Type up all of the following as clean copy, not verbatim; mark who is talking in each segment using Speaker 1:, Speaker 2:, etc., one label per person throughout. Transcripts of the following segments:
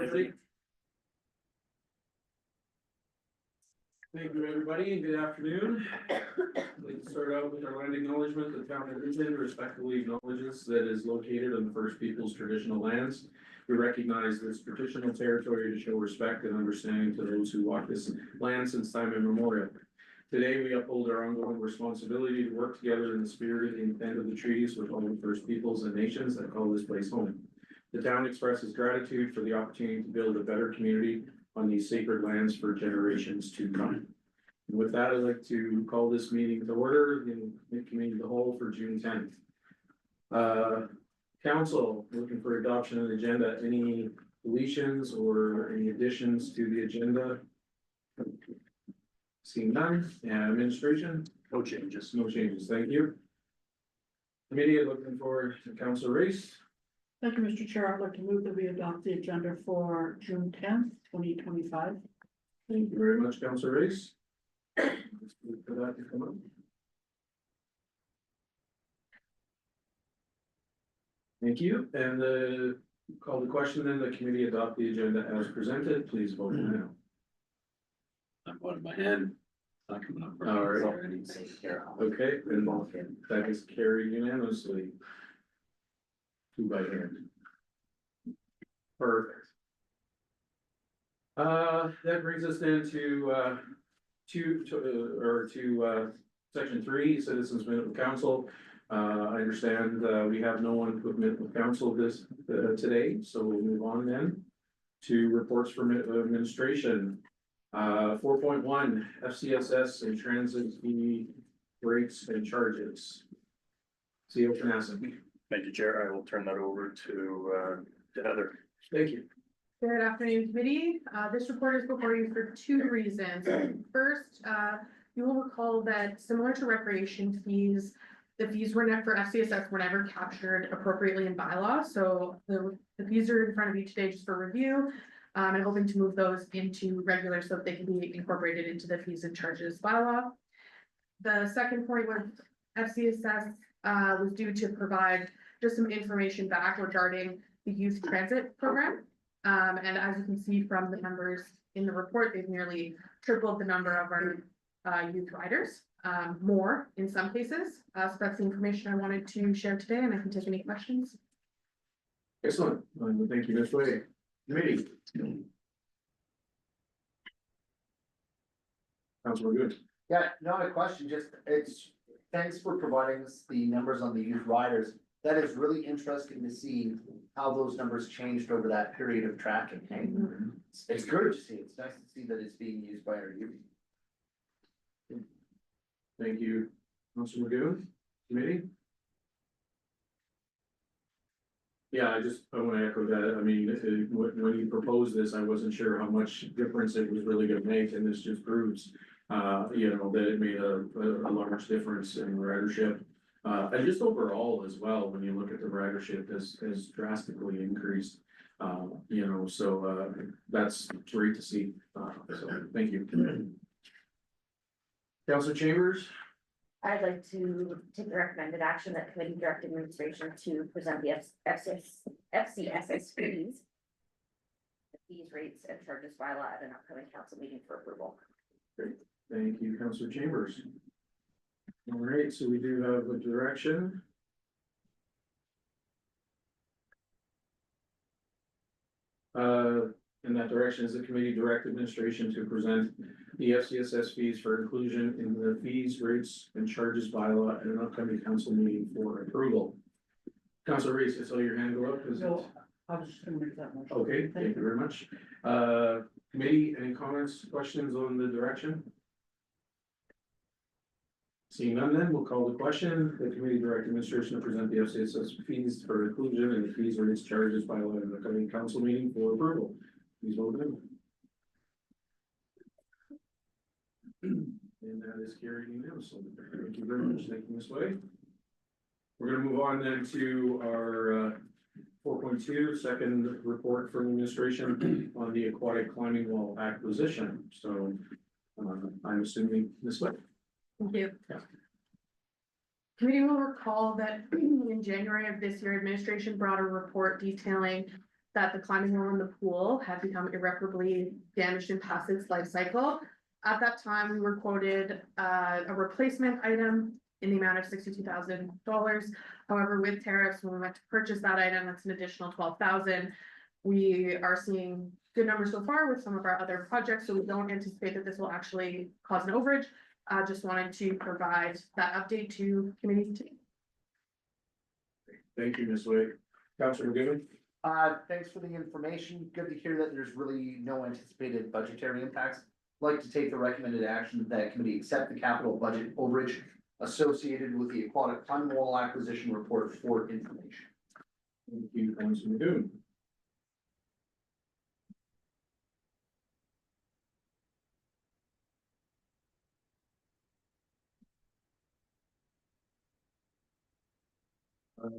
Speaker 1: everybody. Thank you, everybody, and good afternoon. I'd like to start out with our land acknowledgement. The town of Ridgeland respectfully acknowledges that it is located on the First Peoples traditional lands. We recognize this traditional territory to show respect and understanding to those who walk this land since time immemorial. Today, we uphold our ongoing responsibility to work together in the spirit and intent of the treaties with all the First Peoples and nations that call this place home. The town expresses gratitude for the opportunity to build a better community on these sacred lands for generations to come. And with that, I'd like to call this meeting to order in the committee of the whole for June 10th. Council, looking for adoption of the agenda. Any deletions or any additions to the agenda? Seeing none. And administration?
Speaker 2: No changes.
Speaker 1: No changes. Thank you. Committee, looking for Council Reese.
Speaker 3: Thank you, Mr. Chair. I'd like to move that we adopt the agenda for June 10th, 2025.
Speaker 1: Thank you very much, Council Reese. Let's wait for that to come up. Thank you, and call the question, then the committee adopt the agenda as presented. Please vote now.
Speaker 2: I'm one in my head. Not coming up.
Speaker 1: All right. Okay, and that is carried unanimously. 2 by hand. Perfect. That brings us then to section 3, citizens minute with council. I understand we have no one to admit with council this today, so we'll move on then to reports from administration. 4.1 FCSS and transit fee rates and charges. CEO Knassen.
Speaker 2: Thank you, Chair. I will turn that over to Heather.
Speaker 1: Thank you.
Speaker 4: Good afternoon, committee. This report is before you for 2 reasons. First, you will recall that similar to recreation fees, the fees were for FCSS were never captured appropriately in bylaw. So the fees are in front of you today just for review. I'm hoping to move those into regular so that they can be incorporated into the fees and charges bylaw. The second point was FCSS was due to provide just some information back regarding the youth transit program. And as you can see from the numbers in the report, they've nearly tripled the number of our youth riders, more in some cases. So that's the information I wanted to share today, and I can take any questions.
Speaker 1: Excellent. Thank you, Ms. Way. Committee. Councilor Good.
Speaker 5: Yeah, not a question, just thanks for providing us the numbers on the youth riders. That is really interesting to see how those numbers changed over that period of tracking. Hey? It's good to see. It's nice to see that it's being used by our youth.
Speaker 1: Thank you, Councilor Good. Committee. Yeah, I want to echo that. I mean, when you proposed this, I wasn't sure how much difference it was really going to make, and this just proves, that it made a large difference in ridership. And just overall as well, when you look at the ridership has drastically increased, so that's great to see. So thank you. Councilor Chambers.
Speaker 6: I'd like to take the recommended action that committee direct administration to present the FCSS fees. The fees, rates, and charges bylaw at an upcoming council meeting for approval.
Speaker 1: Great. Thank you, Councilor Chambers. All right, so we do have a direction. In that direction is the committee direct administration to present the FCSS fees for inclusion in the fees, rates, and charges bylaw at an upcoming council meeting for approval. Councilor Reese, I saw your hand go up.
Speaker 3: No, I was just gonna make that motion.
Speaker 1: Okay, thank you very much. Committee, any comments, questions on the direction? Seeing none, then we'll call the question. The committee direct administration to present the FCSS fees for inclusion in the fees, rates, charges bylaw at the upcoming council meeting for approval. Please vote in. And that is carried unanimously. Thank you very much. Thank you, Ms. Way. We're going to move on then to our 4.2 second report from administration on the aquatic climbing wall acquisition. So I'm assuming Ms. Way.
Speaker 4: Thank you.
Speaker 1: Yeah.
Speaker 4: Committee will recall that in January of this year, administration brought a report detailing that the climbing wall in the pool had become irreparably damaged and past its life cycle. At that time, we were quoted a replacement item in the amount of $62,000. However, with tariffs, when we went to purchase that item, that's an additional 12,000. We are seeing good numbers so far with some of our other projects, so we don't anticipate that this will actually cause an overage. I just wanted to provide that update to committee today.
Speaker 1: Thank you, Ms. Wade. Councilor McGivern?
Speaker 5: Thanks for the information. Good to hear that there's really no anticipated budgetary impacts. I'd like to take the recommended action that committee accept the capital budget overage associated with the aquatic climbing wall acquisition report for information.
Speaker 1: Thank you, Councilor McGivern.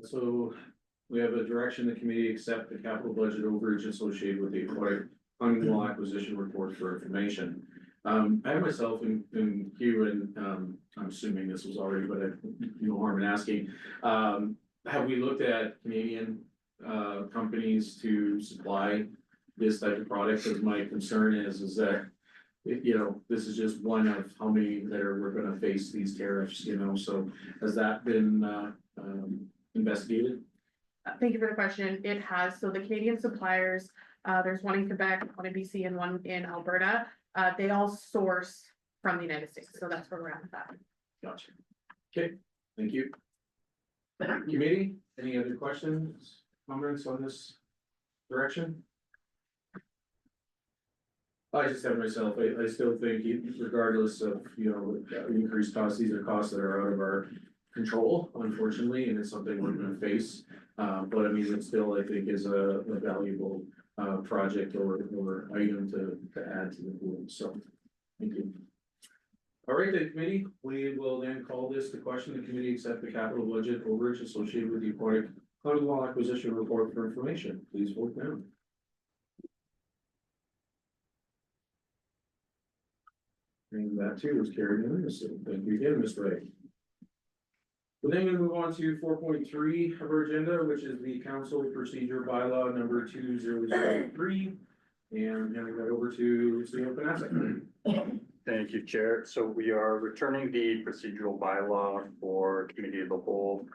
Speaker 1: So we have a direction the committee accept the capital budget overage associated with the aquatic climbing wall acquisition report for information. I myself and Hugh, and I'm assuming this was already, but no harm in asking. Have we looked at Canadian companies to supply this type of product? Because my concern is that, you know, this is just one of how many that we're gonna face these tariffs, you know, so has that been investigated?
Speaker 4: Thank you for the question. It has. So the Canadian suppliers, there's one in Quebec, one in BC, and one in Alberta. They all source from the United States. So that's where we're at with that.
Speaker 1: Gotcha. Okay, thank you. Committee, any other questions, comments on this direction? I just have myself, I still think regardless of, you know, increased costs, these are costs that are out of our control, unfortunately, and it's something we're gonna face. But I mean, it still, I think, is a valuable project or item to add to the pool, so, thank you. All right, the committee, we will then call this the question, the committee accept the capital budget overage associated with the aquatic climbing wall acquisition report for information, please vote now. And that too was carried unanimously, thank you again, Ms. Ray. We're then gonna move on to 4.3 of our agenda, which is the council procedure bylaw number 2003. And handing that over to City Panassa.
Speaker 7: Thank you, Chair. So we are returning the procedural bylaw for committee of the whole.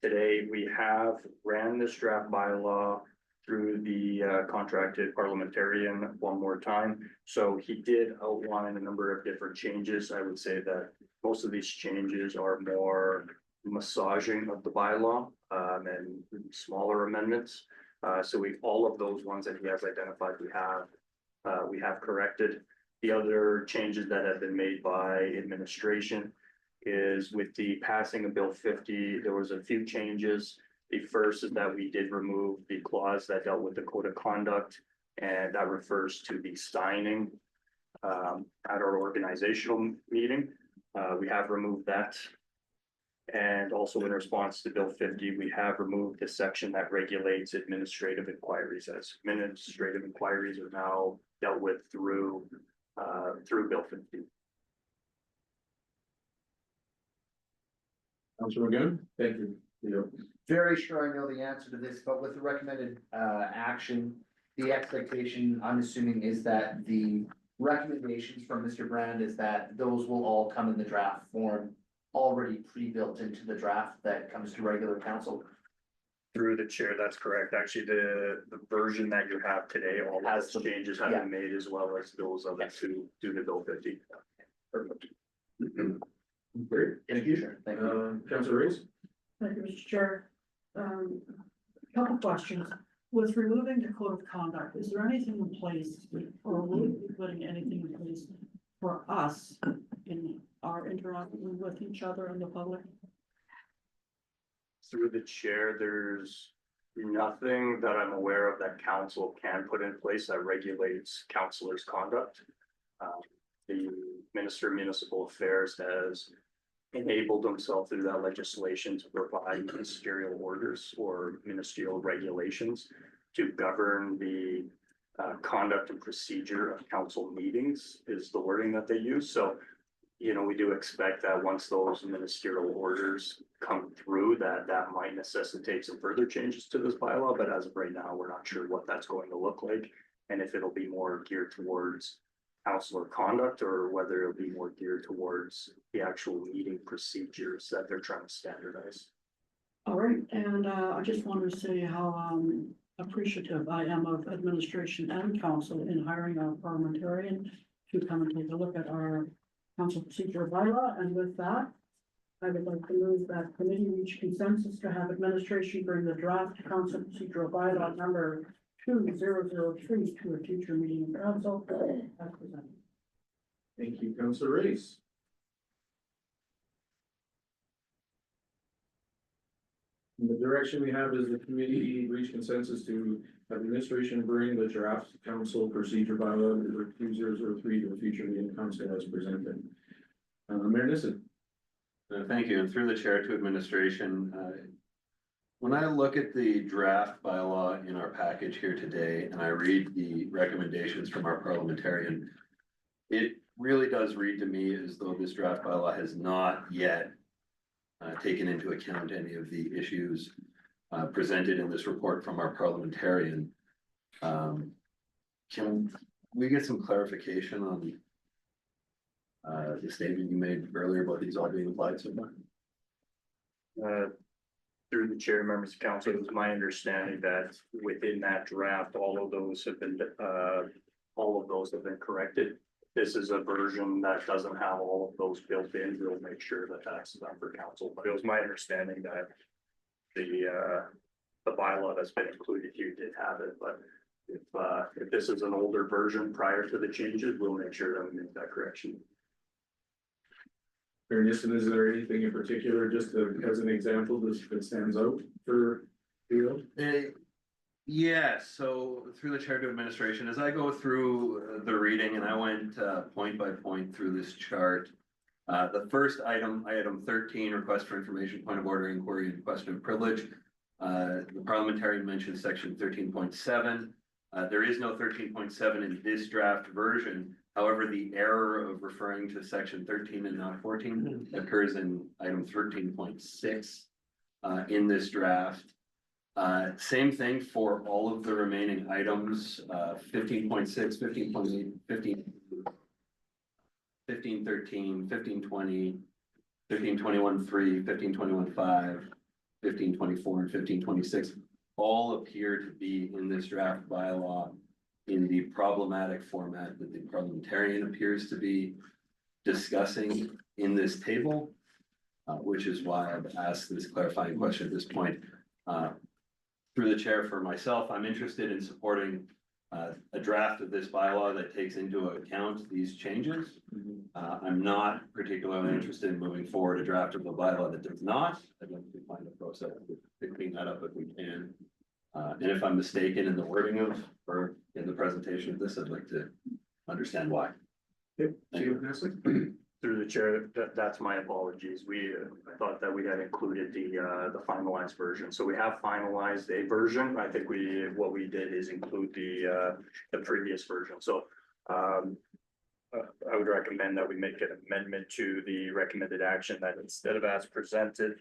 Speaker 7: Today, we have ran this draft bylaw through the contracted parliamentarian one more time. So he did outline a number of different changes. I would say that most of these changes are more massaging of the bylaw and smaller amendments. So all of those ones that he has identified, we have corrected. The other changes that have been made by administration is with the passing of Bill 50, there was a few changes. The first is that we did remove the clause that dealt with the code of conduct, and that refers to the signing at our organizational meeting. We have removed that. And also in response to Bill 50, we have removed the section that regulates administrative inquiries, as administrative inquiries are now dealt with through Bill 50.
Speaker 1: Councilor McGinn, thank you.
Speaker 5: Very sure I know the answer to this, but with the recommended action, the expectation, I'm assuming, is that the recommendations from Mr. Brand is that those will all come in the draft form, already pre-built into the draft that comes to regular council.
Speaker 7: Through the chair, that's correct. Actually, the version that you have today, all
Speaker 5: Has
Speaker 7: those
Speaker 5: the-
Speaker 7: changes have
Speaker 5: yeah.
Speaker 7: been made as well as those other two to the Bill 50.
Speaker 5: Perfect.
Speaker 1: Great, thank you.
Speaker 5: Sure, thank you.
Speaker 1: Councilor Reeves?
Speaker 3: Thank you, Mr. Chair. Couple questions. With removing the code of conduct, is there anything in place, or will we be putting anything in place for us in our interacting with each other and the public?
Speaker 7: Through the chair, there's nothing that I'm aware of that council can put in place that regulates councilors' conduct. The Minister of Municipal Affairs has enabled himself through that legislation to provide ministerial orders or ministerial regulations to govern the conduct and procedure of council meetings is the wording that they use. So you know, we do expect that once those ministerial orders come through, that might necessitate some further changes to this bylaw, but as of right now, we're not sure what that's going to look like. And if it'll be more geared towards councilor conduct or whether it'll be more geared towards the actual meeting procedures that they're trying to standardize.
Speaker 3: All right, and I just wanted to say how appreciative I am of administration and council in hiring our parliamentarian to come and take a look at our council procedure bylaw, and with that, I would like to move that committee reach consensus to have administration bring the draft council procedural bylaw number 2003 to a future meeting of council as presented.
Speaker 1: Thank you, Councilor Race. And the direction we have is the committee reach consensus to have administration bring the draft council procedure bylaw number 2003 to a future meeting of council as presented. Mayor Nissen.
Speaker 2: Thank you, and through the chair to administration, when I look at the draft bylaw in our package here today, and I read the recommendations from our parliamentarian, it really does read to me as though this draft bylaw has not yet taken into account any of the issues presented in this report from our parliamentarian. Can we get some clarification on the statement you made earlier about these all being applied so far?
Speaker 7: Through the chair, members of council, it was my understanding that within that draft, all of those have been corrected. This is a version that doesn't have all of those built in. We'll make sure that that's done for council, but it was my understanding that the bylaw that's been included here did have it, but if this is an older version prior to the changes, we'll make sure that we make that correction.
Speaker 1: Mayor Nissen, is there anything in particular, just as an example, that stands out for you?
Speaker 2: Yes, so through the chair to administration, as I go through the reading and I went point by point through this chart. The first item 13, request for information, point of order, inquiry, and question of privilege. The parliamentarian mentioned section 13.7. There is no 13.7 in this draft version. However, the error of referring to section 13 and not 14 occurs in item 13.6 in this draft. Same thing for all of the remaining items, 15.6, 15.8, 15.13, 15.20, 15.21.3, 15.21.5, 15.24, and 15.26 all appear to be in this draft bylaw in the problematic format that the parliamentarian appears to be discussing in this table, which is why I've asked this clarifying question at this point. Through the chair, for myself, I'm interested in supporting a draft of this bylaw that takes into account these changes. I'm not particularly interested in moving forward a draft of the bylaw that does not. I'd like to find a process to clean that up if we can. And if I'm mistaken in the wording of, or in the presentation of this, I'd like to understand why.
Speaker 1: Yep.
Speaker 2: Thank you.
Speaker 7: Through the chair, that's my apologies. I thought that we had included the finalized version. So we have finalized a version. I think what we did is include the previous version. So I would recommend that we make an amendment to the recommended action that instead of as presented,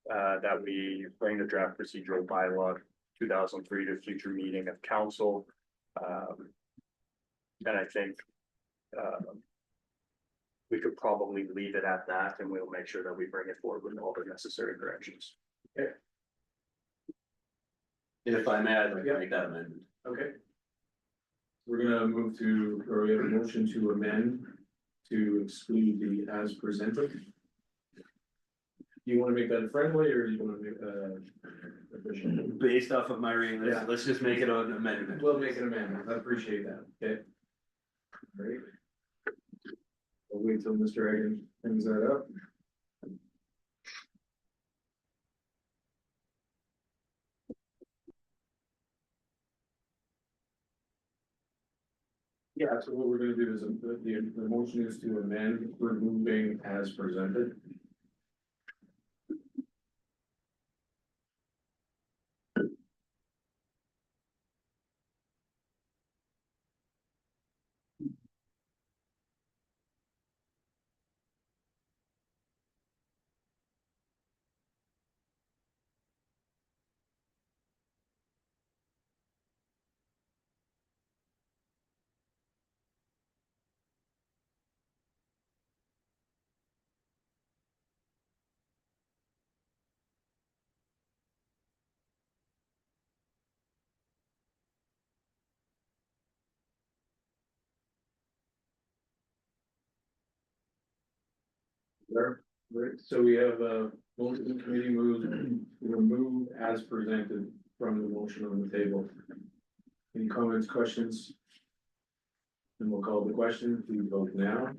Speaker 7: that we bring the draft procedural bylaw 2003 to future meeting of council. And I think we could probably leave it at that, and we'll make sure that we bring it forward with all the necessary corrections.
Speaker 1: Okay.
Speaker 2: If I may, I'd like to make that amendment.
Speaker 1: Okay. We're gonna move to, or we have a motion to amend to exclude the as presented. Do you want to make that friendly or do you want to make official?
Speaker 2: Based off of my reading,
Speaker 1: Yeah.
Speaker 2: let's just make it an amendment.
Speaker 1: We'll make an amendment. I appreciate that. Okay. Great. We'll wait till Mr. Egan brings that up. Yeah, so what we're gonna do is the motion is to amend removing as presented. Right, so we have a motion committee moves, remove as presented from the motion on the table. Any comments, questions? And we'll call the question, please vote now.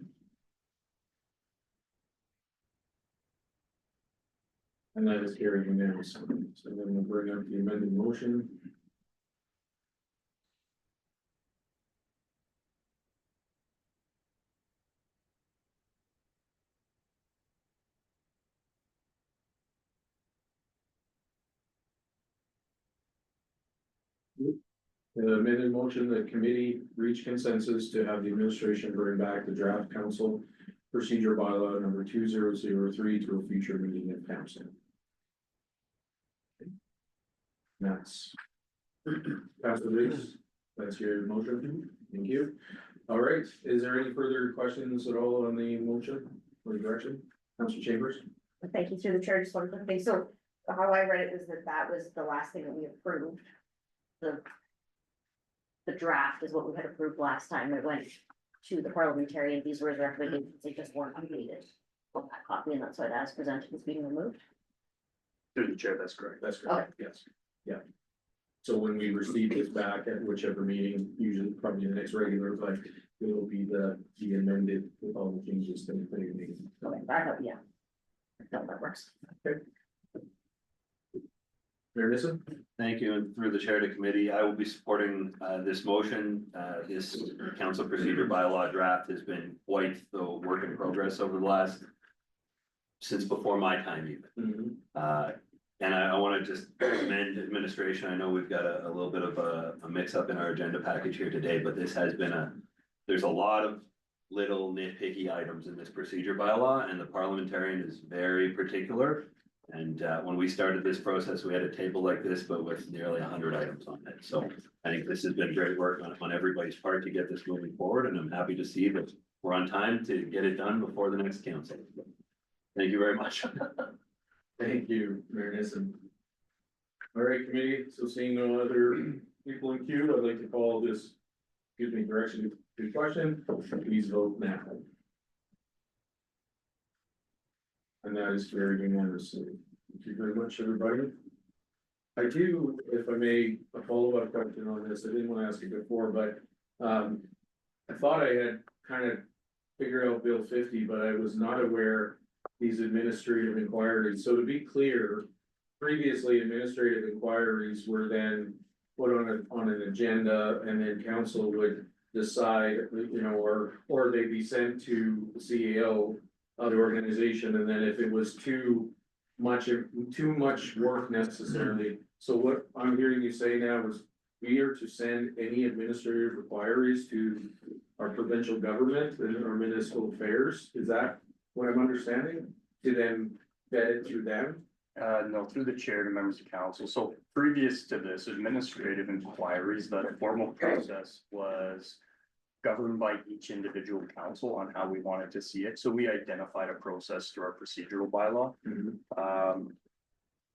Speaker 1: And that is carried unanimously. So then we'll bring up the amended motion. The amended motion, the committee reached consensus to have the administration bring back the draft council procedure bylaw number 2003 to a future meeting of council. That's. Councilor Reeves, that's your motion, thank you. All right, is there any further questions at all on the motion or direction? Councilor Chambers?
Speaker 6: Thank you, through the chair, just one quick thing, so how I read it was that that was the last thing that we approved. The draft is what we had approved last time, it went to the parliamentary, and these were the recommendations, they just weren't updated. On that copy, and that's why that is presented as being removed.
Speaker 7: Through the chair, that's correct.
Speaker 1: That's correct, yes, yeah. So when we receive this back at whichever meeting, usually probably the next regular, but it'll be the amended with all the changes that we made.
Speaker 6: Okay, I hope, yeah. No, that works.
Speaker 1: Mayor Nissim?
Speaker 2: Thank you, and through the chair to committee, I will be supporting this motion. This council procedure bylaw draft has been quite the work in progress over the last. Since before my time even. And I want to just commend administration. I know we've got a little bit of a mix up in our agenda package here today, but this has been there's a lot of little nitpicky items in this procedure bylaw, and the parliamentarian is very particular. And when we started this process, we had a table like this, but with nearly 100 items on it. So I think this has been great work on everybody's part to get this moving forward, and I'm happy to see that we're on time to get it done before the next council. Thank you very much.
Speaker 1: Thank you, Mayor Nissim. All right, committee, so seeing no other people in queue, I'd like to call this, excuse me, direction to question, please vote now. And that is very unanimously. Thank you very much, everybody. I do, if I may, a follow-up question on this, I didn't want to ask it before, but I thought I had kind of figured out Bill 50, but I was not aware these administrative inquiries. So to be clear, previously administrative inquiries were then put on an agenda, and then council would decide, you know, or they'd be sent to the CEO of the organization, and then if it was too much work necessarily. So what I'm hearing you say now is we are to send any administrative inquiries to our provincial government and our municipal affairs. Is that what I'm understanding? To then vet it through them?
Speaker 7: No, through the chair to members of council. So previous to this, administrative inquiries, the formal process was governed by each individual council on how we wanted to see it. So we identified a process through our procedural bylaw.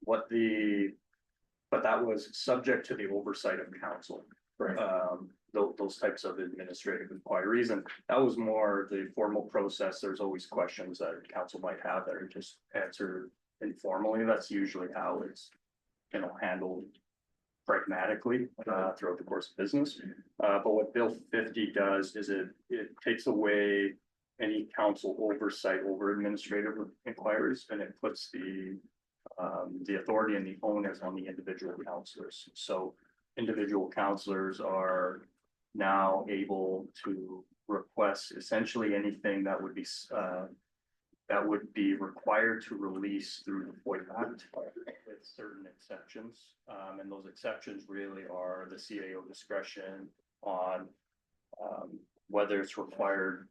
Speaker 7: But that was subject to the oversight of council.
Speaker 1: Right.
Speaker 7: Those types of administrative inquiries, and that was more the formal process. There's always questions that council might have that are just answered informally. That's usually how it's, you know, handled pragmatically throughout the course of business. But what Bill 50 does is it takes away any council oversight over administrative inquiries, and it puts the authority and the onus on the individual councilors. So individual councilors are now able to request essentially anything that would be required to release through the FOIP Act with certain exceptions. And those exceptions really are the CAO discretion on whether it's required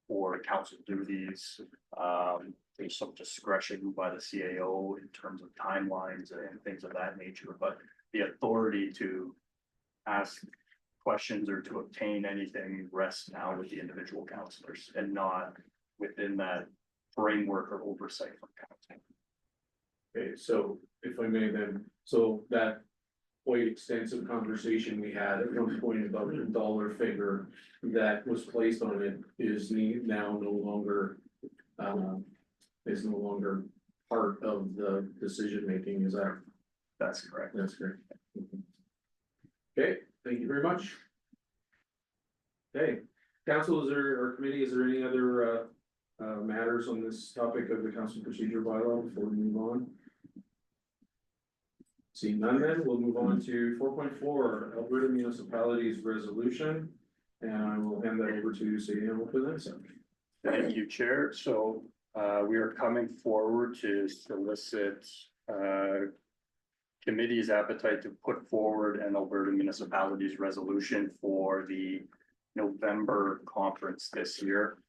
Speaker 7: for council duties. There's some discretion by the CAO in terms of timelines and things of that nature, but the authority to ask questions or to obtain anything rests now with the individual councilors and not within that framework or oversight from council.
Speaker 1: Okay, so if I may then, so that quite extensive conversation we had at one point about the dollar figure that was placed on it is now no longer is no longer part of the decision making, is that,
Speaker 7: That's correct.
Speaker 1: that's correct? Okay, thank you very much. Okay, council, is there, or committee, is there any other, matters on this topic of the council procedure bylaw before we move on? Seeing none, then we'll move on to 4.4 Alberta Municipalities Resolution. And I will hand that over to Sadie Hamilton then, so.
Speaker 7: Thank you, Chair. So we are coming forward to solicit committee's appetite to put forward an Alberta Municipalities resolution for the November conference this year.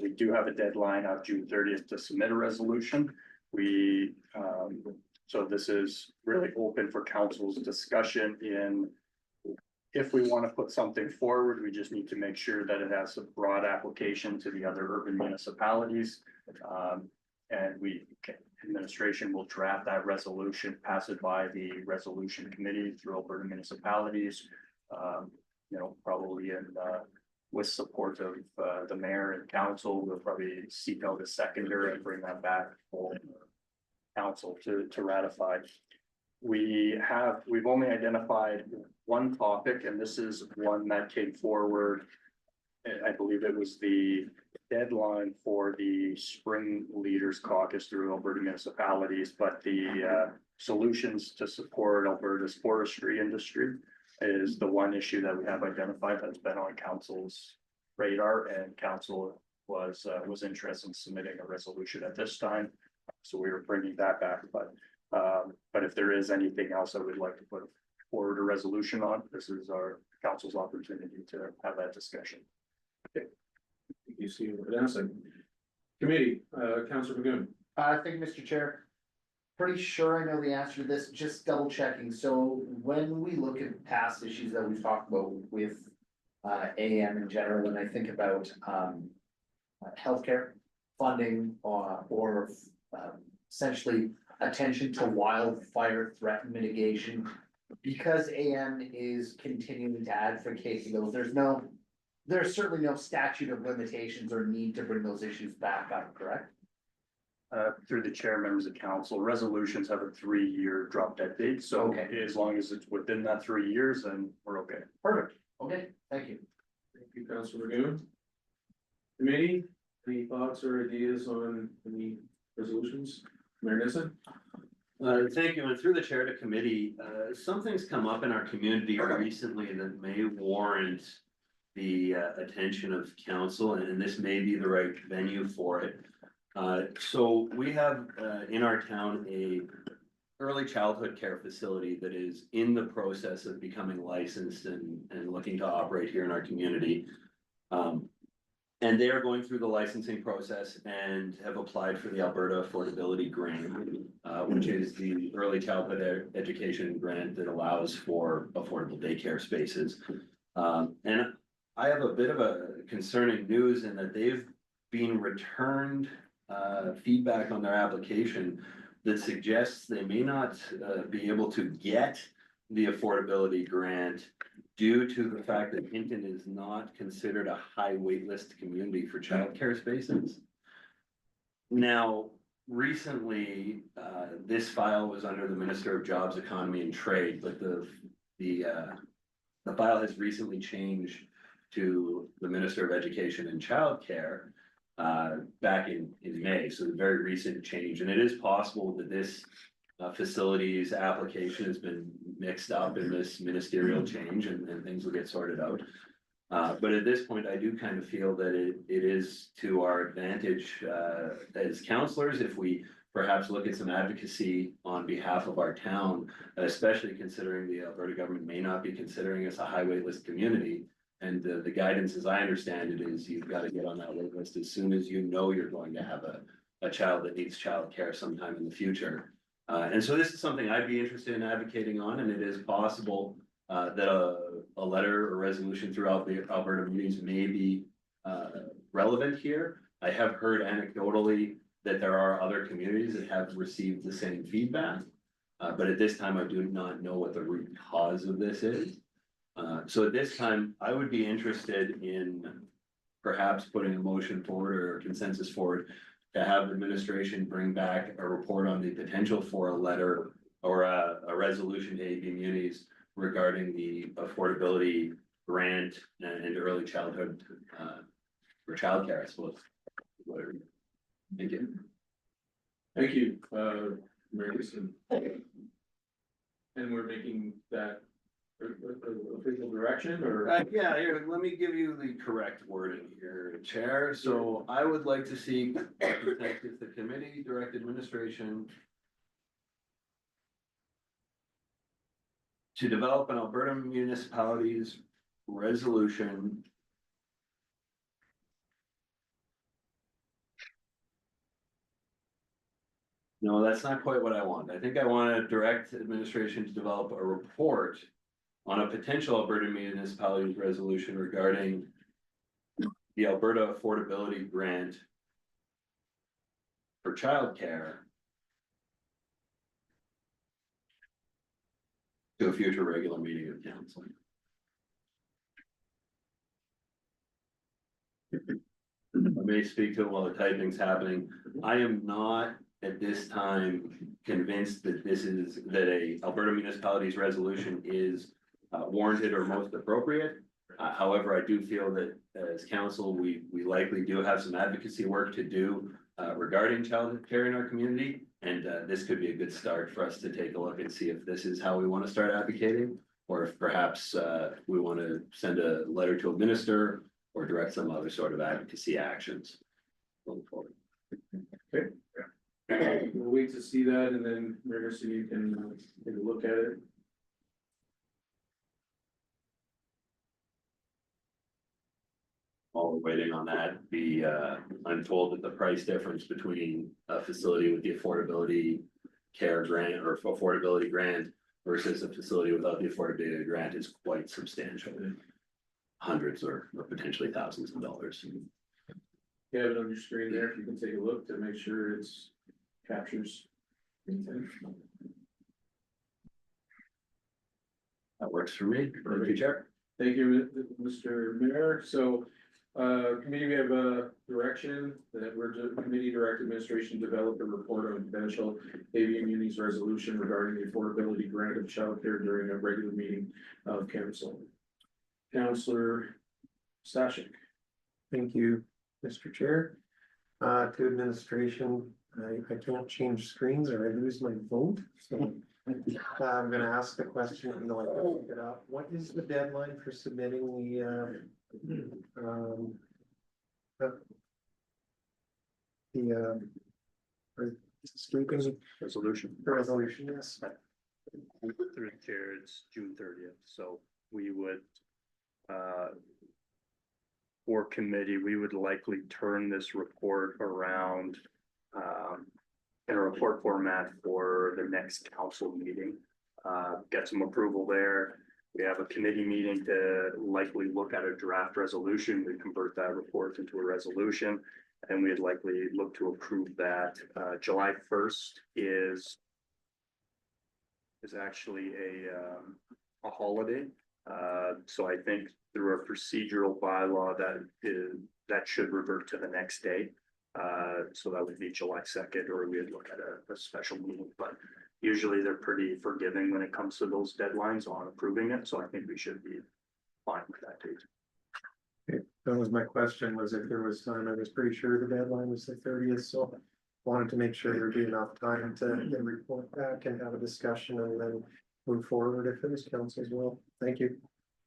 Speaker 7: We do have a deadline of June 30th to submit a resolution. So this is really open for council's discussion in if we want to put something forward, we just need to make sure that it has a broad application to the other urban municipalities. And administration will draft that resolution, pass it by the resolution committee through Alberta municipalities. Probably with support of the mayor and council, we'll probably seek out a seconder and bring that back for council to ratify. We've only identified one topic, and this is one that came forward. I believe it was the deadline for the Spring Leaders Caucus through Alberta municipalities, but the solutions to support Alberta's forestry industry is the one issue that we have identified that's been on council's radar, and council was interested in submitting a resolution at this time. So we were bringing that back, but if there is anything else I would like to put forward a resolution on, this is our council's opportunity to have that discussion.
Speaker 1: You see, Vanessa. Committee, Councilor Magoon.
Speaker 5: Thank you, Mr. Chair. Pretty sure I know the answer to this, just double checking. So when we look at past issues that we've talked about with AM in general, when I think about healthcare funding or essentially attention to wildfire threat mitigation, because AM is continuing to advocate for those, there's certainly no statute of limitations or need to bring those issues back up, correct?
Speaker 7: Through the chair, members of council, resolutions have a 3-year drop dead date, so
Speaker 5: Okay.
Speaker 7: as long as it's within that 3 years, then we're okay.
Speaker 5: Perfect, okay, thank you.
Speaker 1: Thank you, Councilor Magoon. Committee, any thoughts or ideas on any resolutions? Mayor Nissen?
Speaker 2: Thank you, and through the chair to committee, something's come up in our community recently that may warrant the attention of council, and this may be the right venue for it. So we have in our town a early childhood care facility that is in the process of becoming licensed and looking to operate here in our community. And they are going through the licensing process and have applied for the Alberta Affordability Grant, which is the early childhood education grant that allows for affordable daycare spaces. And I have a bit of a concerning news in that they've been returned feedback on their application that suggests they may not be able to get the affordability grant due to the fact that Hinton is not considered a high waitlist community for childcare spaces. Now, recently, this file was under the Minister of Jobs, Economy and Trade, but the file has recently changed to the Minister of Education and Childcare back in May, so a very recent change, and it is possible that this facility's application has been mixed up in this ministerial change and things will get sorted out. But at this point, I do kind of feel that it is to our advantage as councillors if we perhaps look at some advocacy on behalf of our town, especially considering the Alberta government may not be considering us a high wait list community. And the guidance, as I understand it, is you've got to get on that wait list as soon as you know you're going to have a child that needs childcare sometime in the future. And so this is something I'd be interested in advocating on, and it is possible that a letter or resolution throughout the Alberta meetings may be relevant here. I have heard anecdotally that there are other communities that have received the same feedback, but at this time I do not know what the root cause of this is. So at this time, I would be interested in perhaps putting a motion forward or a consensus forward to have administration bring back a report on the potential for a letter or a resolution to AB Munis regarding the affordability grant and early childhood, or childcare, I suppose. Whatever. Thank you.
Speaker 1: Thank you, Mary Kristen. And we're making that official direction or?
Speaker 2: Yeah, here, let me give you the correct wording here, Chair. So I would like to see the committee direct administration to develop an Alberta municipalities resolution No, that's not quite what I want. I think I want to direct administration to develop a report on a potential Alberta municipalities resolution regarding the Alberta Affordability Grant for childcare to a future regular meeting of council. I may speak to it while the typing's happening. I am not at this time convinced that a Alberta municipalities resolution is warranted or most appropriate. However, I do feel that as council, we likely do have some advocacy work to do regarding child care in our community. And this could be a good start for us to take a look and see if this is how we want to start advocating, or if perhaps we want to send a letter to a minister or direct some other sort of advocacy actions going forward.
Speaker 1: Okay. We'll wait to see that and then Mayor, so you can take a look at it.
Speaker 2: While we're waiting on that, I'm told that the price difference between a facility with the affordability care grant or affordability grant versus a facility without the affordability grant is quite substantial. Hundreds or potentially thousands of dollars.
Speaker 1: You have it on your screen there, if you can take a look to make sure it's captures.
Speaker 2: That works for me. Thank you, Chair.
Speaker 1: Thank you, Mr. Mayor. So, committee, we have a direction that committee direct administration develop a report on potential AB Munis resolution regarding the affordability grant of childcare during a regular meeting of council. Councillor Stashik.
Speaker 8: Thank you, Mr. Chair. To administration, I can't change screens or I lose my vote, so I'm gonna ask the question, even though I can look it up. What is the deadline for submitting or escaping
Speaker 7: Resolution.
Speaker 8: the resolution? Yes.
Speaker 7: Through the chair, it's June 30th, so we would, for committee, we would likely turn this report around, in a report format for the next council meeting. Get some approval there. We have a committee meeting to likely look at a draft resolution. We convert that report into a resolution, and we'd likely look to approve that. July 1st is actually a holiday. So I think through our procedural bylaw that should revert to the next day. So that would be July 2nd, or we'd look at a special meeting, but usually they're pretty forgiving when it comes to those deadlines on approving it. So I think we should be fine with that date.
Speaker 8: Okay, that was my question, was if there was time. I was pretty sure the deadline was the 30th, so wanted to make sure there'd be enough time to get a report back and have a discussion and then move forward if it was council's will. Thank you.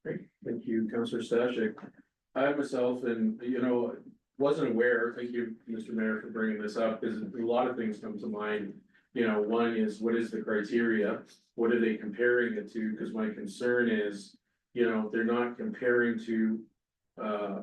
Speaker 1: Great, thank you, Councillor Stashik. I myself, and wasn't aware, thank you, Mr. Mayor, for bringing this up, because a lot of things come to mind. One is, what is the criteria? What are they comparing it to? Because my concern is, they're not comparing to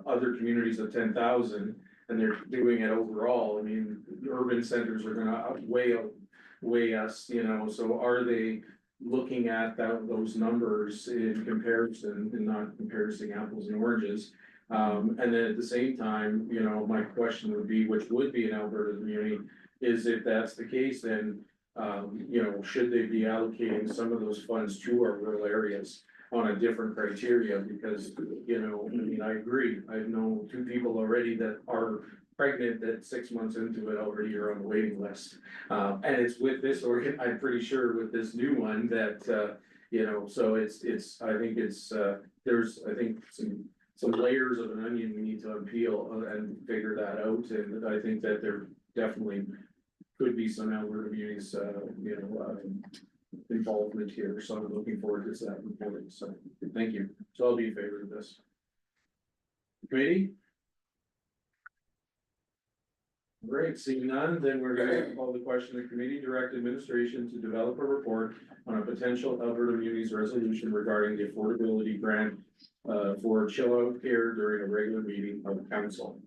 Speaker 1: other communities of 10,000 and they're doing it overall. I mean, urban centers are gonna outweigh us, so are they looking at those numbers in comparison and not comparing apples and oranges? And then at the same time, my question would be, which would be an Alberta community, is if that's the case, then, should they be allocating some of those funds to our rural areas on a different criteria? Because, I agree, I've known two people already that are pregnant that 6 months into it already you're on the waiting list. And it's with this organ, I'm pretty sure with this new one that, you know, so it's, I think it's, there's, I think some layers of an onion we need to unpeel and figure that out. And I think that there definitely could be some Alberta communities, you know, involvement here. So I'm looking forward to that reporting. So thank you. So I'll be in favor of this. Committee? Great, seeing none, then we're gonna call the question of committee direct administration to develop a report on a potential Alberta Communities resolution regarding the affordability grant for chill out care during a regular meeting of the council.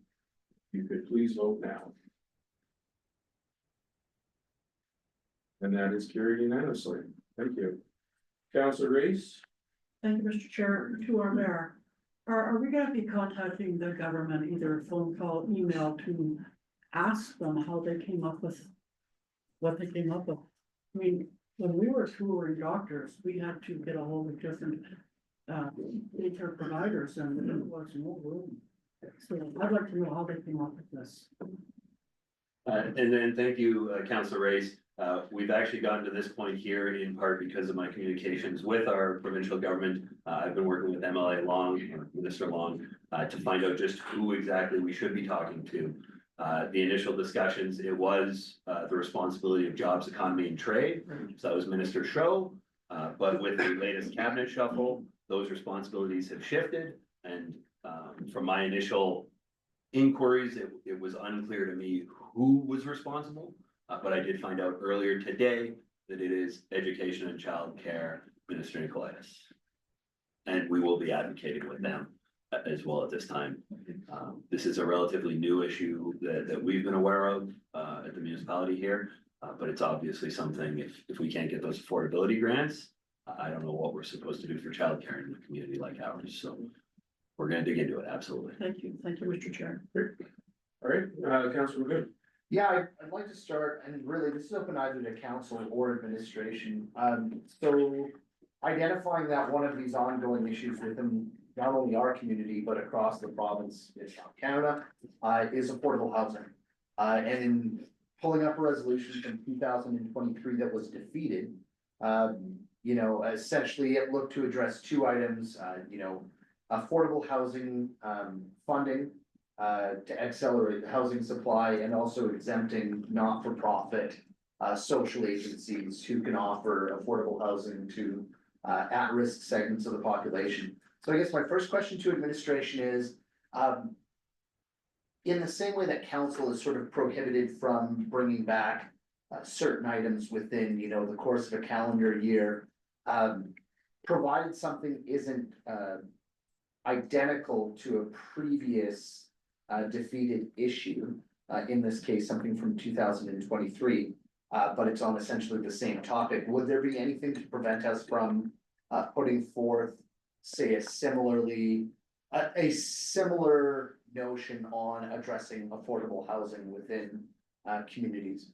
Speaker 1: You could please vote now. And that is carried unanimously. Thank you. Councilor Reese?
Speaker 3: Thank you, Mr. Chair, to our mayor. Are we gonna be contacting the government, either phone call, email, to ask them how they came up with what they came up with? I mean, when we were touring doctors, we had to get a hold of different daycare providers and there was no room. So I'd like to know how they came up with this.
Speaker 2: And then thank you, Councilor Race. We've actually gotten to this point here in part because of my communications with our provincial government. I've been working with MLA Long, or Minister Long, to find out just who exactly we should be talking to. The initial discussions, it was the responsibility of Jobs, Economy and Trade. So that was Minister Show. But with the latest cabinet shuffle, those responsibilities have shifted. And from my initial inquiries, it was unclear to me who was responsible. But I did find out earlier today that it is Education and Child Care Minister Nicolaitis. And we will be advocating with them as well at this time. This is a relatively new issue that we've been aware of at the municipality here. But it's obviously something, if we can't get those affordability grants, I don't know what we're supposed to do for childcare in a community like ours. So we're gonna dig into it, absolutely.
Speaker 3: Thank you, Mr. Chair.
Speaker 1: All right, Councilor Good.
Speaker 5: Yeah, I'd like to start, and really, this is open either to council or administration. So identifying that one of these ongoing issues within not only our community, but across the province in Canada, is affordable housing. And in pulling up a resolution from 2023 that was defeated, you know, essentially it looked to address two items, you know, affordable housing funding to accelerate the housing supply, and also exempting not-for-profit social agencies who can offer affordable housing to at-risk segments of the population. So I guess my first question to administration is, in the same way that council is sort of prohibited from bringing back certain items within, you know, the course of a calendar year, provided something isn't identical to a previous defeated issue, in this case, something from 2023, but it's on essentially the same topic. Would there be anything to prevent us from putting forth, say, a similar notion on addressing affordable housing within communities?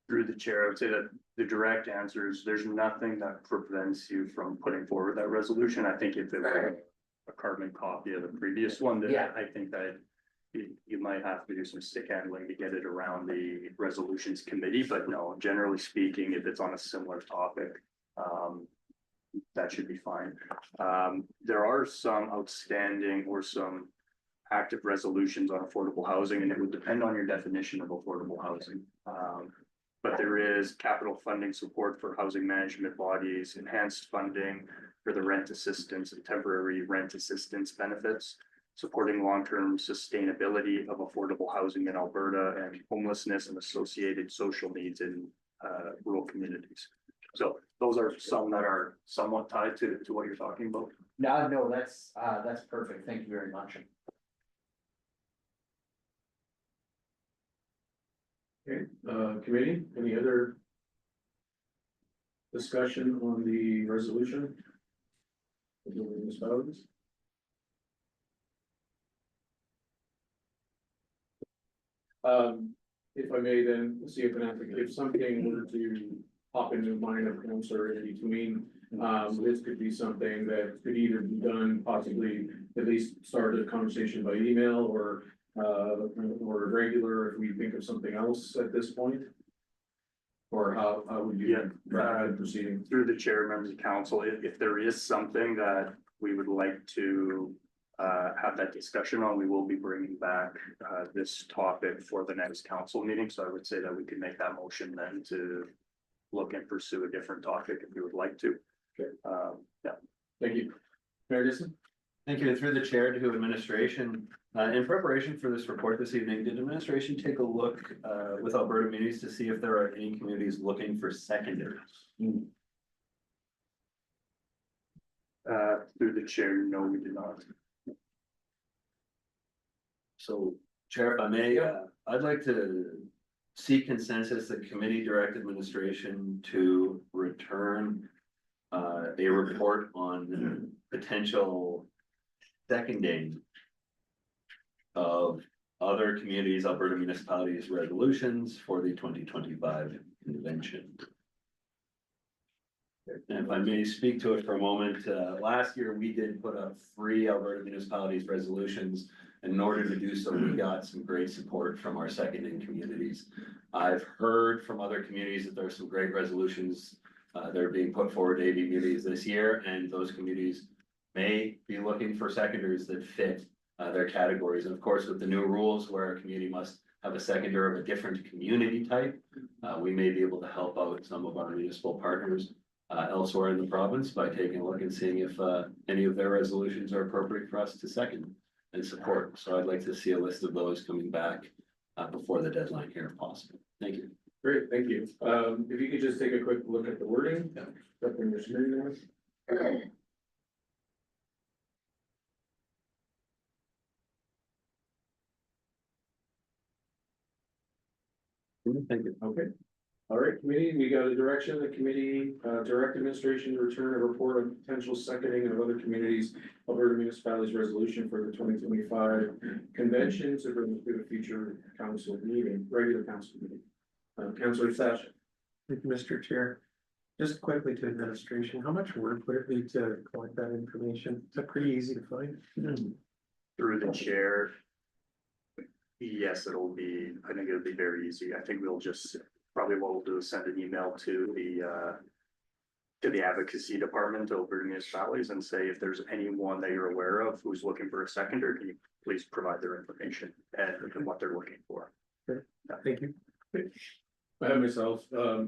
Speaker 7: Through the chair, I would say that the direct answer is there's nothing that prevents you from putting forward that resolution. I think if it were a carbon copy of the previous one, then
Speaker 5: Yeah.
Speaker 7: I think that you might have to do some stick handling to get it around the resolutions committee, but no, generally speaking, if it's on a similar topic, that should be fine. There are some outstanding or some active resolutions on affordable housing, and it would depend on your definition of affordable housing. But there is capital funding support for housing management bodies, enhanced funding for the rent assistance and temporary rent assistance benefits, supporting long-term sustainability of affordable housing in Alberta, and homelessness and associated social needs in rural communities. So those are some that are somewhat tied to what you're talking about.
Speaker 5: No, that's perfect. Thank you very much.
Speaker 1: Okay, committee, any other discussion on the resolution? If I may then see if something were to pop into the mind of councilor in between, this could be something that could either be done, possibly at least start a conversation by email, or or regular if we think of something else at this point? Or how would you recommend proceeding?
Speaker 7: Through the chair, members of council, if there is something that we would like to have that discussion on, we will be bringing back this topic for the next council meeting. So I would say that we could make that motion then to look and pursue a different topic if we would like to.
Speaker 1: Okay.
Speaker 7: Yeah.
Speaker 1: Thank you. Mayor Disson?
Speaker 2: Thank you. Through the chair to administration, in preparation for this report this evening, did administration take a look with Alberta Communities to see if there are any communities looking for secondaries?
Speaker 7: Through the chair, no, we did not.
Speaker 2: So, Chair, if I may, I'd like to seek consensus that committee direct administration to return a report on potential seconding of other communities, Alberta municipalities resolutions for the 2025 convention. And if I may speak to it for a moment, last year we did put up 3 Alberta municipalities resolutions. And in order to do so, we got some great support from our seconding communities. I've heard from other communities that there are some great resolutions that are being put forward to AV communities this year, and those communities may be looking for seconders that fit their categories. And of course, with the new rules where a community must have a seconder of a different community type, we may be able to help out some of our municipal partners elsewhere in the province by taking a look and seeing if any of their resolutions are appropriate for us to second and support. So I'd like to see a list of those coming back before the deadline here if possible. Thank you.
Speaker 1: Great, thank you. If you could just take a quick look at the wording.
Speaker 2: Yeah.
Speaker 1: That thing you're submitting there.
Speaker 2: Thank you.
Speaker 1: Okay. All right, committee, we got a direction, the committee, direct administration to return a report on potential seconding of other communities, Alberta municipalities resolution for the 2025 convention to bring to a future council meeting, regular council meeting. Councilor Sash.
Speaker 8: Thank you, Mr. Chair. Just quickly to administration, how much work would it be to collect that information? Is that pretty easy to find?
Speaker 7: Through the chair. Yes, I think it'll be very easy. I think we'll just, probably what we'll do is send an email to the advocacy department of Alberta municipalities and say, if there's anyone that you're aware of who's looking for a seconder, can you please provide their information and what they're looking for.
Speaker 8: Thank you.
Speaker 1: I have myself, I'll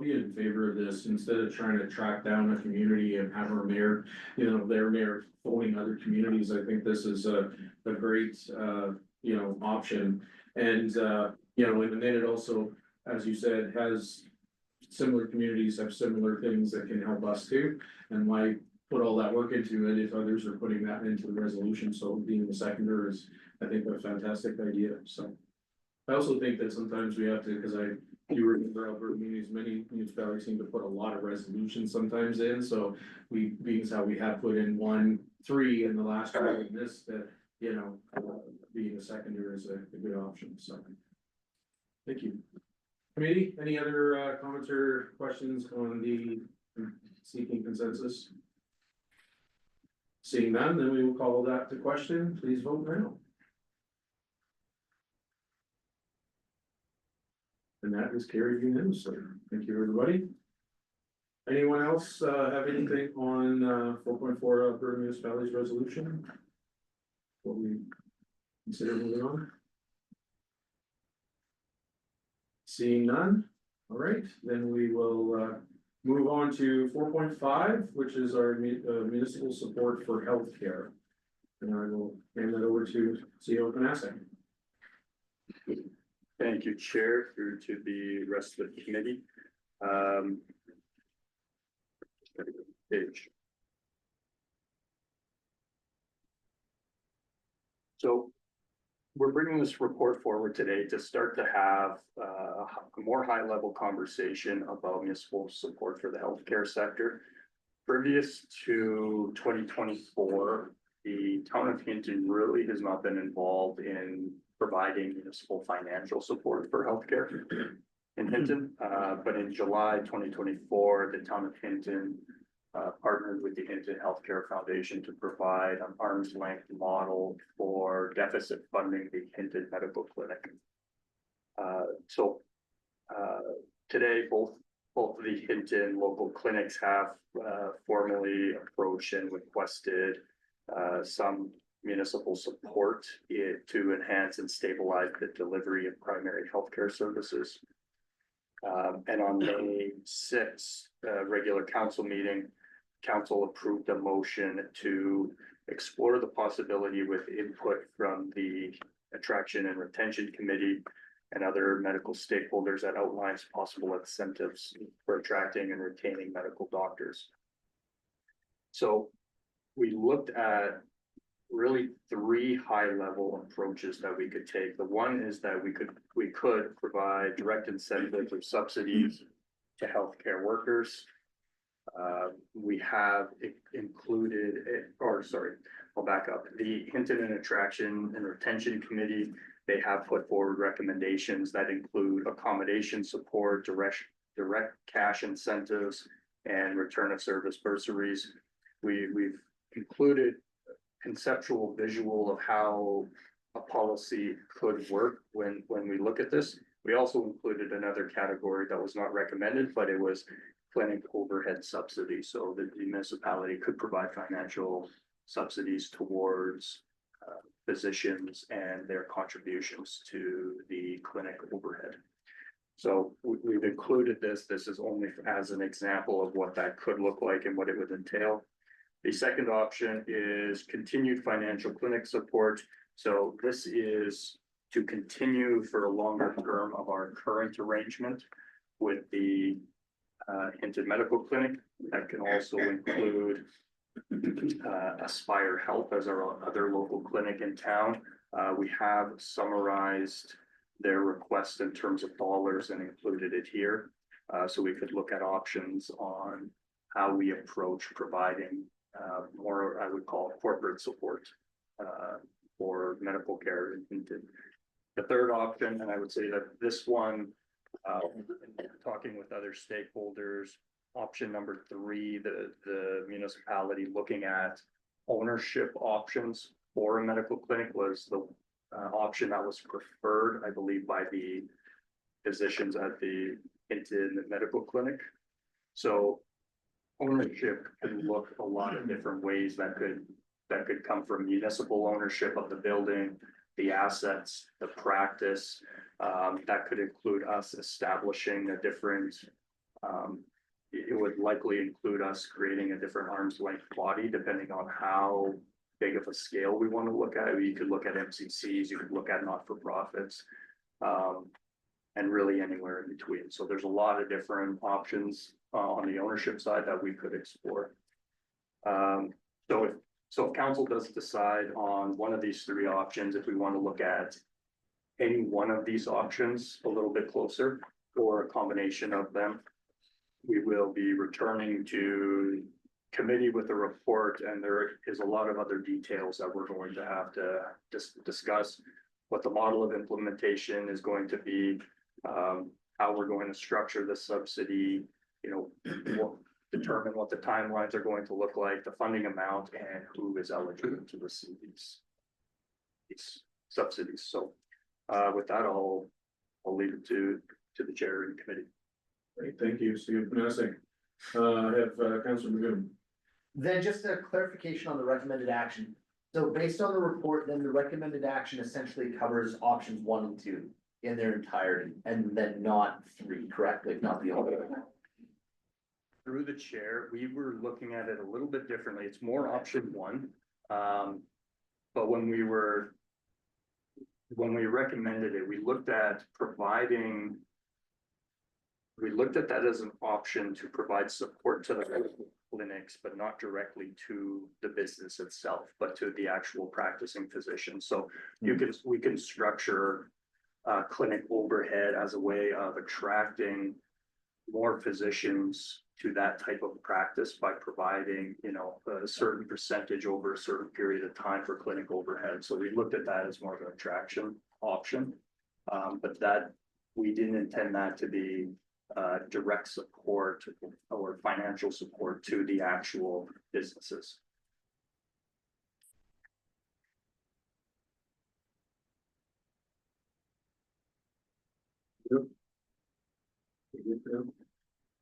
Speaker 1: be in favor of this, instead of trying to track down a community and have our mayor, their mayor phoning other communities. I think this is a great, option. And, and then it also, as you said, has similar communities have similar things that can help us too. And why put all that work into it if others are putting that into the resolution? So being the seconder is, I think, a fantastic idea. So I also think that sometimes we have to, because you were in Alberta communities, many municipalities seem to put a lot of resolutions sometimes in. So being as how we have put in 1, 3 in the last one, and this, that, being a seconder is a good option. So thank you. Committee, any other comments or questions on the seeking consensus? Seeing none, then we will call that to question. Please vote now. And that is carried unanimously. Thank you, everybody. Anyone else have anything on 4.4 Alberta municipalities resolution? What we consider moving on? Seeing none, all right, then we will move on to 4.5, which is our municipal support for healthcare. And I will hand that over to CEO Panasek.
Speaker 7: Thank you, Chair, through to the rest of the committee. Page. So we're bringing this report forward today to start to have a more high-level conversation about municipal support for the healthcare sector. Previous to 2024, the town of Hinton really has not been involved in providing municipal financial support for healthcare in Hinton. But in July 2024, the town of Hinton partnered with the Hinton Healthcare Foundation to provide an arm's length model for deficit funding the Hinton Medical Clinic. Today, both of the Hinton local clinics have formally approached and requested some municipal support to enhance and stabilize the delivery of primary healthcare services. And on May 6th, regular council meeting, council approved a motion to explore the possibility with input from the Attraction and Retention Committee and other medical stakeholders that outlines possible incentives for attracting and retaining medical doctors. So we looked at really three high-level approaches that we could take. The one is that we could provide direct incentives or subsidies to healthcare workers. We have included, I'll back up. The Hinton and Attraction and Retention Committee, they have put forward recommendations that include accommodation support, direct cash incentives, and return of service bursaries. We've included conceptual visual of how a policy could work when we look at this. We also included another category that was not recommended, but it was clinic overhead subsidy. So the municipality could provide financial subsidies towards physicians and their contributions to the clinic overhead. So we've included this. This is only as an example of what that could look like and what it would entail. The second option is continued financial clinic support. So this is to continue for a longer term of our current arrangement with the Hinton Medical Clinic. That can also include Aspire Health as our other local clinic in town. We have summarized their request in terms of dollars and included it here. So we could look at options on how we approach providing more, I would call it corporate support for medical care in Hinton. The third option, and I would say that this one, talking with other stakeholders, option number 3, the municipality looking at ownership options for a medical clinic was the option that was preferred, I believe, by the physicians at the Hinton Medical Clinic. So ownership could look a lot of different ways. That could come from municipal ownership of the building, the assets, the practice. That could include us establishing a different, it would likely include us creating a different arm's length body, depending on how big of a scale we want to look at. You could look at MCCs, you could look at not-for-profits, and really anywhere in between. So there's a lot of different options on the ownership side that we could explore. So if council does decide on one of these 3 options, if we want to look at any one of these options a little bit closer or a combination of them, we will be returning to committee with a report, and there is a lot of other details that we're going to have to discuss what the model of implementation is going to be, how we're going to structure the subsidy, determine what the timelines are going to look like, the funding amount, and who is eligible to receive these subsidies. So with that, I'll leave it to the chair and committee.
Speaker 1: Great, thank you, Steve. I have Councilor Magoon.
Speaker 5: Then just a clarification on the recommended action. So based on the report, then the recommended action essentially covers options 1 and 2 in their entirety, and then not 3, correct? Like not the only.
Speaker 7: Through the chair, we were looking at it a little bit differently. It's more option 1. But when we recommended it, we looked at that as an option to provide support to the clinics, but not directly to the business itself, but to the actual practicing physician. So we can structure clinic overhead as a way of attracting more physicians to that type of practice by providing, a certain percentage over a certain period of time for clinic overhead. So we looked at that as more of an attraction option, but that we didn't intend that to be direct support or financial support to the actual businesses.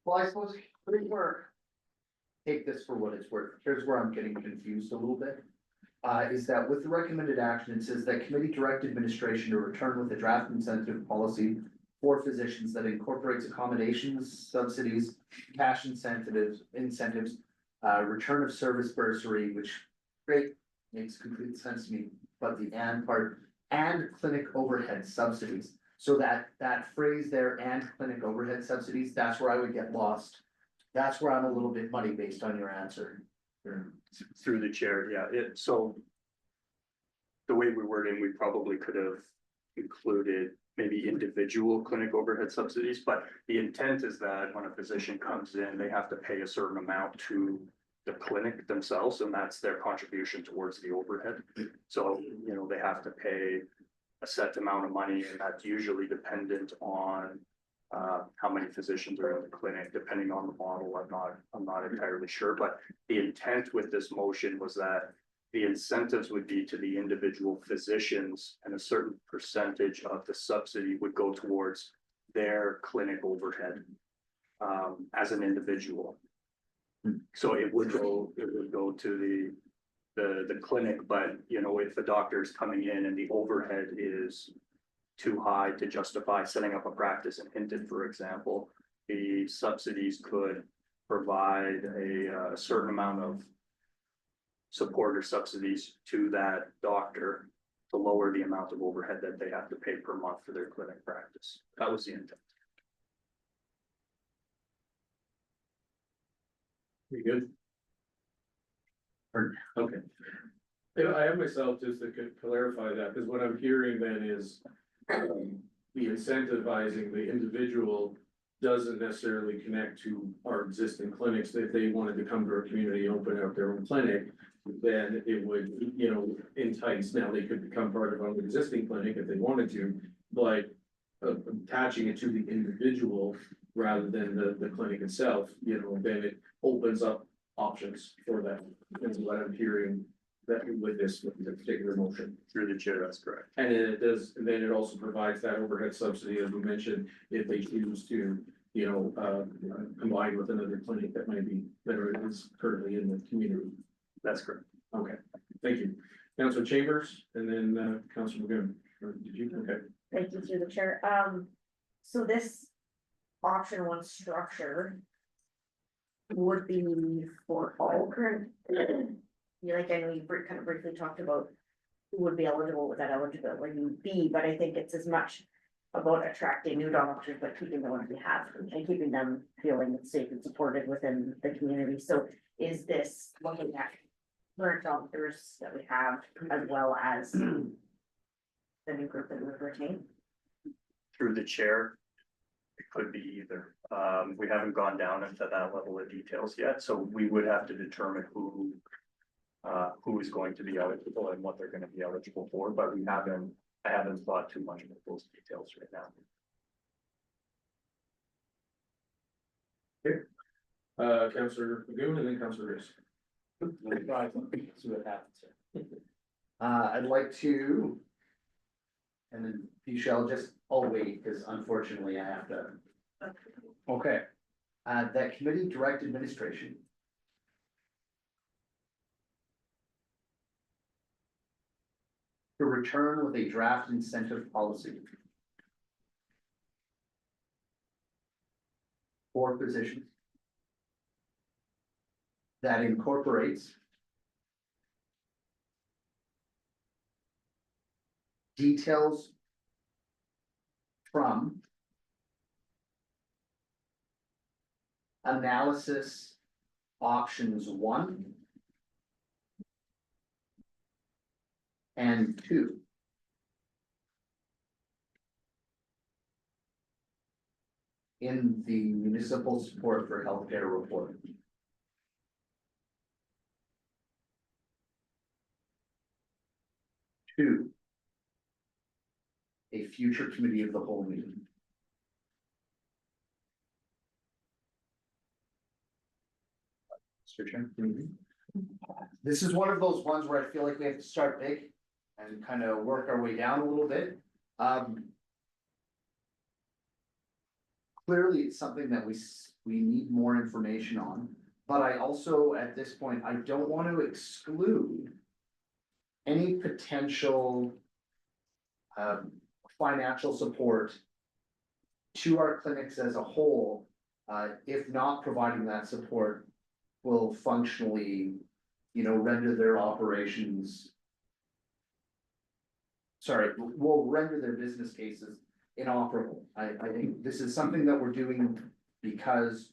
Speaker 5: Well, I suppose, here's where, take this for what it's worth, here's where I'm getting confused a little bit. Is that with the recommended action, it says that committee direct administration to return with a draft incentive policy for physicians that incorporates accommodations, subsidies, cash incentives, return of service bursary, which, great, makes complete sense to me, but the and part, and clinic overhead subsidies. So that phrase there, and clinic overhead subsidies, that's where I would get lost. That's where I'm a little bit muddy based on your answer.
Speaker 7: Through the chair, yeah, so. The way we wording, we probably could have included maybe individual clinic overhead subsidies, but the intent is that when a physician comes in, they have to pay a certain amount to the clinic themselves, and that's their contribution towards the overhead. So, you know, they have to pay a set amount of money, and that's usually dependent on how many physicians are in the clinic, depending on the model. I'm not entirely sure, but the intent with this motion was that the incentives would be to the individual physicians, and a certain percentage of the subsidy would go towards their clinic overhead as an individual. So it would go to the clinic, but you know, if the doctor is coming in and the overhead is too high to justify setting up a practice in Hinton, for example, the subsidies could provide a certain amount of support or subsidies to that doctor to lower the amount of overhead that they have to pay per month for their clinic practice. That was the intent.
Speaker 1: You good? Okay. Yeah, I have myself just to clarify that, because what I'm hearing then is the incentivizing the individual doesn't necessarily connect to our existing clinics. If they wanted to come to our community and open up their own clinic, then it would, you know, entice. Now they could become part of our existing clinic if they wanted to, but attaching it to the individual rather than the clinic itself, you know, then it opens up options for them. That's what I'm hearing that with this particular motion.
Speaker 7: Through the chair, that's correct.
Speaker 1: And it does, and then it also provides that overhead subsidy, as we mentioned, if they choose to, you know, combine with another clinic that might be better is currently in the community.
Speaker 7: That's correct.
Speaker 1: Okay, thank you. Councilor Chambers and then Councilor Magoon. Or did you? Okay.
Speaker 6: Thank you through the chair. So this option one structure would be for all current, like I know you kind of briefly talked about who would be eligible with that eligibility be, but I think it's as much about attracting new doctors, but keeping the ones we have and keeping them feeling safe and supported within the community. So is this looking at current doctors that we have as well as the new group that we've retained?
Speaker 7: Through the chair, it could be either. We haven't gone down into that level of details yet, so we would have to determine who is going to be eligible and what they're going to be eligible for, but I haven't thought too much about those details right now.
Speaker 1: Councilor Magoon and then Councilor Riss.
Speaker 5: See what happens here. I'd like to. And then you shall just, I'll wait, because unfortunately I have to. Okay, that committee direct administration. To return with a draft incentive policy. For positions. That incorporates. Details. From. Analysis. Options 1. And 2. In the municipal support for healthcare report. Two. A future committee of the whole meeting. Mr. Chair.
Speaker 1: Mhm.
Speaker 5: This is one of those ones where I feel like we have to start big and kind of work our way down a little bit. Clearly, it's something that we need more information on, but I also, at this point, I don't want to exclude any potential financial support to our clinics as a whole, if not providing that support will functionally, render their operations. Sorry, will render their business cases inoperable. I think this is something that we're doing because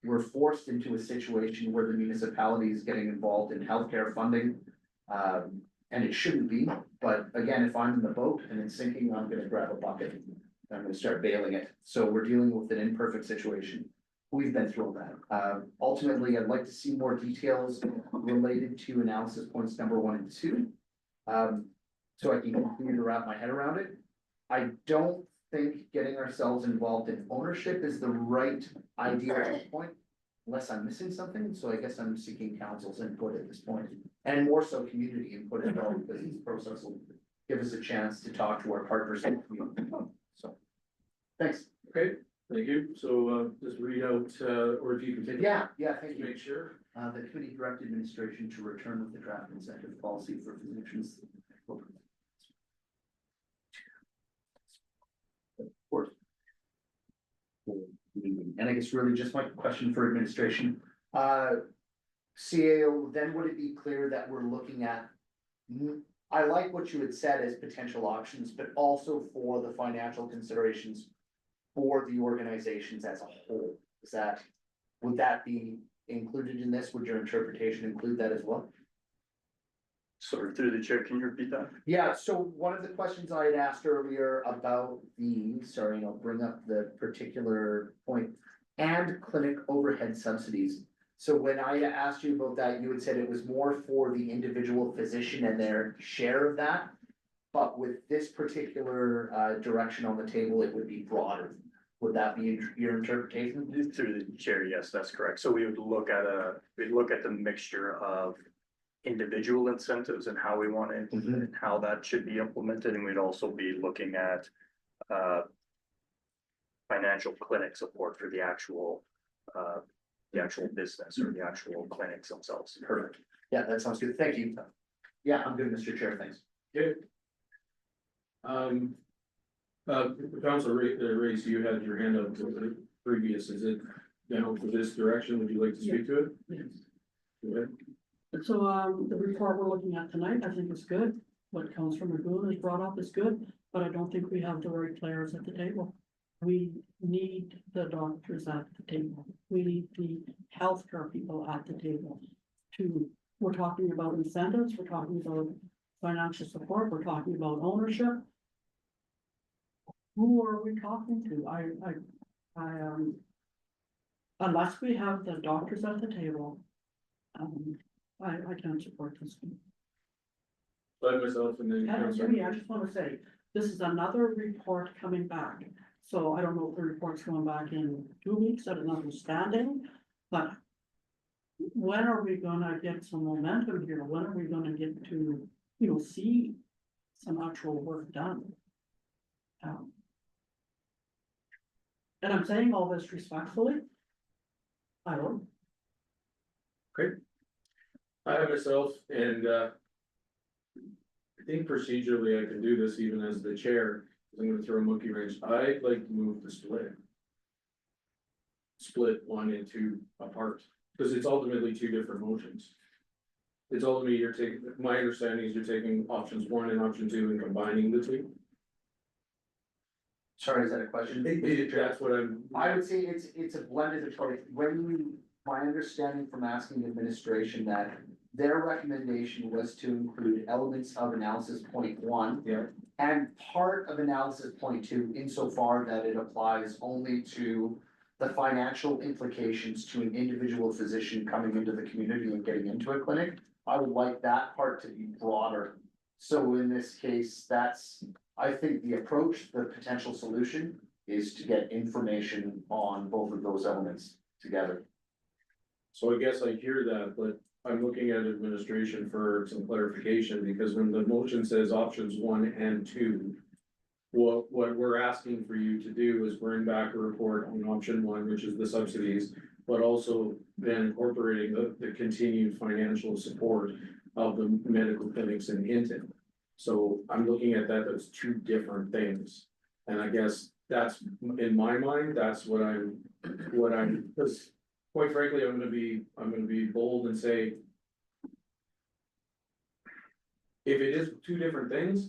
Speaker 5: we're forced into a situation where the municipality is getting involved in healthcare funding. And it shouldn't be, but again, if I'm in the boat and it's sinking, I'm gonna grab a bucket. And I'm gonna start bailing it. So we're dealing with an imperfect situation. We've been through all that. Ultimately, I'd like to see more details related to analysis points number 1 and 2. So I can continue to wrap my head around it. I don't think getting ourselves involved in ownership is the right idea at this point, unless I'm missing something. So I guess I'm seeking council's input at this point, and more so community input as well, because this process will give us a chance to talk to our partners in the community. So, thanks.
Speaker 1: Okay, thank you. So, just read out, or if you can take.
Speaker 5: Yeah, thank
Speaker 1: Just
Speaker 5: you.
Speaker 1: make sure.
Speaker 5: The committee directed administration to return with the draft incentive policy for physicians. Of course. And I guess really just my question for administration, CAO, then would it be clear that we're looking at? I like what you had said as potential options, but also for the financial considerations for the organizations as a whole. Would that be included in this? Would your interpretation include that as well?
Speaker 7: Sorry, through the chair, can you repeat that?
Speaker 5: Yeah, so one of the questions I had asked earlier about I'll bring up the particular point, and clinic overhead subsidies. So when I asked you about that, you had said it was more for the individual physician and their share of that. But with this particular direction on the table, it would be broader. Would that be your interpretation?
Speaker 7: Through the chair, yes, that's correct. So we would look at the mixture of individual incentives and how we want to implement and how that should be implemented, and we'd also be looking at financial clinic support for the actual business or the actual clinics themselves.
Speaker 5: Perfect. Yeah, that sounds good. Thank you. Yeah, I'm good, Mr. Chair. Thanks.
Speaker 1: Okay. Council Race, you had your hand up previous. Is it now for this direction? Would you like to speak to it?
Speaker 3: Yes.
Speaker 1: Go ahead.
Speaker 3: So, the report we're looking at tonight, I think is good. What comes from Magoon is brought up is good, but I don't think we have the right players at the table. We need the doctors at the table. We need the healthcare people at the table. We're talking about incentives, we're talking about financial support, we're talking about ownership. Who are we talking to? Unless we have the doctors at the table, I can't support this.
Speaker 1: By myself and then.
Speaker 3: And
Speaker 1: Councilor-
Speaker 3: Jimmy, I just wanna say, this is another report coming back. So I don't know if the report's going back in 2 weeks at an understanding, but when are we gonna get some momentum here? When are we gonna get to, see some actual work done? And I'm saying all this respectfully. I don't.
Speaker 1: I myself, and I think procedurally I can do this even as the chair, 'cause I'm gonna throw a monkey wrench. I'd like to move the split. Split 1 and 2 apart, because it's ultimately 2 different motions. It's ultimately my understanding is you're taking options 1 and option 2 and combining the 2.
Speaker 5: Sorry, is that a question?
Speaker 1: That's what
Speaker 5: I would say it's a blended approach. My understanding from asking administration that their recommendation was to include elements of analysis point 1.
Speaker 1: Yeah.
Speaker 5: And part of analysis point 2 insofar that it applies only to the financial implications to an individual physician coming into the community and getting into a clinic. I would like that part to be broader. So in this case, I think the approach, the potential solution is to get information on both of those elements together.
Speaker 1: So I guess I hear that, but I'm looking at administration for some clarification, because when the motion says options 1 and 2. What we're asking for you to do is bring back a report on option 1, which is the subsidies, but also then incorporating the continued financial support of the medical clinics in Hinton. So I'm looking at that as two different things. And I guess that's, in my mind, that's what I'm, because quite frankly, I'm gonna be bold and say, if it is two different things,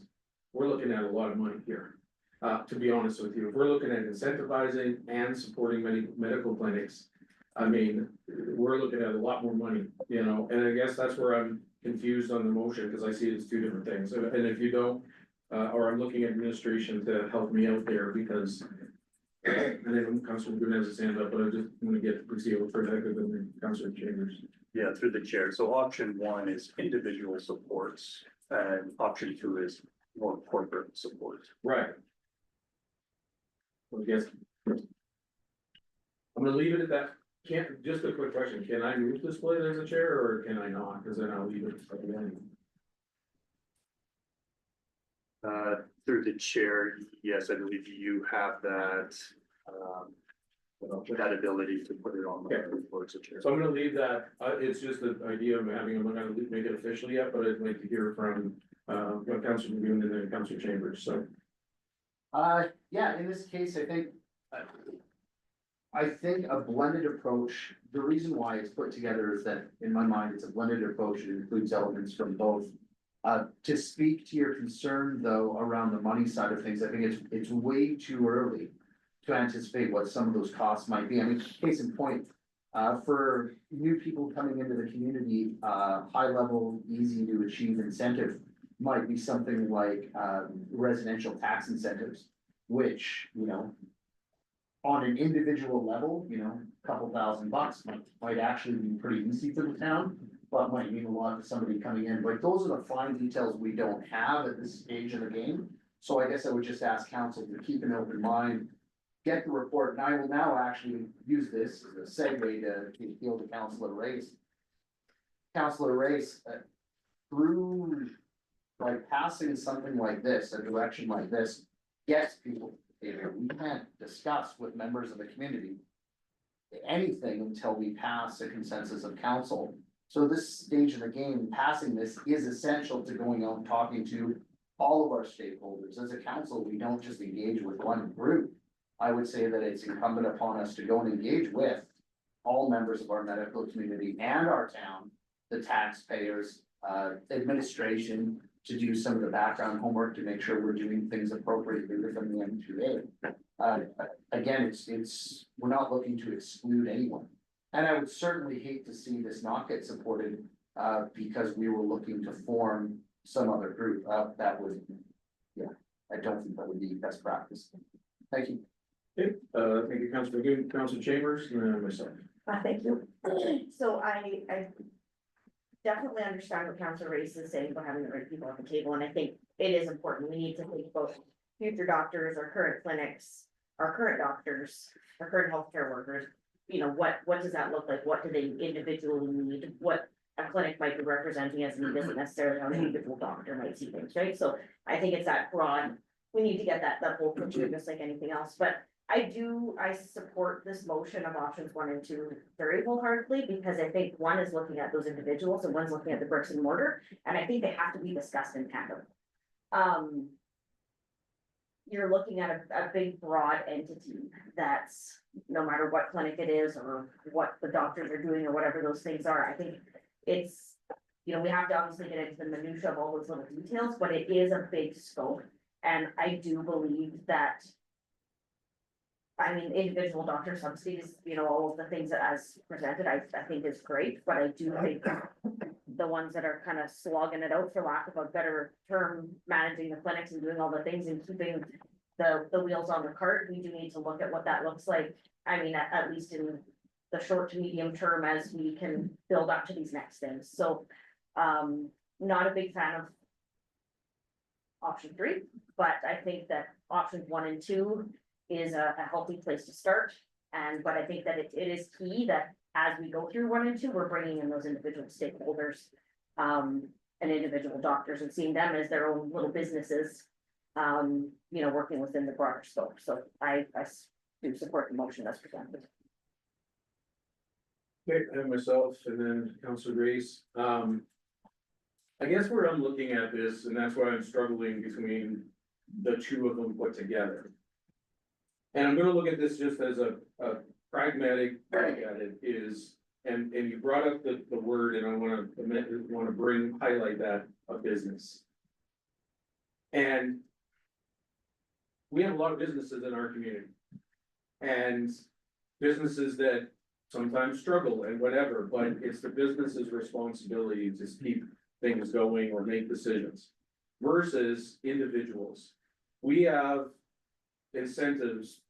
Speaker 1: we're looking at a lot of money here. To be honest with you, if we're looking at incentivizing and supporting many medical clinics, I mean, we're looking at a lot more money, you know, and I guess that's where I'm confused on the motion, because I see it as two different things. And if you don't, or I'm looking at administration to help me out there, because and then Councilor Boone has his hand up, but I just want to get to see what perspective and Councilor Chambers.
Speaker 7: Yeah, through the chair. So option 1 is individual supports and option 2 is more corporate support.
Speaker 1: Right. I guess. I'm gonna leave it at that. Can't, just a quick question, can I move this plate as a chair, or can I not? Cause then I'll leave it at the end.
Speaker 7: Through the chair, yes, I believe you have that, that ability to put it on the report as a chair.
Speaker 1: So I'm gonna leave that, it's just the idea of having, I'm not gonna make it official yet, but I'd like to hear from, Councilor Boone and then Councilor Chambers, so.
Speaker 5: Yeah, in this case, I think a blended approach, the reason why it's put together is that, in my mind, it's a blended approach, it includes elements from both. To speak to your concern, though, around the money side of things, I think it's way too early to anticipate what some of those costs might be. I mean, case in point, for new people coming into the community, high level, easy to achieve incentive might be something like, residential tax incentives, which, you know, on an individual level, you know, a couple $1,000 might actually be pretty easy for the town, but might mean a lot to somebody coming in. But those are the fine details we don't have at this stage of the game. So I guess I would just ask council to keep an open mind, get the report, and I will now actually use this as a segue to appeal to Councilor Race. Councilor Race, through like passing something like this, a direction like this, gets people, we can't discuss with members of the community anything until we pass a consensus of council. So this stage of the game, passing this is essential to going out and talking to all of our stakeholders. As a council, we don't just engage with one group. I would say that it's incumbent upon us to go and engage with all members of our medical community and our town, the taxpayers, administration, to do some of the background homework to make sure we're doing things appropriately within the M2A. Again, we're not looking to exclude anyone. And I would certainly hate to see this not get supported, because we were looking to form some other group, that would, yeah, I don't think that would be best practice. Thank you.
Speaker 1: Okay, thank you, Councilor Boone, Councilor Chambers, and then myself.
Speaker 6: Thank you. So I definitely understand what Councilor Race is saying about having the right people at the table, and I think it is important. We need to think about future doctors, our current clinics, our current doctors, our current healthcare workers. You know, what does that look like? What do they individually need? What a clinic might be representing as need isn't necessarily how an individual doctor might see things, right? So I think it's that broad, we need to get that whole picture, just like anything else. But I support this motion of options 1 and 2 very wholeheartedly, because I think one is looking at those individuals and one's looking at the bricks and mortar, and I think they have to be discussed in tandem. You're looking at a big broad entity that's, no matter what clinic it is or what the doctors are doing or whatever those things are, I think it's, you know, we have to obviously get into the minutia of all those little details, but it is a big scope. And I do believe that, I mean, individual doctor subsidies, you know, all of the things that as presented, I think is great, but I do think the ones that are kind of slogging it out, for lack of a better term, managing the clinics and doing all the things and keeping the wheels on the cart, we do need to look at what that looks like. I mean, at least in the short to medium term, as we can build up to these next things. So, not a big fan of option 3, but I think that options 1 and 2 is a healthy place to start. But I think that it is key that as we go through 1 and 2, we're bringing in those individual stakeholders. And individual doctors and seeing them as their own little businesses. Working within the broader scope, so I do support the motion as presented.
Speaker 1: Okay, I have myself and then Councilor Grace. I guess where I'm looking at this, and that's why I'm struggling between the two of them put together. And I'm gonna look at this just as a pragmatic look at it is, and you brought up the word, and I wanna highlight that, a business. And we have a lot of businesses in our community. And businesses that sometimes struggle and whatever, but it's the business's responsibility to keep things going or make decisions. Versus individuals. We have incentives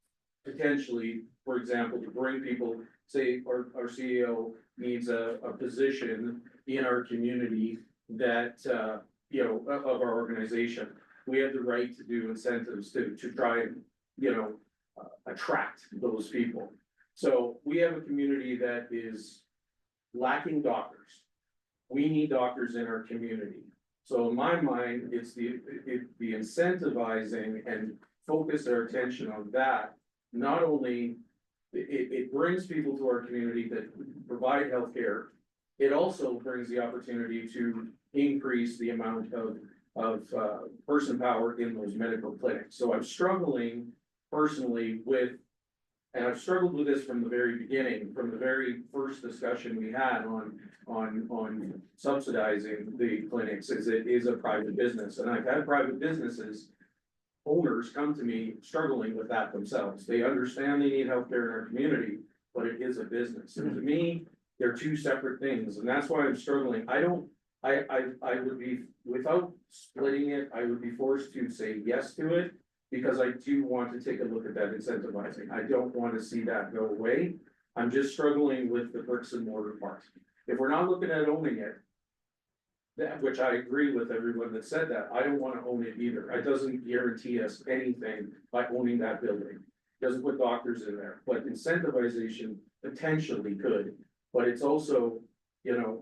Speaker 1: potentially, for example, to bring people, say, our CEO needs a position in our community that, of our organization. We have the right to do incentives to try and, attract those people. So we have a community that is lacking doctors. We need doctors in our community. So in my mind, it's the incentivizing and focus our attention on that. Not only, it brings people to our community that provide healthcare. It also brings the opportunity to increase the amount of person power in those medical clinics. So I'm struggling personally with, and I've struggled with this from the very beginning, from the very first discussion we had on subsidizing the clinics, is it is a private business, and I've had private businesses. Owners come to me struggling with that themselves. They understand they need healthcare in our community, but it is a business. And to me, they're two separate things, and that's why I'm struggling. I would be, without splitting it, I would be forced to say yes to it. Because I do want to take a look at that incentivizing. I don't want to see that go away. I'm just struggling with the bricks and mortar part. If we're not looking at owning it. That, which I agree with everyone that said that, I don't want to own it either. It doesn't guarantee us anything by owning that building. Doesn't put doctors in there, but incentivization potentially could. But it's also,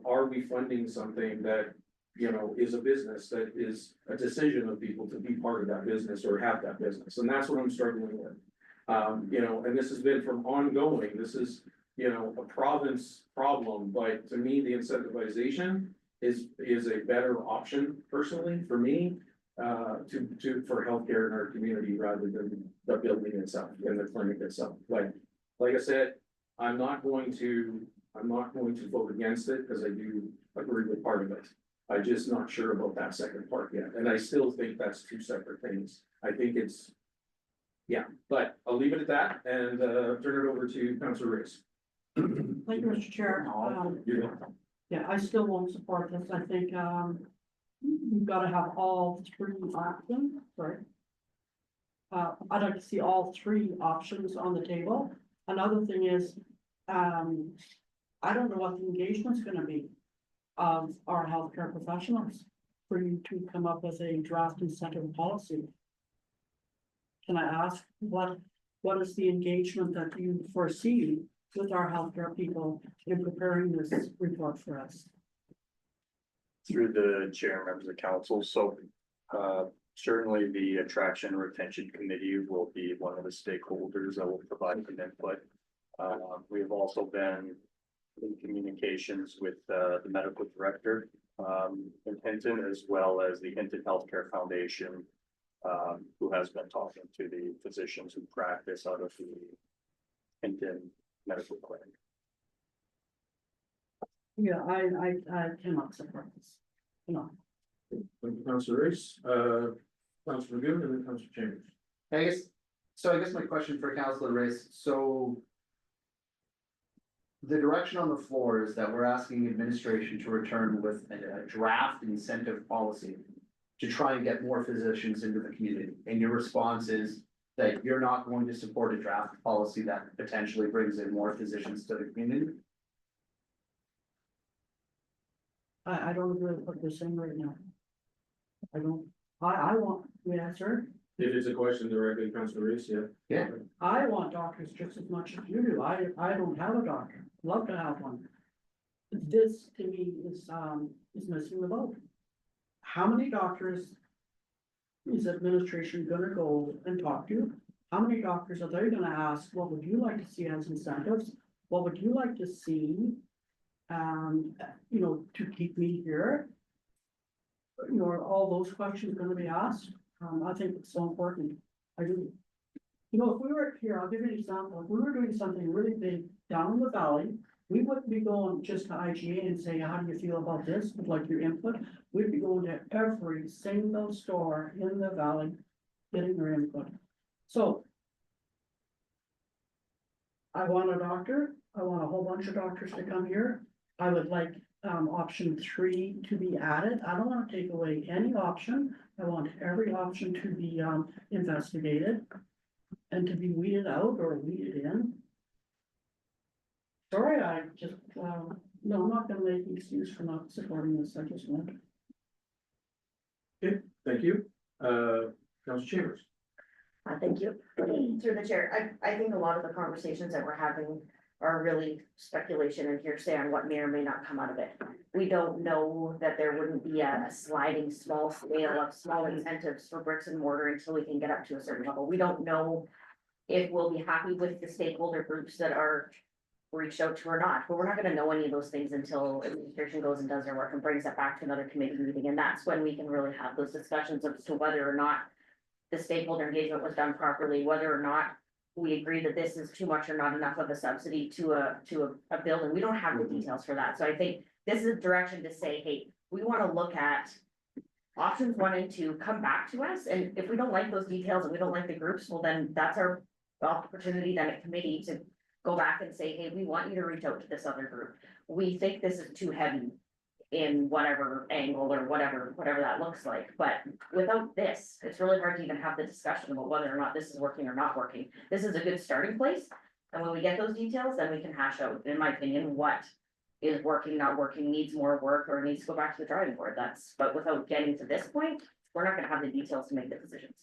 Speaker 1: are we funding something that, is a business that is a decision of people to be part of that business or have that business, and that's what I'm struggling with. And this has been from ongoing, this is, a province problem, but to me, the incentivization is a better option personally for me. For healthcare in our community rather than the building itself and the clinic itself. Like I said, I'm not going to vote against it because I do agree with part of it. I'm just not sure about that second part yet, and I still think that's two separate things. I think it's. Yeah, but I'll leave it at that and turn it over to Councilor Reyes.
Speaker 3: Thank you, Mr. Chair. Yeah, I still won't support this. I think, you've got to have all three options, sorry. I'd like to see all three options on the table. Another thing is, I don't know what the engagement's gonna be of our healthcare professionals for you to come up with a draft incentive policy. Can I ask what is the engagement that you foresee with our healthcare people in preparing this report for us?
Speaker 7: Through the chair, members of council, so certainly the attraction and retention committee will be one of the stakeholders that will provide some input. We have also been in communications with the medical director in Hinton, as well as the Hinton Healthcare Foundation, who has been talking to the physicians who practice out of the Hinton Medical Clinic.
Speaker 3: Yeah, I cannot support this, no.
Speaker 1: Thank you, Councilor Reyes, Councilor Goon, and then Councilor Chambers.
Speaker 5: I guess my question for Councilor Reyes, so. The direction on the floor is that we're asking administration to return with a draft incentive policy. To try and get more physicians into the community, and your response is that you're not going to support a draft policy that potentially brings in more physicians to the community?
Speaker 3: I don't agree with what you're saying right now. I don't, I want the answer,
Speaker 1: If it's a question directly, Councilor Reese, yeah.
Speaker 3: I want doctors just as much as you do. I don't have a doctor. Love to have one. This to me is missing the boat. How many doctors is administration gonna go and talk to? How many doctors are they gonna ask, what would you like to see as incentives? What would you like to see? You know, to keep me here? You know, are all those questions gonna be asked? I think it's so important. I do. You know, if we were here, I'll give you an example. If we were doing something really big down in the valley, we wouldn't be going just to IGA and saying, how do you feel about this? Would like your input. We'd be going to every single store in the valley, getting their input. So. I want a doctor. I want a whole bunch of doctors to come here. I would like option 3 to be added. I don't want to take away any option. I want every option to be investigated. And to be weeded out or weeded in. Sorry, I just, no, I'm not gonna make an excuse for not supporting this, I just won't.
Speaker 1: Thank you. Councilor Chambers.
Speaker 6: Thank you. Through the chair, I think a lot of the conversations that we're having are really speculation and hearsay on what may or may not come out of it. We don't know that there wouldn't be a sliding small scale of small incentives for bricks and mortar until we can get up to a certain level. We don't know if we'll be happy with the stakeholder groups that are reached out to or not, but we're not gonna know any of those things until administration goes and does their work and brings it back to another committee meeting, and that's when we can really have those discussions as to whether or not the stakeholder engagement was done properly, whether or not we agree that this is too much or not enough of a subsidy to a building. We don't have the details for that, so I think this is a direction to say, hey, we wanna look at options 1 and 2, come back to us, and if we don't like those details and we don't like the groups, well, then that's our opportunity then at committee to go back and say, hey, we want you to reach out to this other group. We think this is too heavy in whatever angle or whatever that looks like, but without this, it's really hard to even have the discussion about whether or not this is working or not working. This is a good starting place, and when we get those details, then we can hash out, in my opinion, what is working, not working, needs more work, or needs to go back to the drawing board. But without getting to this point, we're not gonna have the details to make the decisions.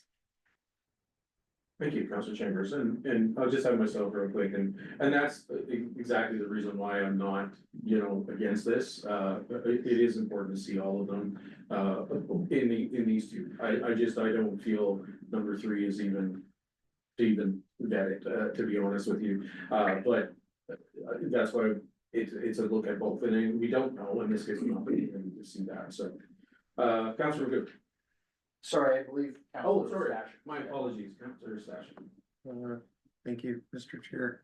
Speaker 1: Thank you, Councilor Chambers, and I'll just have myself real quick, and that's exactly the reason why I'm not, you know, against this. It is important to see all of them, in these two. I don't feel number 3 is even vet it, to be honest with you. But that's why it's a look at both, and then we don't know, and this gives me an opportunity to see that, so. Councilor Good.
Speaker 5: Sorry, I believe.
Speaker 1: Oh,
Speaker 5: Councilor
Speaker 1: sorry,
Speaker 5: Stash.
Speaker 1: my apologies, Councilor Stash.
Speaker 8: Thank you, Mr. Chair.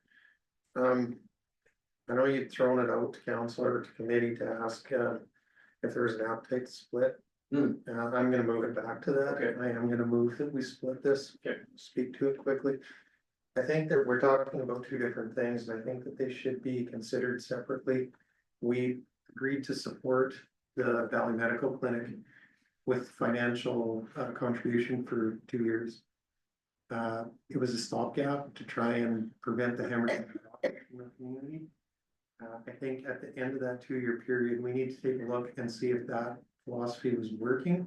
Speaker 8: I know you'd thrown it out to council or to committee to ask if there was an appetite to split. I'm gonna move it back to that.
Speaker 1: Okay.
Speaker 8: I am gonna move that we split this.
Speaker 1: Okay.
Speaker 8: Speak to it quickly. I think that we're talking about 2 different things, and I think that they should be considered separately. We agreed to support the Valley Medical Clinic with financial contribution for 2 years. It was a stopgap to try and prevent the hemorrhage in the community. I think at the end of that 2-year period, we need to take a look and see if that philosophy was working.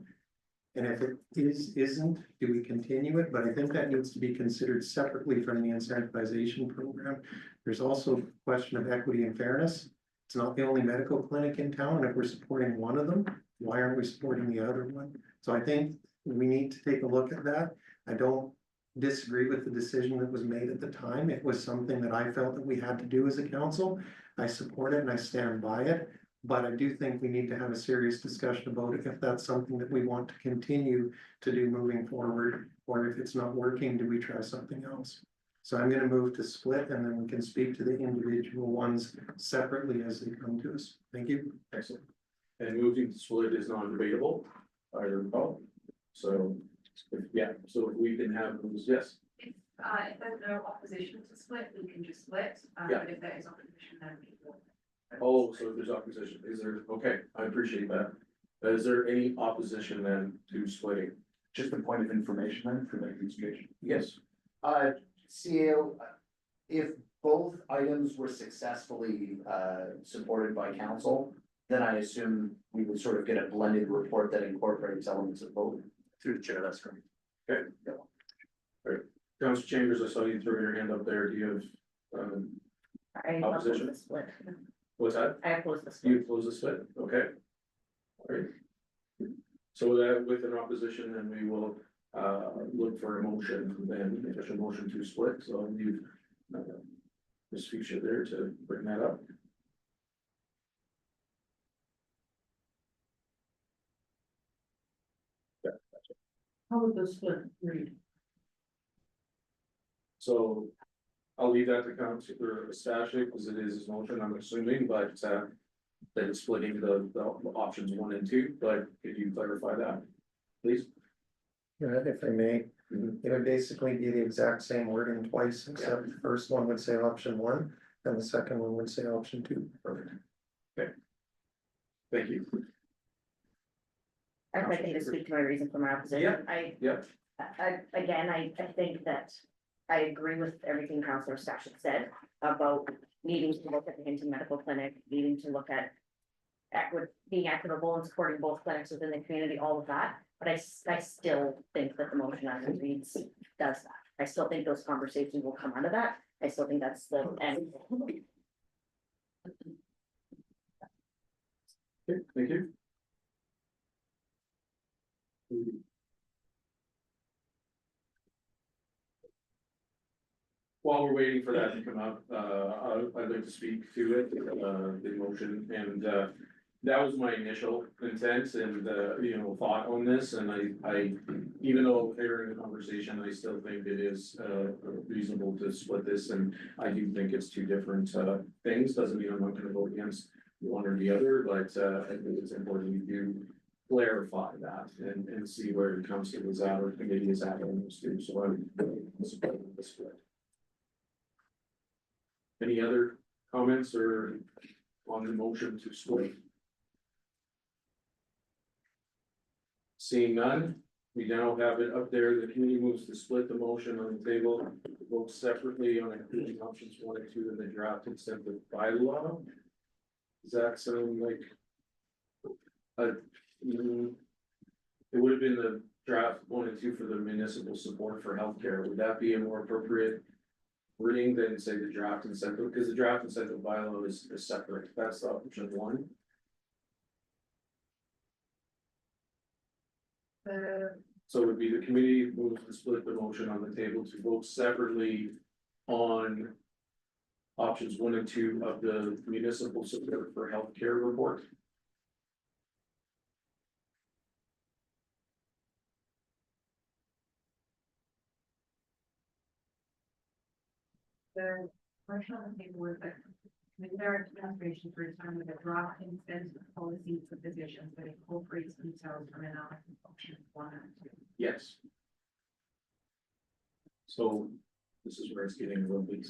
Speaker 8: And if it isn't, do we continue it? But I think that needs to be considered separately from the incentivization program. There's also a question of equity and fairness. It's not the only medical clinic in town, and if we're supporting one of them, why aren't we supporting the other one? So I think we need to take a look at that. I don't disagree with the decision that was made at the time. It was something that I felt that we had to do as a council. I support it and I stand by it, but I do think we need to have a serious discussion about it if that's something that we want to continue to do moving forward, or if it's not working, do we try something else? So I'm gonna move to split, and then we can speak to the individual ones separately as they come to us. Thank you.
Speaker 1: Excellent. And moving to split is non-debatable, I recall. So, so if we can have those, yes.
Speaker 9: If there's no opposition to split, we can just split,
Speaker 1: Yeah.
Speaker 9: but if there is opposition, then we will.
Speaker 1: Oh, so if there's opposition, is there, okay, I appreciate that. Is there any opposition then to splitting?
Speaker 5: Just a point of information then for the administration.
Speaker 1: Yes.
Speaker 5: CEO, if both items were successfully supported by council, then I assume we would sort of get a blended report that incorporates elements of both.
Speaker 7: Through the chair, that's correct.
Speaker 1: Okay. Council Chambers, I saw you throw your hand up there. Do you have,
Speaker 6: I oppose
Speaker 1: Opposition?
Speaker 6: the split.
Speaker 1: what's that?
Speaker 6: I oppose the split.
Speaker 1: You close the split, okay? Alright. So that with an opposition, then we will, look for a motion, then official motion to split, so you, this feature there to bring that up.
Speaker 3: How would the split read?
Speaker 1: So I'll leave that to council for establishing, because it is his motion, I'm assuming, but, that it's splitting the options 1 and 2, but could you clarify that, please?
Speaker 8: Yeah, if I may, it would basically be the exact same wording twice, except the first one would say option 1, and the second one would say option 2.
Speaker 1: Perfect. Okay. Thank you.
Speaker 6: I'd like to speak to my reason for my opposition.
Speaker 1: Yep.
Speaker 6: I think that I agree with everything Councillor Stashik said about needing to look at the Hinton Medical Clinic, needing to look at being equitable and supporting both clinics within the community, all of that. But I still think that the motion as it reads does that. I still think those conversations will come out of that. I still think that's the end.
Speaker 1: Okay, thank you. While we're waiting for that to come up, I'd like to speak to it, the motion, and, that was my initial intent and, thought on this, and I, even though hearing the conversation, I still think it is, reasonable to split this, and I do think it's two different, things, doesn't mean I'm not gonna vote against one or the other, but, I think it's important to clarify that and see where the council is at or committee is at on those two, so I'm supporting the split. Any other comments or on the motion to split? Seeing none, we now have it up there. The committee moves to split the motion on the table, vote separately on including options 1 and 2 in the draft incentive bylaw. Does that sound like? It would have been the draft 1 and 2 for the municipal support for healthcare. Would that be a more appropriate wording than say the draft incentive? Because the draft incentive bylaw is separate. That's the option 1. So it would be the committee moves to split the motion on the table to vote separately on options 1 and 2 of the municipal support for healthcare report.
Speaker 9: The version of the paperwork that Commissioner Administration for determining the draft incentive policy for positions that incorporates details from analysis options 1 and 2.
Speaker 1: Yes. So this is where it's getting a little bit.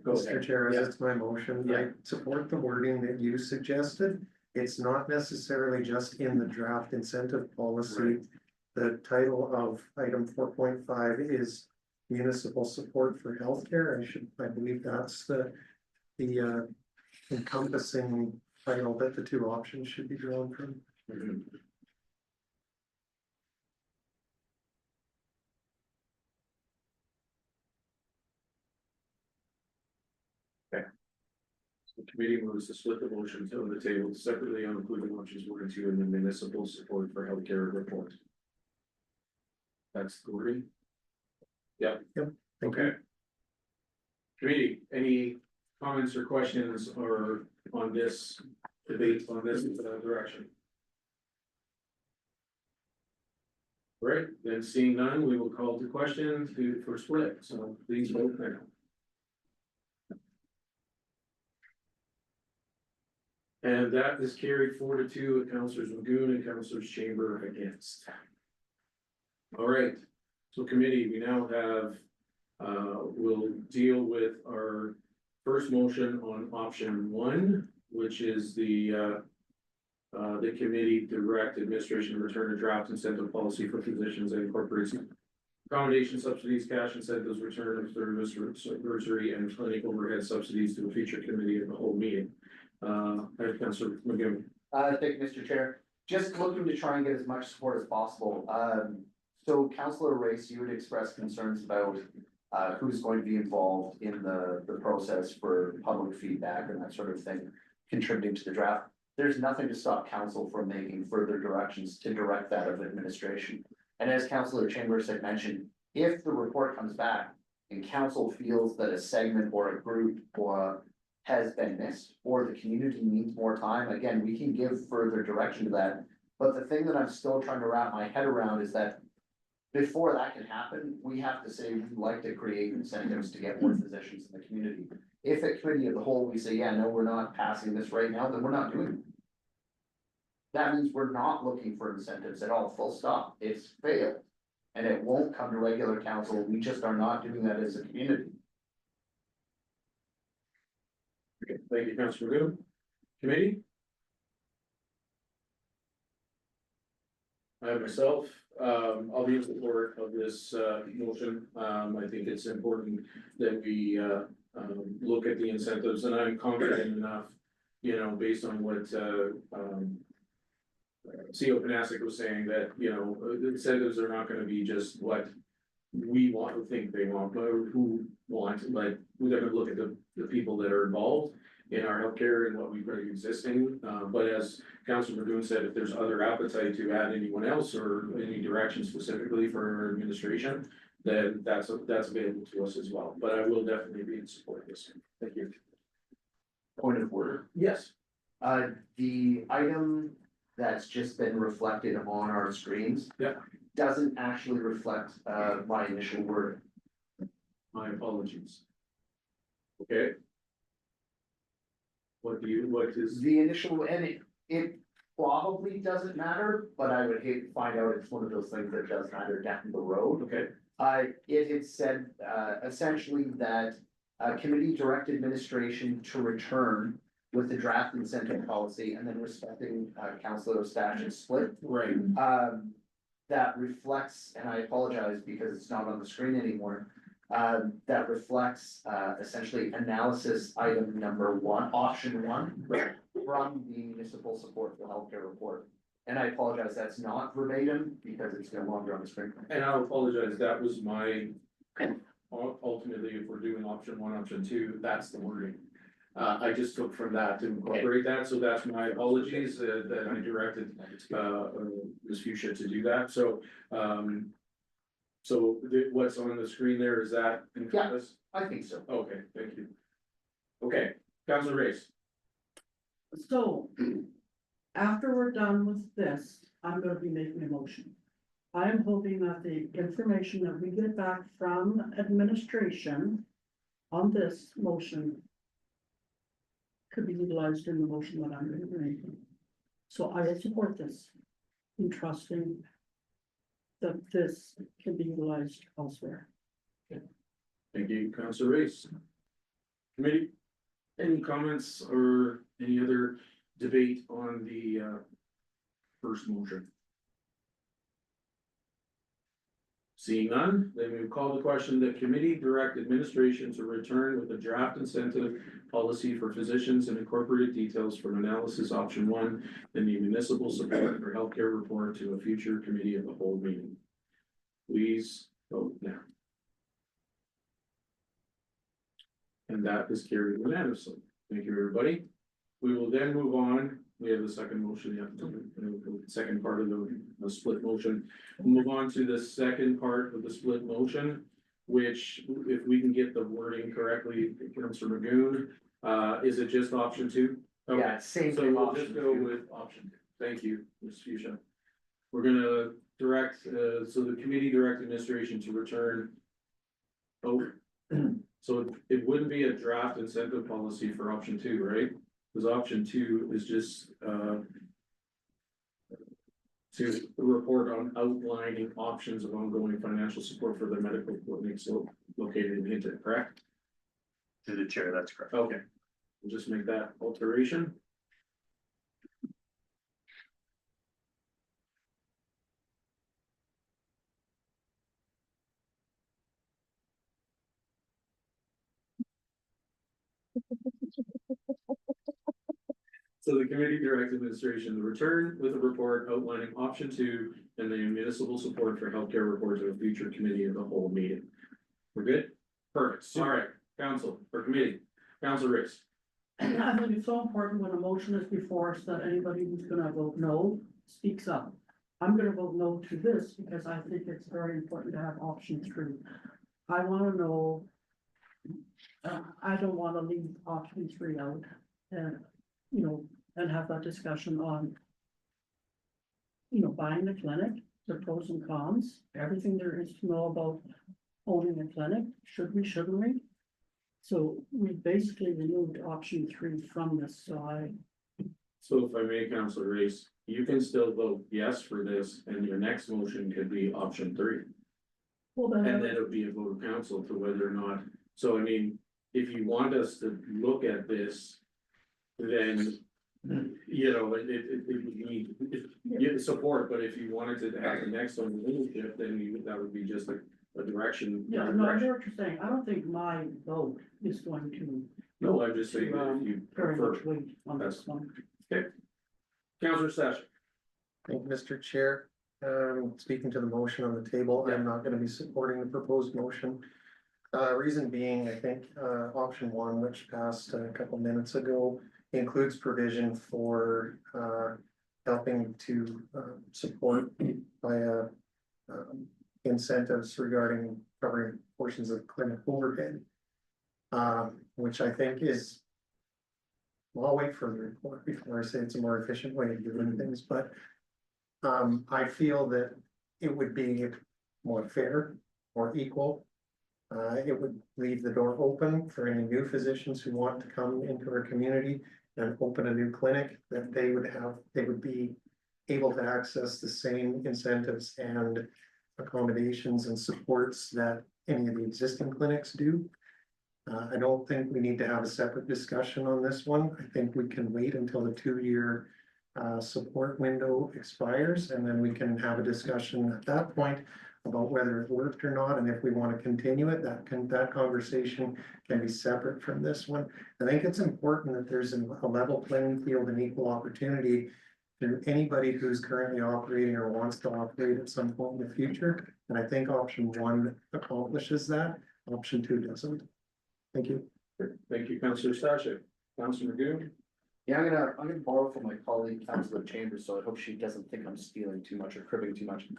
Speaker 1: Go
Speaker 8: Mr.
Speaker 1: ahead.
Speaker 8: Chair,
Speaker 1: Yeah.
Speaker 8: as it's my motion, I support the wording that you suggested. It's not necessarily just in the draft incentive policy. The title of item 4.5 is municipal support for healthcare. I believe that's the encompassing title that the two options should be drawn from.
Speaker 1: Mhm. Okay. So the committee moves to split the motion to the table separately on including options 1 and 2 in the municipal support for healthcare report. That's the wording. Yep.
Speaker 8: Thank you.
Speaker 1: Okay. Committee, any comments or questions or on this debate on this direction? Right, then seeing none, we will call to question for split, so please vote now. And that is carried 4-2 with Councilors Lagoon and Councilors Chamber against. All right, so committee, we now have, we'll deal with our first motion on option 1, which is the committee direct administration to return a draft incentive policy for positions that incorporates accommodation subsidies, cash incentives, return of service, bursary, and clinic overhead subsidies to a future committee of the whole meeting. Councilor McGinn.
Speaker 5: Thank you, Mr. Chair. Just looking to try and get as much support as possible. So Councillor Race, you had expressed concerns about who's going to be involved in the process for public feedback and that sort of thing, contributing to the draft. There's nothing to stop council from making further directions to direct that of administration. And as Councillor Chambers had mentioned, if the report comes back and council feels that a segment or a group has been missed, or the community needs more time, again, we can give further direction to that. But the thing that I'm still trying to wrap my head around is that before that can happen, we have to say we'd like to create incentives to get more physicians in the community. If at committee of the whole, we say, yeah, no, we're not passing this right now, then we're not doing it. That means we're not looking for incentives at all, full stop. It's failed. And it won't come to regular council. We just are not doing that as a community.
Speaker 1: Okay, thank you, Councilor Good. Committee? I myself, I'll be in support of this, motion. I think it's important that we, look at the incentives, and I'm confident enough, you know, based on what, CEO Panasic was saying, that, you know, the incentives are not gonna be just what we want to think they want, but who wants, but we're gonna look at the people that are involved in our healthcare and what we've got existing. But as Councilor Magoon said, if there's other appetite to add anyone else or any direction specifically for our administration, then that's available to us as well. But I will definitely be in support of this. Thank you.
Speaker 5: Point of order.
Speaker 1: Yes.
Speaker 5: The item that's just been reflected on our screens.
Speaker 1: Yeah.
Speaker 5: Doesn't actually reflect, my initial word.
Speaker 1: My apologies. Okay. What is,
Speaker 5: The initial, and it probably doesn't matter, but I would hate to find out it's one of those things that does matter down the road.
Speaker 1: okay,
Speaker 5: It had said, essentially that, committee direct administration to return with the draft incentive policy and then respecting, Councilor Eustachi's split.
Speaker 1: right,
Speaker 5: That reflects, and I apologize because it's not on the screen anymore. That reflects, essentially analysis item number 1, option 1.
Speaker 1: Right.
Speaker 5: From the municipal support for healthcare report. And I apologize, that's not verbatim because it's no longer on the screen.
Speaker 1: and I'll apologize, that was my, ultimately, if we're doing option 1, option 2, that's the wording. I just took from that to incorporate that, so that's my apologies, that I directed, Ms. Fuchsia to do that, so, what's on the screen there, is that in front of us?
Speaker 5: I think so.
Speaker 1: Okay, thank you. Okay, Councilor Race.
Speaker 3: So, after we're done with this, I'm gonna be making a motion. I am hoping that the information that we get back from administration on this motion could be utilized in the motion that I'm going to make. So I will support this, in trusting that this can be utilized elsewhere.
Speaker 1: Thank you, Councilor Race. Committee, any comments or any other debate on the first motion? Seeing none, then we call the question that committee direct administration to return with a draft incentive policy for physicians and incorporate details from analysis option 1 in the municipal support for healthcare report to a future committee of the whole meeting. Please vote now. And that is carried unanimously. Thank you, everybody. We will then move on. We have the second motion, the second part of the split motion. We'll move on to the second part of the split motion, which if we can get the wording correctly, Councilor Magoon, is it just option 2? Okay.
Speaker 5: Yeah, same
Speaker 1: So
Speaker 5: thing,
Speaker 1: we'll
Speaker 5: option
Speaker 1: just go
Speaker 5: 2.
Speaker 1: with option 2. Thank you, Ms. Fuchsia. We're gonna direct, so the committee direct administration to return. Oh, so it wouldn't be a draft incentive policy for option 2, right? Because option 2 is just, to report on outlining options of ongoing financial support for the medical clinics located in Hinton, correct?
Speaker 7: To the chair, that's correct.
Speaker 1: Okay, we'll just make that alteration. So the committee directs administration to return with a report outlining option 2 and the municipal support for healthcare reports at a future committee of the whole meeting. We're good? Perfect. All right, council or committee, council Riss.
Speaker 3: And I think it's so important when a motion is before us that anybody who's gonna vote no speaks up. I'm gonna vote no to this because I think it's very important to have option 3. I wanna know. I don't wanna leave option 3 out and, and have that discussion on. Buying the clinic, the pros and cons, everything there is to know about owning a clinic, should we, shouldn't we? So we basically removed option 3 from this,
Speaker 1: So if I may, council Riss, you can still vote yes for this and your next motion could be option 3.
Speaker 3: well,
Speaker 1: And
Speaker 3: then,
Speaker 1: then it'll be a vote of council to whether or not, so I mean, if you want us to look at this. Then, it would need, you support, but if you wanted to have the next one leadership, then that would be just a direction.
Speaker 3: yeah, no, I hear what you're saying, I don't think my vote is going to
Speaker 1: No, I'm just saying that if you
Speaker 3: very
Speaker 1: prefer.
Speaker 3: much weight on this one.
Speaker 1: Councilor Session.
Speaker 8: Thank you, Mr. Chair. Speaking to the motion on the table, I'm not gonna be supporting the proposed motion. Reason being, I think, option 1, which passed a couple minutes ago, includes provision for, helping to, support via, incentives regarding covering portions of clinic overhead. Which I think is. Well, I'll wait for the report before I say it's a more efficient way of doing things, but. I feel that it would be more fair, more equal. It would leave the door open for any new physicians who want to come into our community and open a new clinic, that they would be able to access the same incentives and accommodations and supports that any of the existing clinics do. I don't think we need to have a separate discussion on this one. I think we can wait until the 2-year support window expires, and then we can have a discussion at that point about whether it worked or not, and if we want to continue it, that conversation can be separate from this one. I think it's important that there's a level playing field and equal opportunity to anybody who's currently operating or wants to operate at some point in the future. And I think option 1 accomplishes that, option 2 doesn't. Thank you.
Speaker 1: Thank you, Councilor Sasha. Councilor Magoon.
Speaker 5: Yeah, I'm gonna borrow from my colleague, Councilor Chambers, so I hope she doesn't think I'm stealing too much or cribbing too much.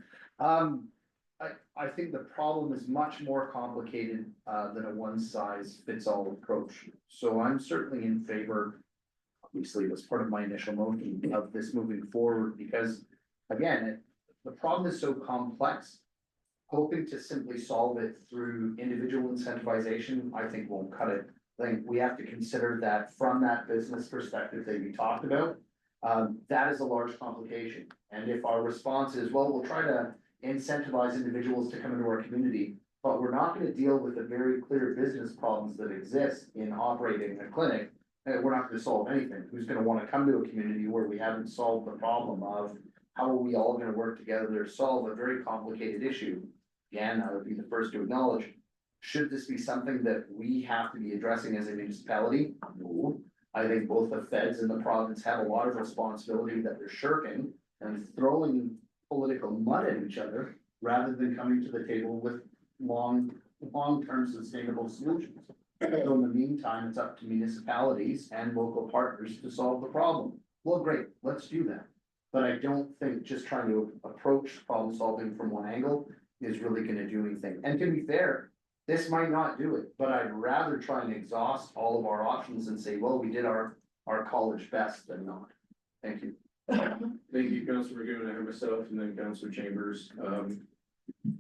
Speaker 5: I think the problem is much more complicated, than a one-size-fits-all approach. So I'm certainly in favor, obviously, as part of my initial motion of this moving forward, because again, the problem is so complex. Hoping to simply solve it through individual incentivization, I think won't cut it. I think we have to consider that from that business perspective that you talked about. That is a large complication, and if our response is, well, we'll try to incentivize individuals to come into our community, but we're not gonna deal with the very clear business problems that exist in operating a clinic, we're not gonna solve anything. Who's gonna wanna come to a community where we haven't solved the problem of how are we all gonna work together to solve a very complicated issue? Again, I would be the first to acknowledge, should this be something that we have to be addressing as a municipality? No. I think both the feds and the province have a lot of responsibility that they're shirking and throwing political mud at each other rather than coming to the table with long-term sustainable solutions. So in the meantime, it's up to municipalities and local partners to solve the problem. Well, great, let's do that. But I don't think just trying to approach problem solving from one angle is really gonna do anything. And to be fair, this might not do it, but I'd rather try and exhaust all of our options and say, well, we did our college best than not. Thank you.
Speaker 1: Thank you, Councilor Magoon, and myself, and then Councilor Chambers.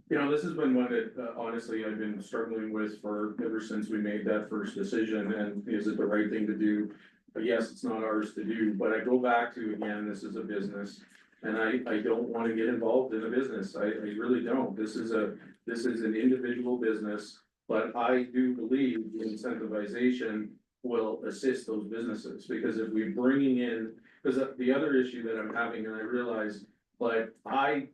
Speaker 1: This has been one that honestly I've been struggling with ever since we made that first decision, and is it the right thing to do? But yes, it's not ours to do, but I go back to, again, this is a business. And I don't want to get involved in a business. I really don't. This is an individual business, but I do believe the incentivization will assist those businesses, because if we're bringing in, because the other issue that I'm having, and I realize, but I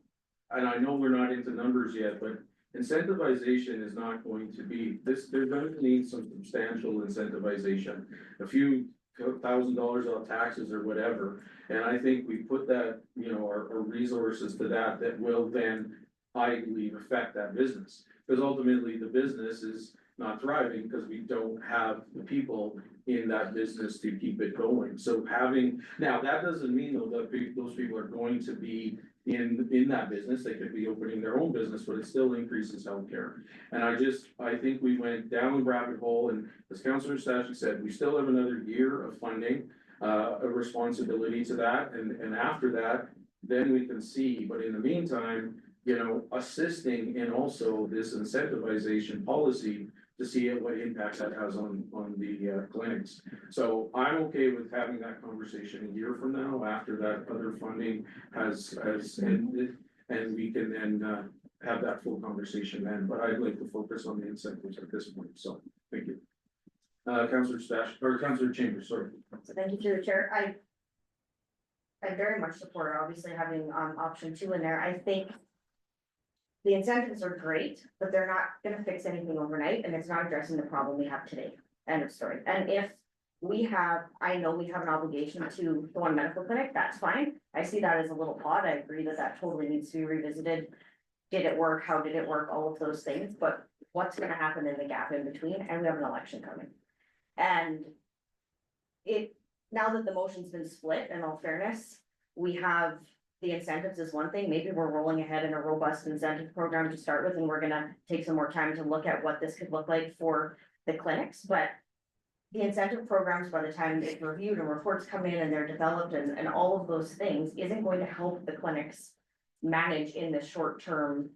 Speaker 1: know we're not into numbers yet, but incentivization is not going to be this, they're going to need some substantial incentivization. A few $1,000 on taxes or whatever. And I think we put that, you know, our resources to that will then, I believe, affect that business. Because ultimately, the business is not thriving because we don't have the people in that business to keep it going. So having, now, that doesn't mean though that those people are going to be in that business. They could be opening their own business, but it still increases healthcare. And I think we went down the rabbit hole, and as Councillor Stachey said, we still have another year of funding, a responsibility to that, and after that, then we can see, but in the meantime, you know, assisting in also this incentivization policy to see what impact that has on the clinics. So I'm okay with having that conversation a year from now, after that other funding has ended, and we can then have that full conversation then, but I'd like to focus on the incentives at this point, so, thank you. Councillor Stash, or Councillor Chambers, sorry.
Speaker 6: So thank you through the chair. I very much support obviously having option 2 in there. I think the incentives are great, but they're not gonna fix anything overnight, and it's not addressing the problem we have today. End of story. And if we have, I know we have an obligation to the one medical clinic, that's fine. I see that as a little odd. I agree that that totally needs to be revisited. Did it work? How did it work? All of those things, but what's gonna happen in the gap in between? And we have an election coming. And now that the motion's been split, in all fairness, we have the incentives is one thing. Maybe we're rolling ahead in a robust incentive program to start with, and we're gonna take some more time to look at what this could look like for the clinics, but the incentive programs, by the time they've reviewed and reports come in and they're developed and all of those things, isn't going to help the clinics manage in the short-term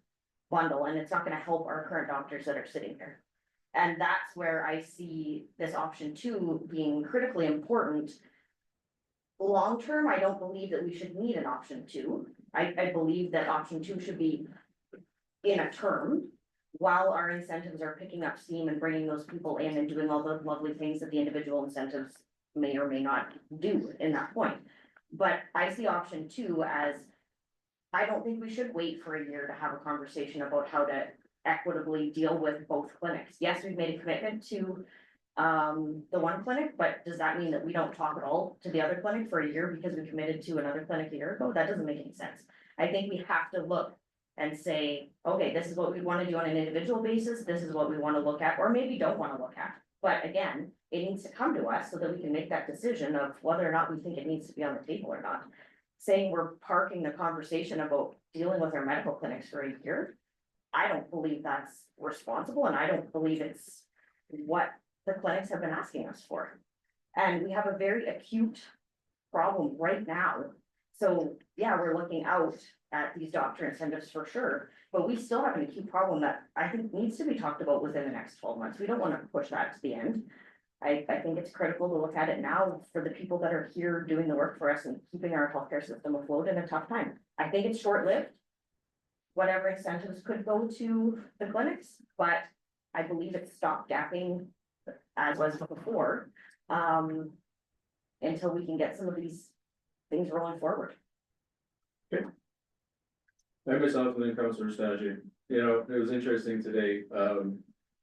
Speaker 6: bundle, and it's not gonna help our current doctors that are sitting here. And that's where I see this option 2 being critically important. Long-term, I don't believe that we should need an option 2. I believe that option 2 should be in a term, while our incentives are picking up steam and bringing those people in and doing all the lovely things that the individual incentives may or may not do in that point. But I see option 2 as, I don't think we should wait for a year to have a conversation about how to equitably deal with both clinics. Yes, we've made a commitment to the one clinic, but does that mean that we don't talk at all to the other clinic for a year because we committed to another clinic a year ago? That doesn't make any sense. I think we have to look and say, okay, this is what we want to do on an individual basis, this is what we want to look at, or maybe don't want to look at. But again, it needs to come to us so that we can make that decision of whether or not we think it needs to be on the table or not. Saying we're parking the conversation about dealing with our medical clinics for a year, I don't believe that's responsible, and I don't believe it's what the clinics have been asking us for. And we have a very acute problem right now. So yeah, we're looking out at these doctor incentives for sure, but we still have an acute problem that I think needs to be talked about within the next 12 months. We don't want to push that to the end. I think it's critical to look at it now for the people that are here doing the work for us and keeping our healthcare system afloat in a tough time. I think it's short-lived. Whatever incentives could go to the clinics, but I believe it's stopgapping as was before, until we can get some of these things rolling forward.
Speaker 1: I myself and then Councillor Stachey, you know, it was interesting today,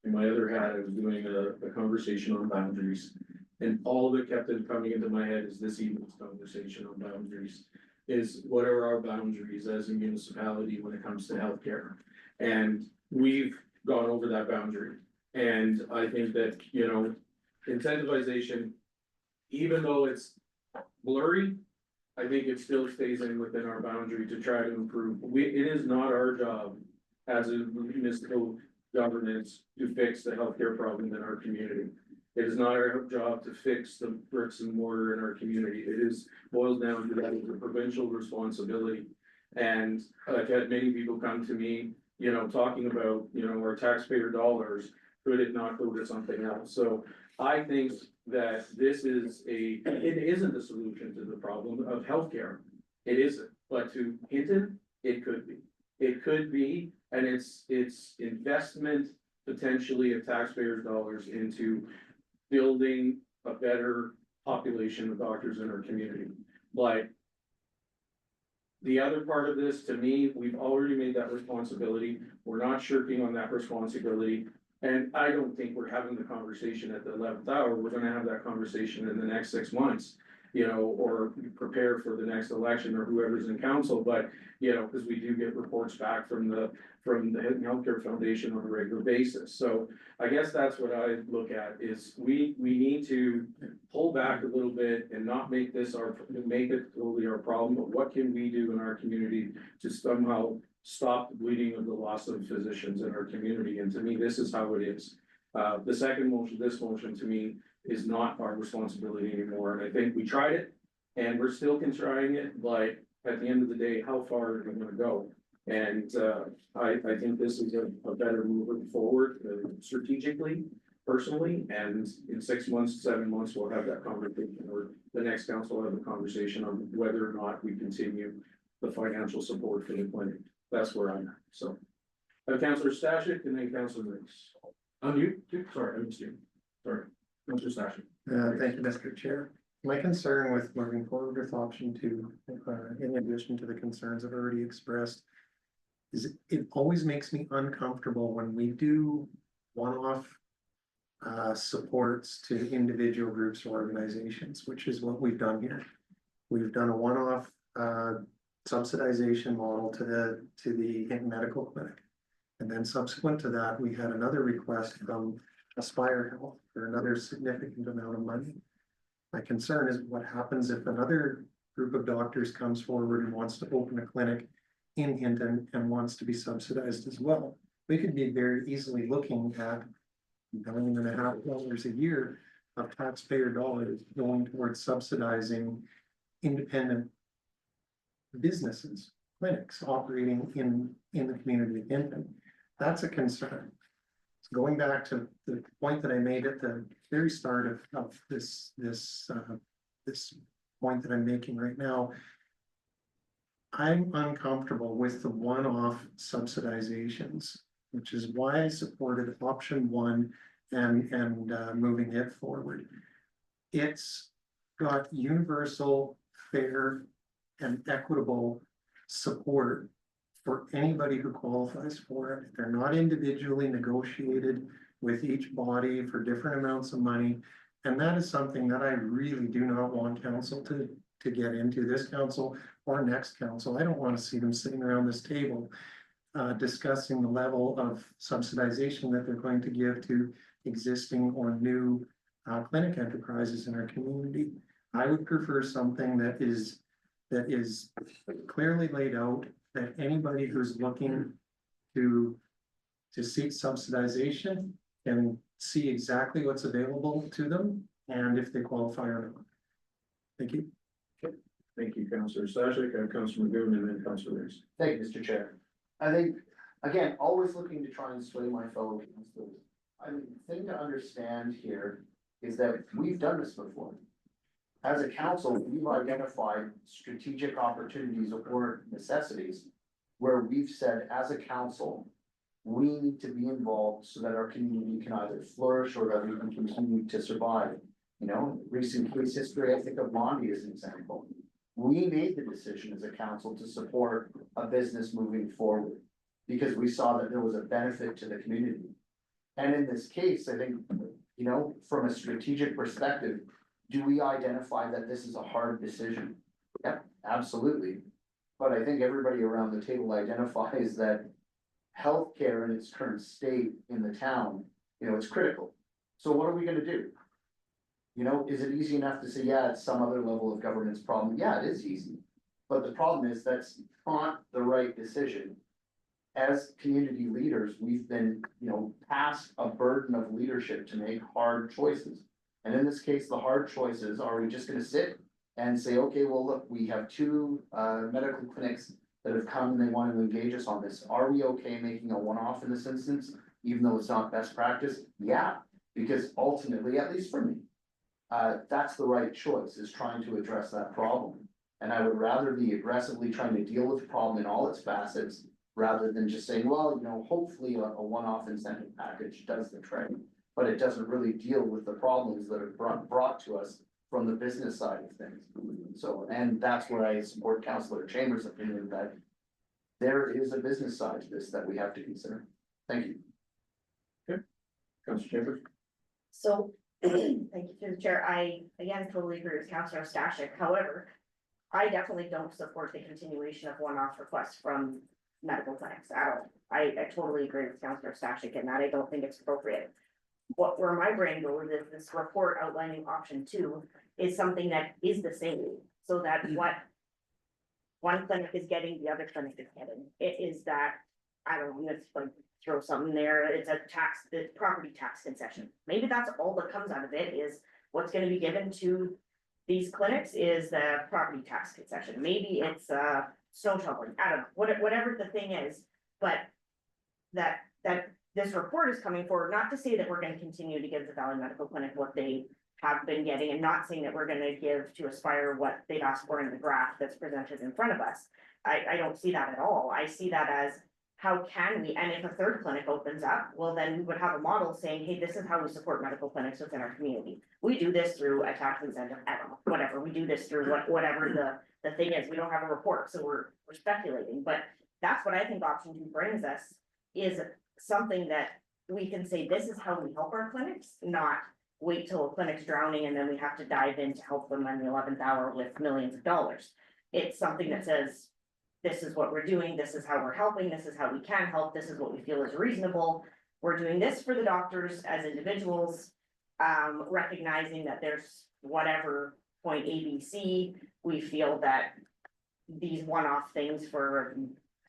Speaker 1: in my other hat, I was doing a conversation on boundaries. And all that kept coming into my head is this evening's conversation on boundaries. Is what are our boundaries as a municipality when it comes to healthcare? And we've gone over that boundary. And I think that, you know, incentivization, even though it's blurry, I think it still stays in within our boundary to try to improve. It is not our job as a municipal governance to fix the healthcare problem in our community. It is not our job to fix the bricks and mortar in our community. It is boils down to that as a provincial responsibility. And I've had many people come to me, you know, talking about, you know, our taxpayer dollars, could it not go to something else? So I think that this is it isn't a solution to the problem of healthcare. It isn't, but to hint it could be. It could be, and it's investment potentially of taxpayers' dollars into building a better population of doctors in our community. But the other part of this, to me, we've already made that responsibility. We're not shirking on that responsibility. And I don't think we're having the conversation at the 11th hour, we're gonna have that conversation in the next 6 months. You know, or prepare for the next election or whoever's in council, but, you know, cause we do get reports back from the Hinton Healthcare Foundation on a regular basis, so. I guess that's what I look at, is we need to pull back a little bit and not make this make it totally our problem, but what can we do in our community to somehow stop the bleeding of the loss of physicians in our community, and to me, this is how it is. The second motion, this motion to me is not our responsibility anymore, and I think we tried it, and we're still trying it, but at the end of the day, how far are we gonna go? And, I think this is a better moving forward strategically, personally, and in 6 months, 7 months, we'll have that conversation, or the next council will have a conversation on whether or not we continue the financial support for the clinic. That's where I'm at, so. Councillor Stashik and then Councillor Riggs. You, sorry, I missed you. Sorry, Councillor Stashik.
Speaker 8: Thank you, Mr. Chair. My concern with moving forward with option two, in addition to the concerns I've already expressed, is it always makes me uncomfortable when we do one-off supports to individual groups or organizations, which is what we've done here. We've done a one-off subsidization model to the Hinton Medical Clinic. And then subsequent to that, we had another request from Aspire Health for another significant amount of money. My concern is what happens if another group of doctors comes forward and wants to open a clinic in Hinton and wants to be subsidized as well. We could be very easily looking at $1.5 million a year of taxpayer dollars going towards subsidizing independent businesses, clinics operating in the community of Hinton. That's a concern. So going back to the point that I made at the very start of this point that I'm making right now, I'm uncomfortable with the one-off subsidizations, which is why I supported option one and moving it forward. It's got universal, fair, and equitable support for anybody who qualifies for it. They're not individually negotiated with each body for different amounts of money. And that is something that I really do not want council to get into, this council or next council. I don't want to see them sitting around this table discussing the level of subsidization that they're going to give to existing or new clinic enterprises in our community. I would prefer something that is clearly laid out, that anybody who's looking to seek subsidization can see exactly what's available to them and if they qualify or not. Thank you.
Speaker 1: Thank you, Councillor Stashik, and Councillor Magoon, and then Councillor Riggs.
Speaker 5: Thank you, Mr. Chair. I think, again, always looking to try and sway my fellow councillors. I mean, the thing to understand here is that we've done this before. As a council, we've identified strategic opportunities or necessities where we've said, as a council, we need to be involved so that our community can either flourish or that we can continue to survive. You know, recent case history, I think of Mondi as an example. We made the decision as a council to support a business moving forward because we saw that there was a benefit to the community. And in this case, I think, you know, from a strategic perspective, do we identify that this is a hard decision? Yep, absolutely. But I think everybody around the table identifies that healthcare in its current state in the town, you know, it's critical. So what are we gonna do? You know, is it easy enough to say, yeah, it's some other level of governance problem? Yeah, it is easy. But the problem is that's not the right decision. As community leaders, we've been, you know, passed a burden of leadership to make hard choices. And in this case, the hard choices, are we just gonna sit and say, okay, well, look, we have two medical clinics that have come and they want to engage us on this. Are we okay making a one-off in this instance, even though it's not best practice? Yeah, because ultimately, at least for me, that's the right choice, is trying to address that problem. And I would rather be aggressively trying to deal with the problem in all its facets, rather than just saying, well, you know, hopefully a one-off incentive package does the trick, but it doesn't really deal with the problems that are brought to us from the business side of things. So, and that's where I support Councillor Chambers' opinion that there is a business side to this that we have to consider. Thank you.
Speaker 1: Councilor Chambers?
Speaker 6: So, thank you through the chair, I again totally agree with Councilor Stashik, however. I definitely don't support the continuation of one-off requests from medical clinics at all. I totally agree with Councilor Stashik in that I don't think it's appropriate. Where my brain goes is this report outlining option 2 is something that is the same, so that what. One clinic is getting, the other clinic is getting, it is that, I don't know, let's like throw something there, it's a tax, the property tax concession. Maybe that's all that comes out of it is what's gonna be given to these clinics is the property tax concession, maybe it's snow shoveling, I don't know, whatever the thing is, but. That this report is coming forward, not to say that we're gonna continue to give the Valley Medical Clinic what they have been getting, and not saying that we're gonna give to Aspire what they've asked for in the graph that's presented in front of us. I don't see that at all, I see that as, how can we, and if a third clinic opens up, well, then we would have a model saying, hey, this is how we support medical clinics within our community. We do this through a tax incentive, I don't know, whatever, we do this through whatever the thing is, we don't have a report, so we're speculating, but that's what I think option 2 brings us, is something that we can say, this is how we help our clinics, not wait till a clinic's drowning and then we have to dive in to help them in the 11th hour with millions of dollars. It's something that says, this is what we're doing, this is how we're helping, this is how we can help, this is what we feel is reasonable. We're doing this for the doctors as individuals, recognizing that there's whatever point ABC, we feel that these one-off things for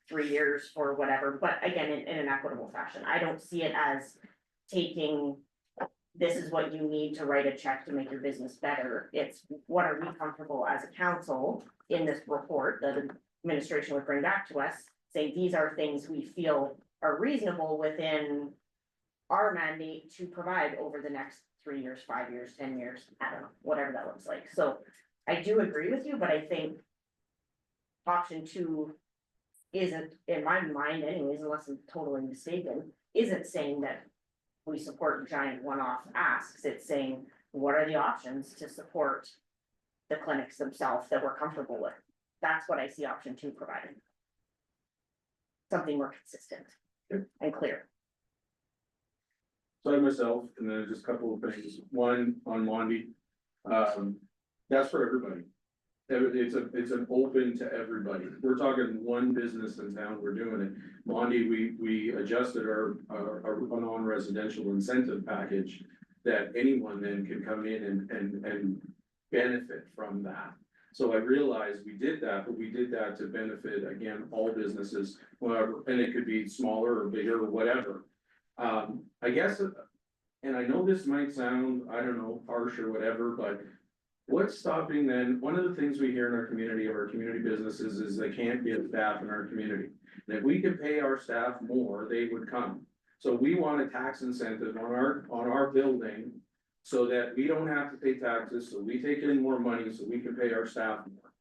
Speaker 6: 3 years for whatever, but again, in an equitable fashion. I don't see it as taking, this is what you need to write a check to make your business better. It's what are we comfortable as a council in this report that the administration would bring back to us, say these are things we feel are reasonable within our mandate to provide over the next 3 years, 5 years, 10 years, I don't know, whatever that looks like. So I do agree with you, but I think option 2 isn't, in my mind anyways, unless I'm totally mistaken, isn't saying that we support giant one-off asks. It's saying, what are the options to support the clinics themselves that we're comfortable with? That's what I see option 2 providing. Something more consistent and clear.
Speaker 1: So I myself, and then just a couple of things, one on Mondi, that's for everybody. It's an open to everybody, we're talking one business in town, we're doing it. Mondi, we adjusted our non-residential incentive package. That anyone then can come in and benefit from that. So I realized we did that, but we did that to benefit, again, all businesses, whatever, and it could be smaller or bigger or whatever. I guess, and I know this might sound, I don't know, harsh or whatever, but what's stopping then, one of the things we hear in our community businesses is they can't get staff in our community. And if we could pay our staff more, they would come. So we want a tax incentive on our building so that we don't have to pay taxes, so we take in more money so we can pay our staff more.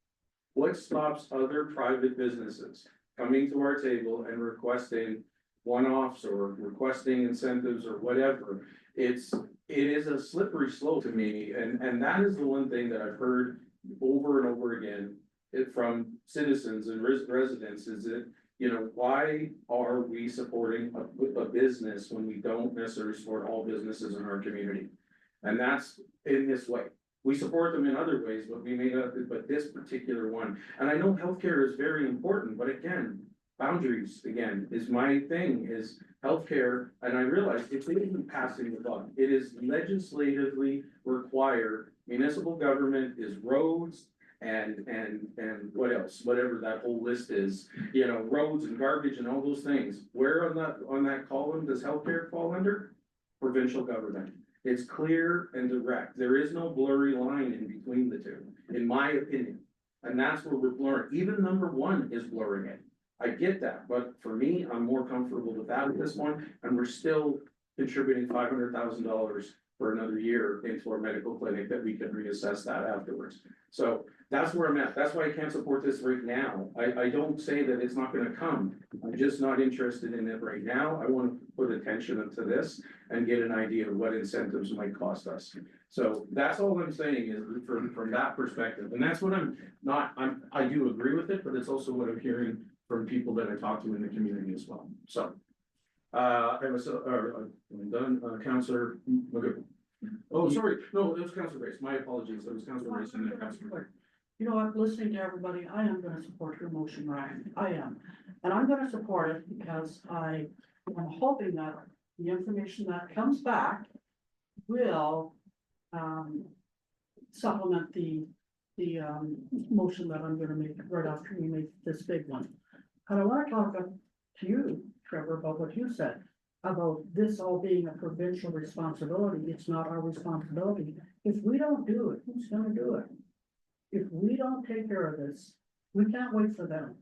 Speaker 1: What stops other private businesses coming to our table and requesting one-offs or requesting incentives or whatever? It is a slippery slope to me, and that is the one thing that I've heard over and over again from citizens and residents, is that, you know, why are we supporting a business when we don't necessarily support all businesses in our community? And that's in this way. We support them in other ways, but we may not, but this particular one, and I know healthcare is very important, but again, boundaries, again, is my thing, is healthcare, and I realize it's even passing the buck. It is legislatively required. Municipal government is roads and what else, whatever that whole list is, you know, roads and garbage and all those things. Where on that column does healthcare fall under? Provincial government. It's clear and direct. There is no blurry line in between the two, in my opinion. And that's where we're blurring. Even number 1 is blurring it. I get that, but for me, I'm more comfortable with that at this one, and we're still contributing $500,000 for another year into our medical clinic that we can reassess that afterwards. So that's where I'm at. That's why I can't support this right now. I don't say that it's not gonna come. I'm just not interested in it right now. I want to put attention into this and get an idea of what incentives might cost us. So that's all I'm saying is from that perspective, and that's what I do agree with it, but it's also what I'm hearing from people that I talk to in the community as well, so. I'm done, Counselor McGowan. Oh, sorry, no, it was Counselor Grace, my apologies, it was Counselor Grace and then Counselor McGowan.
Speaker 3: You know, I'm listening to everybody, I am gonna support your motion, Ryan, I am. And I'm gonna support it because I am hoping that the information that comes back will, supplement the, motion that I'm gonna make right after we make this big one. And I wanna talk to you, Trevor, about what you said, about this all being a provincial responsibility, it's not our responsibility. If we don't do it, who's gonna do it? If we don't take care of this, we can't wait for them.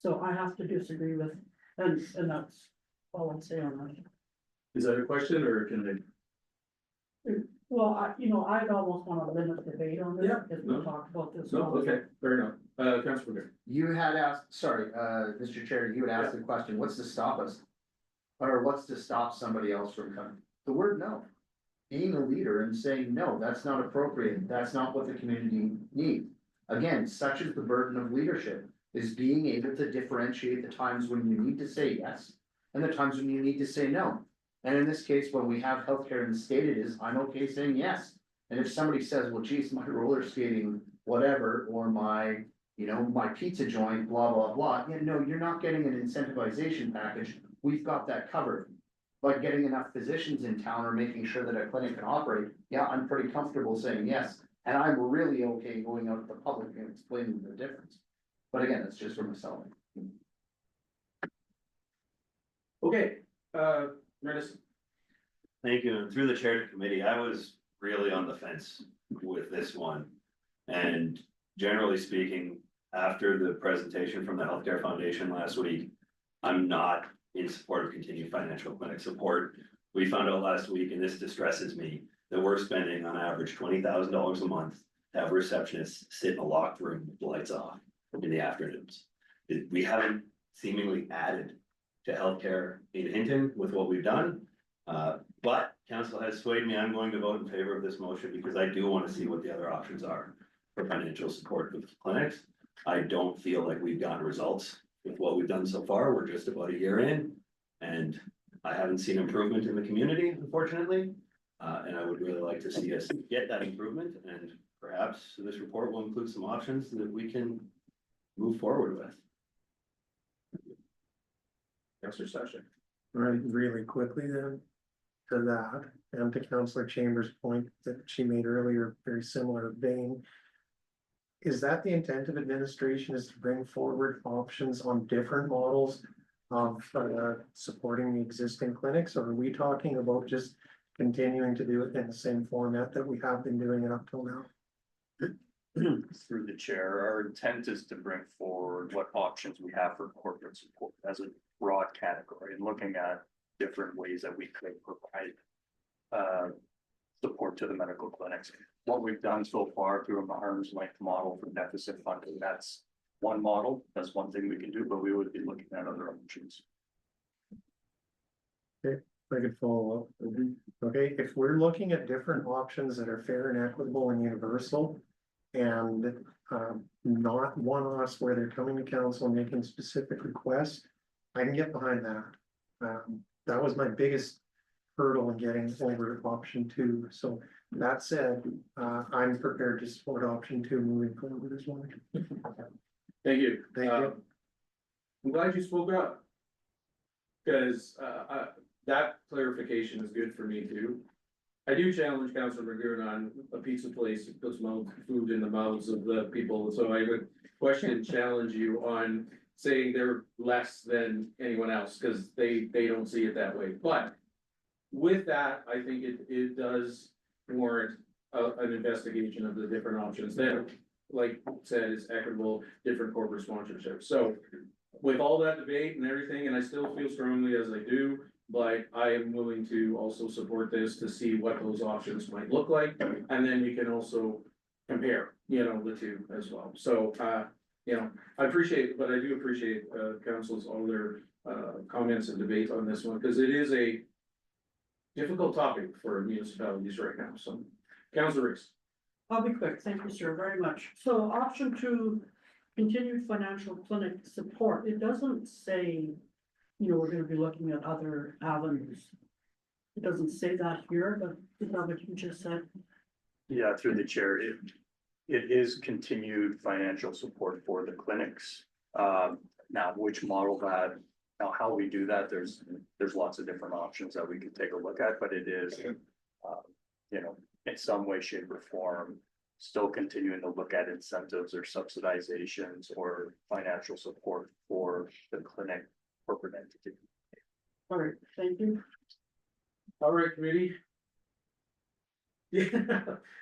Speaker 3: So I have to disagree with, and that's all I'd say on that.
Speaker 1: Is that a question or can
Speaker 3: Well, I'd almost wanna limit debate on this,
Speaker 1: Yeah,
Speaker 3: because we
Speaker 1: no.
Speaker 3: talked about this.
Speaker 1: I? No, okay, fair enough. Counselor McGowan.
Speaker 5: You had asked, sorry, Mr. Chair, you had asked the question, what's to stop us? Or what's to stop somebody else from coming? The word no. Being a leader and saying, no, that's not appropriate, that's not what the community needs. Again, such is the burden of leadership, is being able to differentiate the times when you need to say yes and the times when you need to say no. And in this case, when we have healthcare in the state, it is, I'm okay saying yes. And if somebody says, well, geez, my roller skating, whatever, or my, my pizza joint, blah, blah, blah, yeah, no, you're not getting an incentivization package. We've got that covered. But getting enough physicians in town or making sure that a clinic can operate, yeah, I'm pretty comfortable saying yes. And I'm really okay going out to the public and explaining the difference. But again, it's just for myself.
Speaker 1: Okay, Meredith.
Speaker 2: Thank you, and through the chair to committee, I was really on the fence with this one. And generally speaking, after the presentation from the Healthcare Foundation last week, I'm not in support of continued financial clinic support. We found out last week, and this distresses me, that we're spending on average $20,000 a month to have receptionists sit in a locked room with lights off in the afternoons. We haven't seemingly added to healthcare in Hinton with what we've done. But council has swayed me. I'm going to vote in favor of this motion because I do want to see what the other options are for financial support with clinics. I don't feel like we've gotten results with what we've done so far. We're just about a year in and I haven't seen improvement in the community, unfortunately. And I would really like to see us get that improvement, and perhaps this report will include some options that we can move forward with.
Speaker 1: Counselor Sasha.
Speaker 8: Right, really quickly then, to that, and to Councillor Chambers' point that she made earlier, very similar vein. Is that the intent of administration, is to bring forward options on different models of supporting the existing clinics, or are we talking about just continuing to do it in the same format that we have been doing it up till now?
Speaker 7: Through the chair, our intent is to bring forward what options we have for corporate support as a broad category and looking at different ways that we could provide support to the medical clinics. What we've done so far through an arm's length model for deficit funding, that's one model, that's one thing we can do, but we would be looking at other options.
Speaker 8: Okay, if I could follow up. Okay, if we're looking at different options that are fair and equitable and universal, and not one-offs where they're coming to council and making specific requests, I can get behind that. That was my biggest hurdle in getting over option 2. So that said, I'm prepared to support option 2 moving forward as well.
Speaker 1: Thank you.
Speaker 8: Thank you.
Speaker 1: I'm glad you spoke up. Cause that clarification is good for me too. I do challenge Councilor McGowan on a pizza place that puts food in the mouths of the people, so I would question and challenge you on saying they're less than anyone else, cause they don't see it that way, but. With that, I think it does warrant an investigation of the different options that, like said, is equitable, different corporate sponsorship. So with all that debate and everything, and I still feel strongly as I do, but I am willing to also support this to see what those options might look like. And then we can also compare, the two as well. So, I appreciate, but I do appreciate, council's, all their, comments and debate on this one, because it is a difficult topic for municipalities right now, so. Councilor Reese.
Speaker 3: I'll be quick, thank you, sir, very much. So option 2, continued financial clinic support, it doesn't say you know, we're gonna be looking at other avenues. It doesn't say that here, but is that what you just said?
Speaker 7: Yeah, through the chair, it is continued financial support for the clinics. Now, which model that, now how we do that, there's lots of different options that we could take a look at, but it is, you know, in some way, shape or form, still continuing to look at incentives or subsidizations or financial support for the clinic corporate entity.
Speaker 3: All right, thank you.
Speaker 1: All right, committee. Yeah,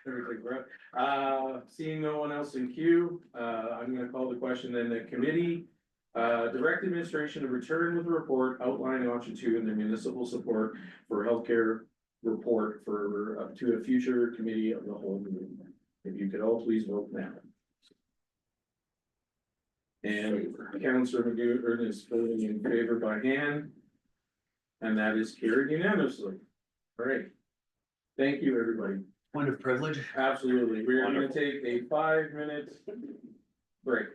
Speaker 1: everything, right? Seeing no one else in queue, I'm gonna call the question then, the committee. Direct administration to return with a report outlining option 2 in the municipal support for healthcare report for up to a future committee of the whole meeting. If you could all please vote now. And Councillor McGivern is voting in favor by hand. And that is carried unanimously. All right. Thank you, everybody.
Speaker 2: Point of privilege.
Speaker 1: Absolutely. We are gonna
Speaker 7: Wonderful.
Speaker 1: take a 5-minute break.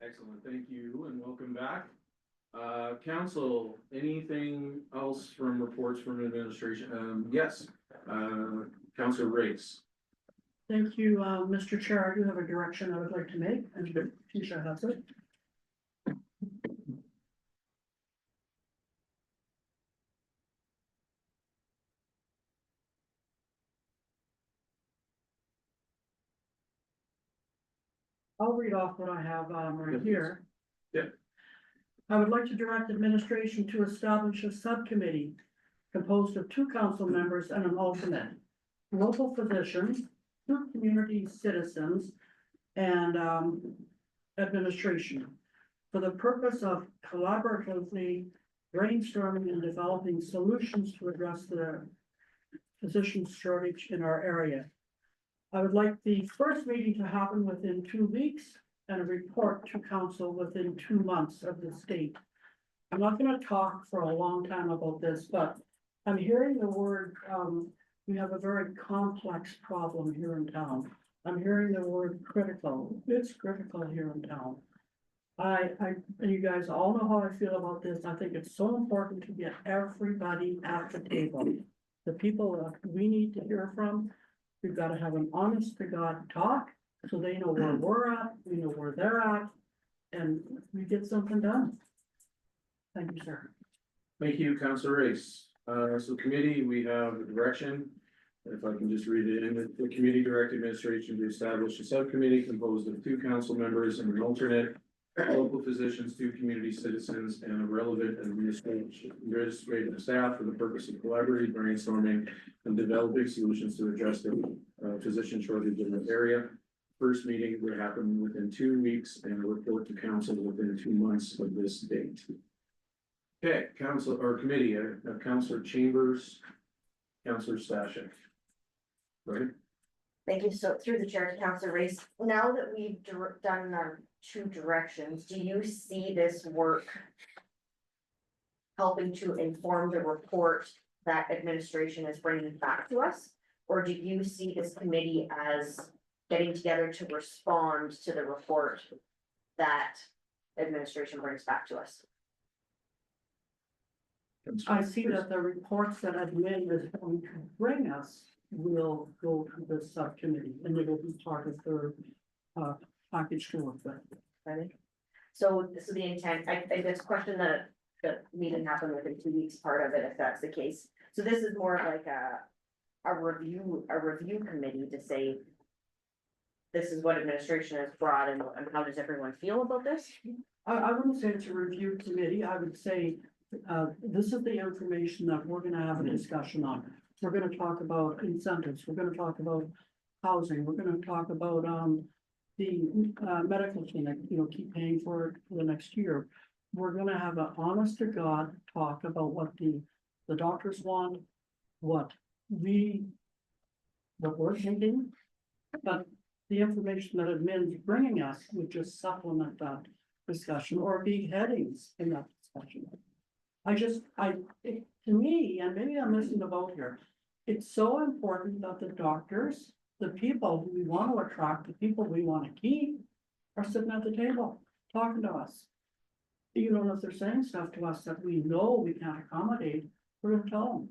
Speaker 1: Excellent, thank you and welcome back. Council, anything else from reports from administration? Yes, Councillor Race.
Speaker 3: Thank you, Mr. Chair. I do have a direction I would like to make, and Tisha has it. I'll read off what I have, right here.
Speaker 1: Yep.
Speaker 3: I would like to direct administration to establish a subcommittee composed of 2 council members and an alternate. Local physicians, 2 community citizens, and, administration. For the purpose of collaboratively brainstorming and developing solutions to address the physician shortage in our area. I would like the first meeting to happen within 2 weeks and a report to council within 2 months of this date. I'm not gonna talk for a long time about this, but I'm hearing the word, we have a very complex problem here in town. I'm hearing the word critical. It's critical here in town. And you guys all know how I feel about this. I think it's so important to get everybody at the table. The people that we need to hear from, we've got to have an honest to God talk, so they know where we're at, we know where they're at, and we get something done. Thank you, sir.
Speaker 1: Thank you, Councillor Race. So committee, we have a direction. If I can just read it in, the committee direct administration to establish a subcommittee composed of 2 council members and an alternate. Local physicians, 2 community citizens, and a relevant administrative staff for the purpose of collaborating, brainstorming, and developing solutions to address the physician shortage in the area. First meeting would happen within 2 weeks and a report to council within 2 months of this date. Okay, council or committee, Councillor Chambers, Councillor Stashek. Right?
Speaker 6: Thank you. So through the chair to Councillor Race, now that we've done our 2 directions, do you see this work helping to inform the report that administration is bringing back to us? Or do you see this committee as getting together to respond to the report that administration brings back to us?
Speaker 3: I see that the reports that admin is going to bring us will go to the subcommittee, and it will be part of their package to work with.
Speaker 6: Ready? So this is the intent, I just question the meeting happened within 2 weeks, part of it, if that's the case. So this is more like a review committee to say, this is what administration has brought and how does everyone feel about this?
Speaker 3: I wouldn't say it's a review committee, I would say, this is the information that we're gonna have a discussion on. We're gonna talk about incentives, we're gonna talk about housing, we're gonna talk about, the, medical clinic, you know, keep paying for it for the next year. We're gonna have an honest to God talk about what the doctors want, what we're thinking. But the information that admin's bringing us would just supplement that discussion or be headings in that discussion. To me, and maybe I'm missing the boat here, it's so important that the doctors, the people who we want to attract, the people we want to keep, are sitting at the table, talking to us. You know, if they're saying stuff to us that we know we can't accommodate, we're gonna tell them.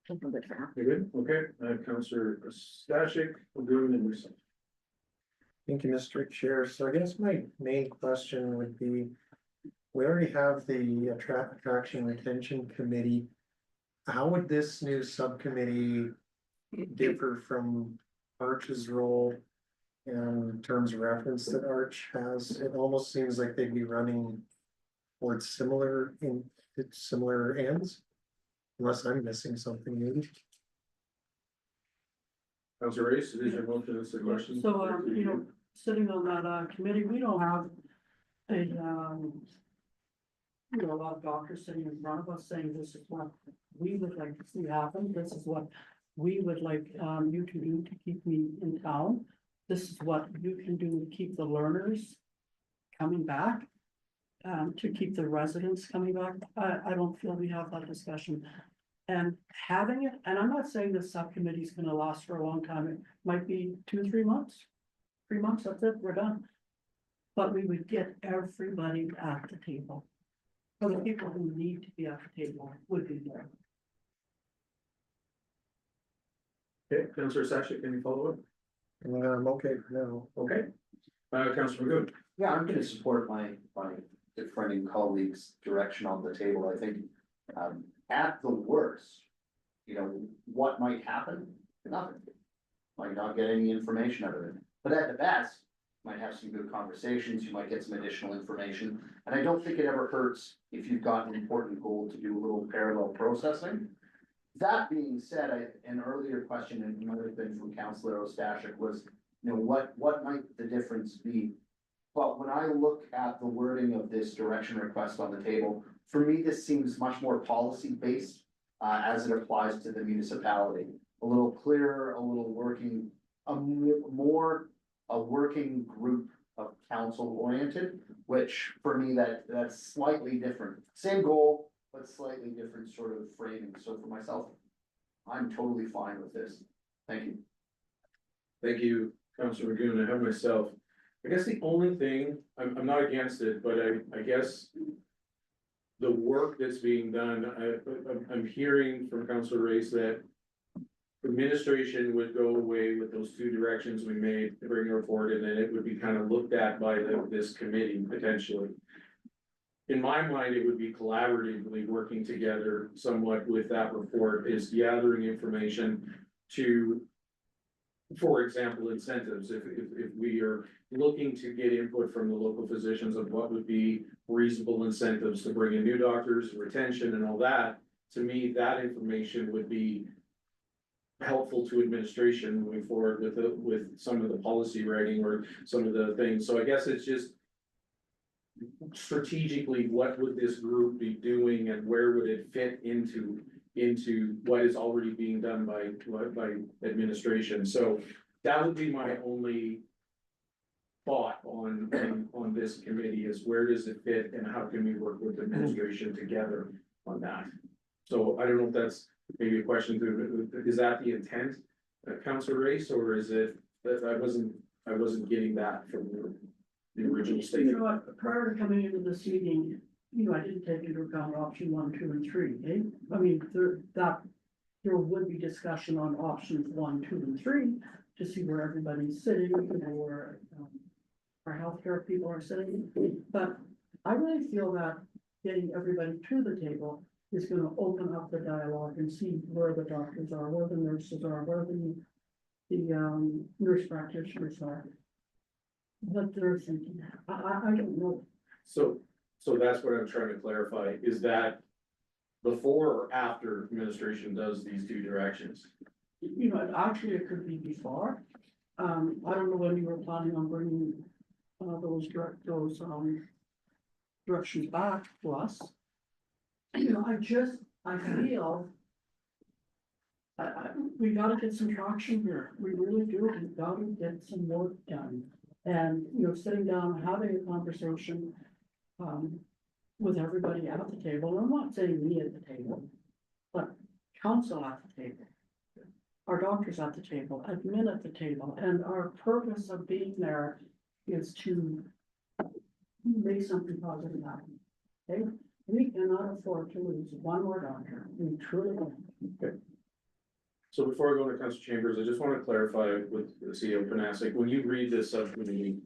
Speaker 6: Something good for now.
Speaker 1: You good? Okay, Counselor Stashik, Lagoon, and yourself.
Speaker 8: Thank you, Mr. Chair. So I guess my main question would be, we already have the attraction retention committee. How would this new subcommittee differ from Arch's role in terms of reference that Arch has? It almost seems like they'd be running towards similar ends. Unless I'm missing something maybe.
Speaker 1: Counselor Race, it is your motion, it's a question.
Speaker 3: So, you know, sitting on that, committee, we don't have a, you know, a lot of doctors sitting in front of us saying this is what we would like to see happen, this is what we would like, you to do to keep me in town. This is what you can do to keep the learners coming back, to keep the residents coming back. I don't feel we have that discussion. And having it, and I'm not saying this subcommittee is gonna last for a long time, it might be 2-3 months. 3 months, that's it, we're done. But we would get everybody at the table. For the people who need to be at the table would be there.
Speaker 1: Okay, Counselor Stashik, any follow-up?
Speaker 8: I'm okay for now.
Speaker 1: Okay. Counselor Lagoon.
Speaker 5: Yeah, I'm gonna support my friend colleagues' direction on the table. I think, at the worst, you know, what might happen? Nothing. Might not get any information out of it, but at the best, might have some good conversations, you might get some additional information. And I don't think it ever hurts if you've got an important goal to do a little parallel processing. That being said, an earlier question, and it might have been from Councillor Ostashik, was, you know, what might the difference be? But when I look at the wording of this direction request on the table, for me, this seems much more policy based, as it applies to the municipality. A little clearer, a little working, a working group of council oriented, which for me, that's slightly different. Same goal, but slightly different sort of framing. So for myself, I'm totally fine with this. Thank you.
Speaker 1: Thank you, Counselor Lagoon. I have myself. I guess the only thing, I'm not against it, but I guess. The work that's being done, I'm hearing from Counselor Race that. Administration would go away with those 2 directions we made to bring a report, and then it would be kind of looked at by this committee potentially. In my mind, it would be collaboratively working together somewhat with that report, is gathering information to. For example, incentives, if we are looking to get input from the local physicians of what would be reasonable incentives to bring in new doctors, retention and all that. To me, that information would be helpful to administration moving forward with some of the policy writing or some of the things. So I guess it's just strategically, what would this group be doing and where would it fit into what is already being done by administration? So that would be my only thought on this committee, is where does it fit and how can we work with administration together on that? So I don't know if that's maybe a question to, is that the intent, Councillor Race, or is it that I wasn't getting that from the original
Speaker 3: You
Speaker 1: statement?
Speaker 3: know what, prior to coming into this meeting, you know, I didn't take into account option 1, 2, and 3, eh? I mean, there would be discussion on options 1, 2, and 3 to see where everybody's sitting, you know, where our healthcare people are sitting. But I really feel that getting everybody to the table is gonna open up the dialogue and see where the doctors are, where the nurses are, where the nurse practitioners are. What they're thinking, I don't know.
Speaker 1: So that's what I'm trying to clarify, is that before or after administration does these 2 directions?
Speaker 3: You know, actually, it could be before. I don't know when you were planning on bringing those directions back to us. You know, I feel we gotta get some traction here. We really do. We gotta get some work done. And, you know, sitting down, having a conversation with everybody at the table. I'm not saying me at the table, but council at the table. our doctors at the table, admin at the table, and our purpose of being there is to make something positive happen. Okay, we cannot afford to lose one more doctor, we truly don't.
Speaker 1: So before I go to Council Chambers, I just want to clarify with the CEO Panasic, when you read this subcommittee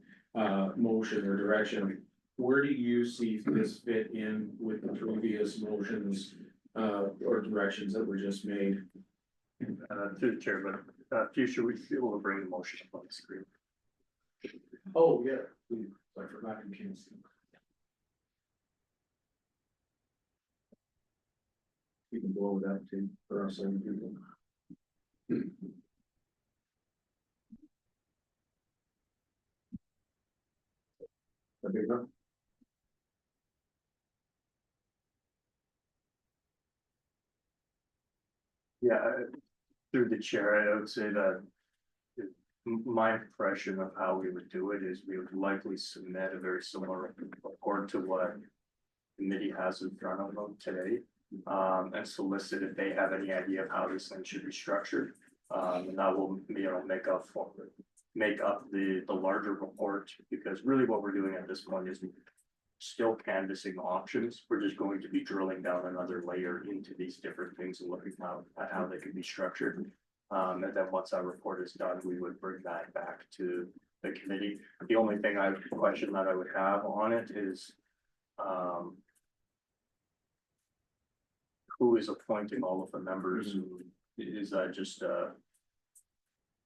Speaker 1: motion or direction, where do you see this fit in with the previous motions or directions that were just made?
Speaker 7: Through the chair, but future, we will bring the motion up on the screen.
Speaker 1: Oh, yeah, I forgot to change. We can go with that too, for us and people. That big enough?
Speaker 7: Yeah, through the chair, I would say that my impression of how we would do it is we would likely submit a very similar report to what committee has in front of them today, and solicit if they have any idea of how this thing should be structured. And that will, make up the larger report, because really what we're doing at this point is still canvassing options. We're just going to be drilling down another layer into these different things and looking at how they can be structured. And then once our report is done, we would bring that back to the committee. The only question that I would have on it is, who is appointing all of the members? Is that just,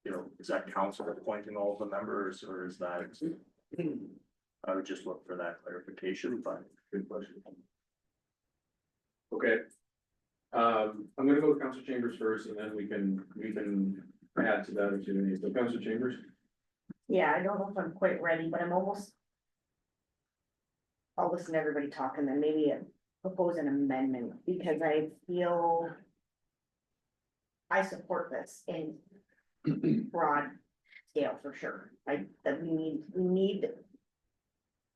Speaker 7: is that council appointing all of the members, or is that? I would just look for that clarification, but
Speaker 1: Good question. Okay. I'm gonna go with Council Chambers first, and then we can add to that if you need. So Council Chambers,
Speaker 6: Yeah, I don't know if I'm quite ready, but I'm almost. I'll listen to everybody talk and then maybe propose an amendment, because I feel. I support this in broad scale for sure. That we need.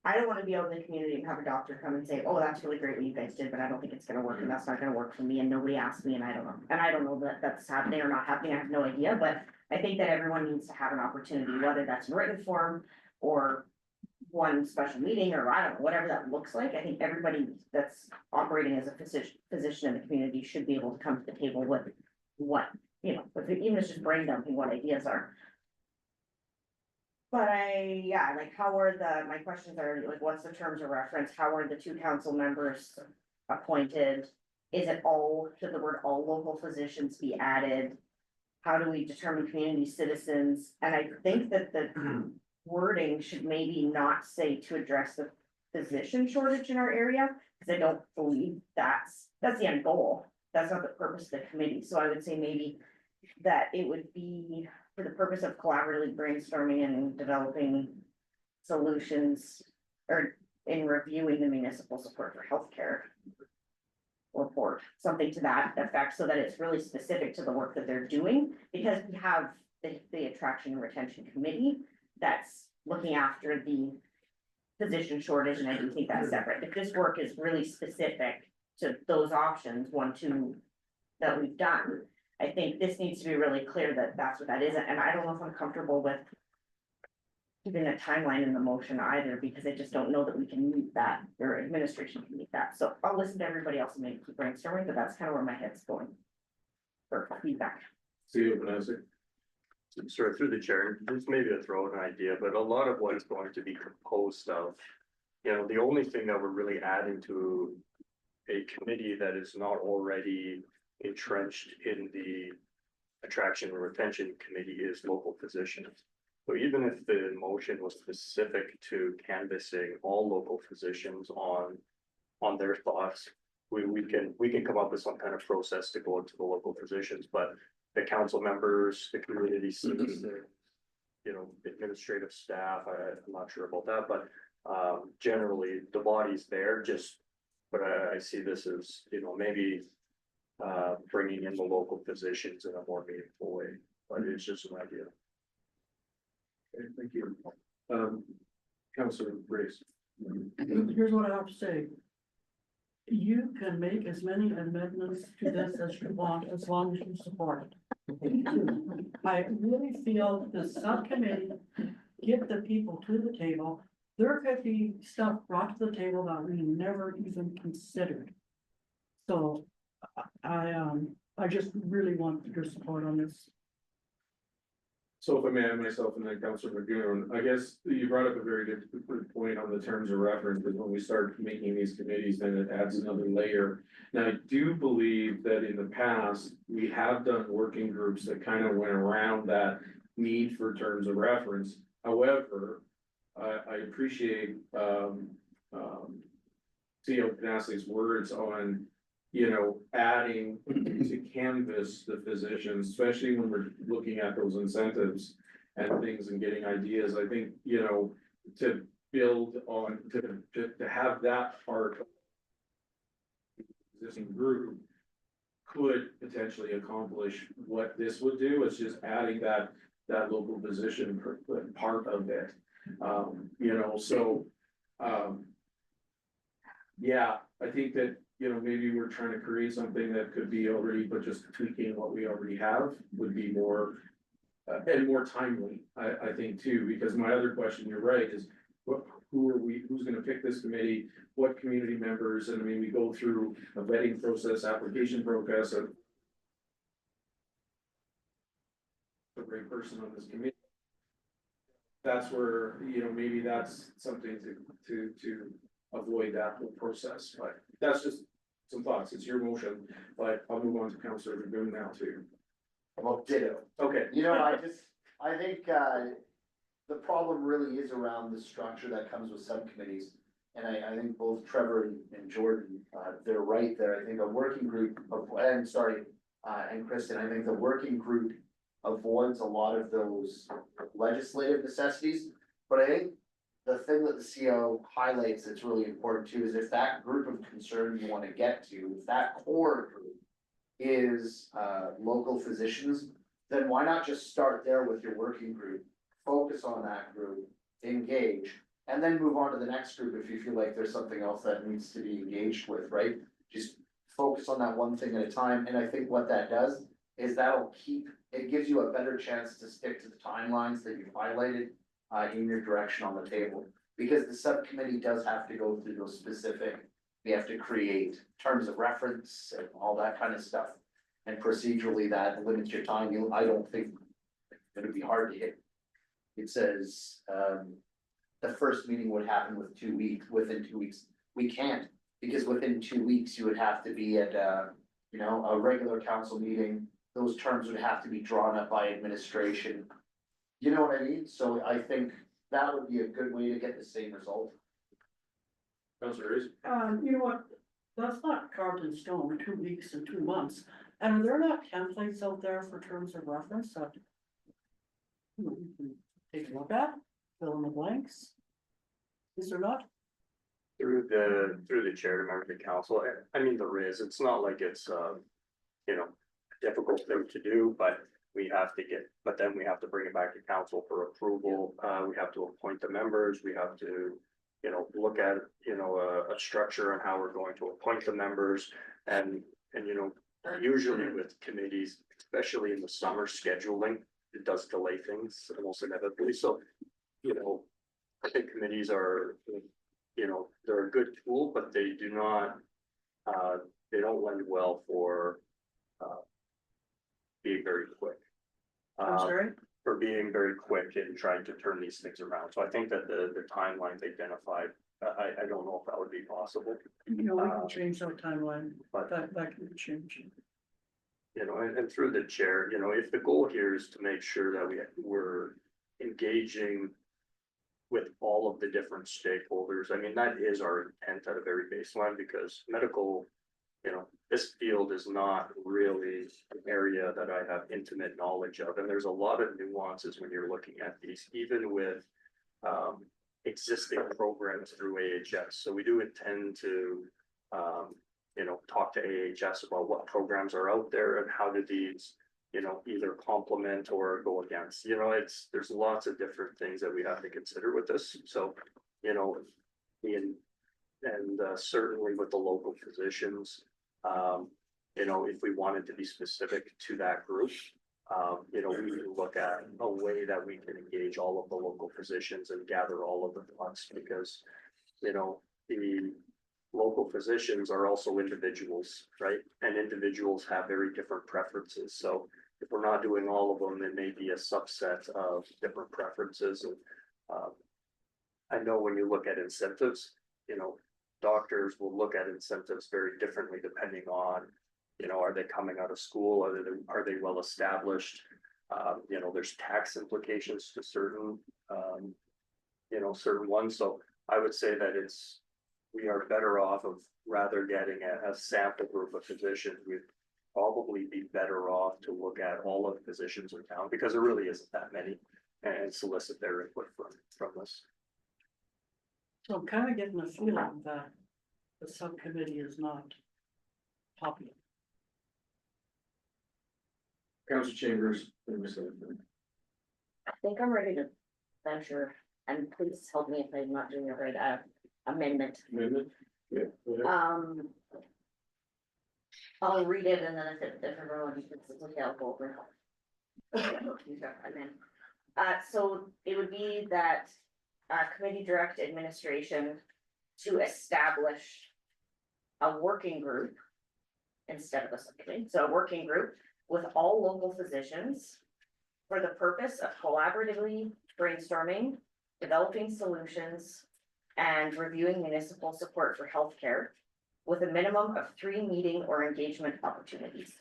Speaker 6: I don't wanna be out in the community and have a doctor come and say, oh, that's really great what you guys did, but I don't think it's gonna work, and that's not gonna work for me, and nobody asked me, and I don't know. And I don't know that that's happening or not happening, I have no idea, but I think that everyone needs to have an opportunity, whether that's in written form or one special meeting, or I don't know, whatever that looks like. I think everybody that's operating as a physician in the community should be able to come to the table with what, even if it's just brain dumping what ideas are. But how are my questions are, like, what's the terms of reference? How are the two council members appointed? Should the word all local physicians be added? How do we determine community citizens? And I think that the wording should maybe not say to address the physician shortage in our area, because I don't believe that's the end goal. That's not the purpose of the committee. So I would say maybe that it would be for the purpose of collaboratively brainstorming and developing solutions, or in reviewing the municipal support for healthcare report, something to that effect, so that it's really specific to the work that they're doing, because we have the attraction and retention committee that's looking after the physician shortage, and I do think that's separate. If this work is really specific to those options, 1, 2, that we've done, I think this needs to be really clear that that's what that is, and I don't know if I'm comfortable with keeping a timeline in the motion either, because I just don't know that we can meet that, or administration can meet that. So I'll listen to everybody else and maybe keep brainstorming, but that's kind of where my head's going for feedback.
Speaker 1: CEO Panasic.
Speaker 7: sort of through the chair, this may be a throw-in idea, but a lot of what is going to be composed of. The only thing that we're really adding to a committee that is not already entrenched in the attraction and retention committee is local physicians. So even if the motion was specific to canvassing all local physicians on their thoughts, we can come up with some kind of process to go into the local physicians, but the council members, the community citizens, administrative staff, I'm not sure about that, but generally the body's there, but I see this as, maybe bringing in the local physicians in a more meaningful way, but it's just an idea.
Speaker 1: Okay, thank you. Councilor Grace.
Speaker 3: Here's what I have to say. you can make as many amendments to this as you want, as long as you support it. I really feel the subcommittee, get the people to the table. There could be stuff brought to the table that we never even considered. So I just really want your support on this.
Speaker 1: So if I may add myself and then Councilor Dragoon, I guess you brought up a very good point on the terms of reference, because when we start making these committees, then it adds another layer. Now, I do believe that in the past, we have done working groups that kind of went around that need for terms of reference. However, I appreciate, CEO Canassi's words on, you know, adding to canvas the physicians, especially when we're looking at those incentives and things and getting ideas. I think, you know, to build on, to have that part of the existing group could potentially accomplish what this would do. It's just adding that local position part of it. You know, so, yeah, I think that, you know, maybe we're trying to create something that could be already, but just tweaking what we already have would be more. And more timely, I think too, because my other question, you're right, is who's gonna pick this committee? What community members? And I mean, we go through a vetting process, application process of. A great person on this committee. That's where, you know, maybe that's something to avoid that whole process, but that's just some thoughts. It's your motion, but I'll move on to Councilor Dragoon now too.
Speaker 5: Well, ditto.
Speaker 1: Okay.
Speaker 5: You know, I think, the problem really is around the structure that comes with subcommittees. And I think both Trevor and Jordan, they're right there. I think a working group of, and Kristen, I think the working group avoids a lot of those legislative necessities. But I think the thing that the CO highlights that's really important too, is if that group of concern you wanna get to, if that core group is, local physicians, then why not just start there with your working group, focus on that group, engage, and then move on to the next group if you feel like there's something else that needs to be engaged with, right? Just focus on that one thing at a time, and I think what that does is that'll keep, it gives you a better chance to stick to the timelines that you've highlighted in your direction on the table. Because the subcommittee does have to go through those specific, we have to create terms of reference and all that kind of stuff. And procedurally, that limits your time. I don't think it'd be hard to hit. It says, the first meeting would happen within 2 weeks. We can't, because within 2 weeks, you would have to be at, you know, a regular council meeting. Those terms would have to be drawn up by administration. You know what I mean? So I think that would be a good way to get the same result.
Speaker 1: Councilor Reese?
Speaker 3: You know what, that's not carved in stone, 2 weeks and 2 months, and are there not templates out there for terms of reference that? You can take a look at, fill in the blanks? Is there not?
Speaker 7: Through the chair to members of the council, I mean, there is, it's not like it's, you know, a difficult thing to do, but then we have to bring it back to council for approval. We have to appoint the members, we have to, you know, look at, you know, a structure on how we're going to appoint the members. And, you know, usually with committees, especially in the summer scheduling, it does delay things almost inevitably. So, you know, I think committees are, you know, they're a good tool, but they do not, they don't lend well for, being very quick.
Speaker 3: I'm sorry?
Speaker 7: For being very quick in trying to turn these things around. So I think that the timelines identified, I don't know if that would be possible.
Speaker 3: You know, we can change that timeline,
Speaker 7: But,
Speaker 3: that can be changed.
Speaker 7: you know, and through the chair, you know, if the goal here is to make sure that we're engaging with all of the different stakeholders, I mean, that is our intent at a very baseline, because medical, you know, this field is not really an area that I have intimate knowledge of, and there's a lot of nuances when you're looking at these, even with existing programs through AHS. So we do intend to, you know, talk to AHS about what programs are out there and how do these, you know, either complement or go against. You know, there's lots of different things that we have to consider with this. So, you know, And certainly with the local physicians, you know, if we wanted to be specific to that group, you know, we can look at a way that we can engage all of the local physicians and gather all of the thoughts, because, you know, the local physicians are also individuals, right? And individuals have very different preferences, so if we're not doing all of them, it may be a subset of different preferences. And I know when you look at incentives, you know, doctors will look at incentives very differently depending on, you know, are they coming out of school? Are they well established? You know, there's tax implications to certain, you know, certain ones. So I would say that we are better off of rather getting a sample group of physicians. We'd probably be better off to look at all of the physicians in town, because there really isn't that many, and solicit their input from this.
Speaker 3: So I'm kind of getting a feeling that the subcommittee is not popular.
Speaker 1: Council Chambers.
Speaker 6: I think I'm ready to venture, and please help me if I'm not doing it right, amendment.
Speaker 1: Amendment? Yeah. Go ahead.
Speaker 6: I'll read it and then if everyone is okay, I'll go over it. So it would be that, committee direct administration to establish a working group instead of a subcommittee, so a working group with all local physicians for the purpose of collaboratively brainstorming, developing solutions, and reviewing municipal support for healthcare with a minimum of 3 meeting or engagement opportunities.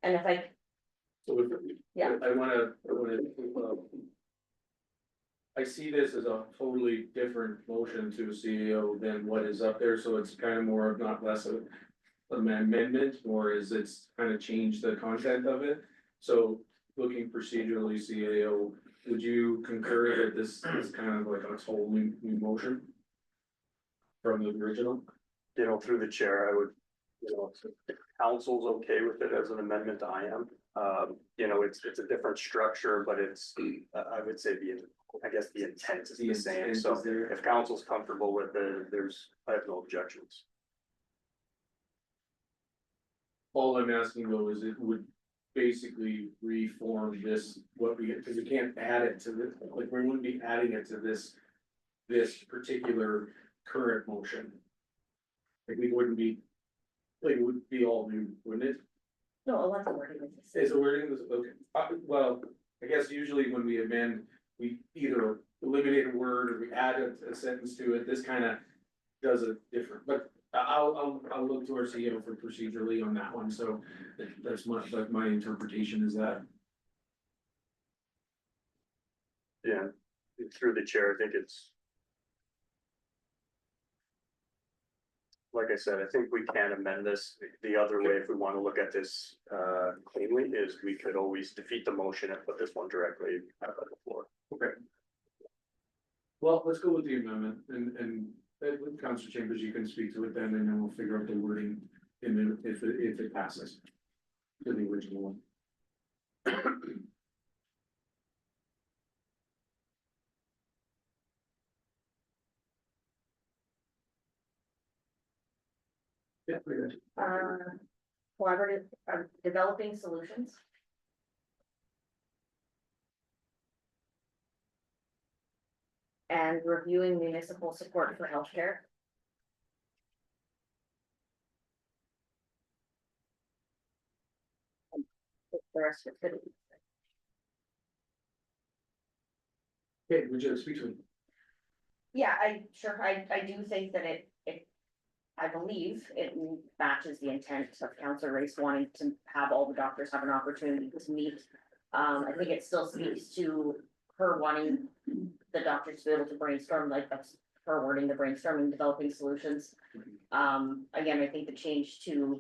Speaker 6: And if I,
Speaker 1: So
Speaker 6: Yeah.
Speaker 1: I wanna, I see this as a totally different motion to CAO than what is up there, so it's kind of more of not less of an amendment, or is it's kind of changed the content of it? So looking procedurally, CAO, would you concur that this is kind of like a totally new motion from the original?
Speaker 7: You know, through the chair, I would, you know, if council's okay with it as an amendment, I am. You know, it's a different structure, but it's, I would say I guess the intent is the same,
Speaker 1: intent
Speaker 7: so
Speaker 1: is there.
Speaker 7: if council's comfortable with it, I have no objections.
Speaker 1: All I'm asking though is it would basically reform this, what we, because we can't add it to the, like, we wouldn't be adding it to this particular current motion. Like, we wouldn't be, like, it would be all new, wouldn't it?
Speaker 6: no, a lot of wording is the
Speaker 1: Is
Speaker 6: same.
Speaker 1: the wording, okay, well, I guess usually when we amend, we either eliminate a word or we add a sentence to it, this kind of does it different, but I'll look to our CEO for procedurally on that one, so that's much like my interpretation is that.
Speaker 7: Yeah, through the chair, I think it's. Like I said, I think we can amend this. The other way, if we want to look at this cleanly, is we could always defeat the motion and put this one directly on the floor.
Speaker 1: Okay. Well, let's go with the amendment and with Council Chambers, you can speak to it then, and then we'll figure out the wording in the, if it passes. To the original one. Yeah, pretty good.
Speaker 6: Collaborative, developing solutions. And reviewing municipal support for healthcare. The rest of it.
Speaker 1: Okay, would you speak to it?
Speaker 6: Yeah, I do think that I believe it matches the intent of Councillor Race wanting to have all the doctors have an opportunity to meet. I think it still speaks to her wanting the doctors to be able to brainstorm, like that's her wording, the brainstorming, developing solutions. Again, I think the change to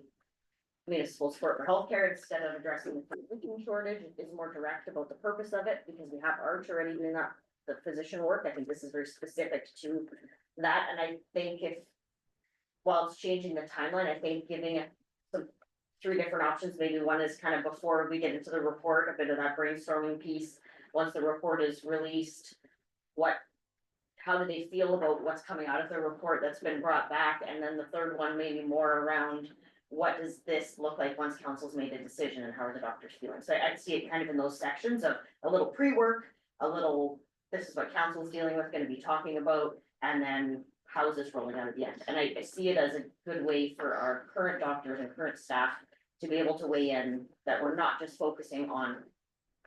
Speaker 6: municipal support for healthcare instead of addressing the physician shortage is more direct about the purpose of it, because we have Arch already doing that, the physician work. I think this is very specific to that, and I think while it's changing the timeline, I think giving it some 3 different options, maybe one is kind of before we get into the report, a bit of that brainstorming piece. Once the report is released, what how do they feel about what's coming out of the report that's been brought back? And then the third one, maybe more around, what does this look like once council's made a decision and how are the doctors feeling? So I'd see it kind of in those sections of a little pre-work, a little, this is what council's dealing with, gonna be talking about, and then how is this rolling out at the end? And I see it as a good way for our current doctors and current staff to be able to weigh in, that we're not just focusing on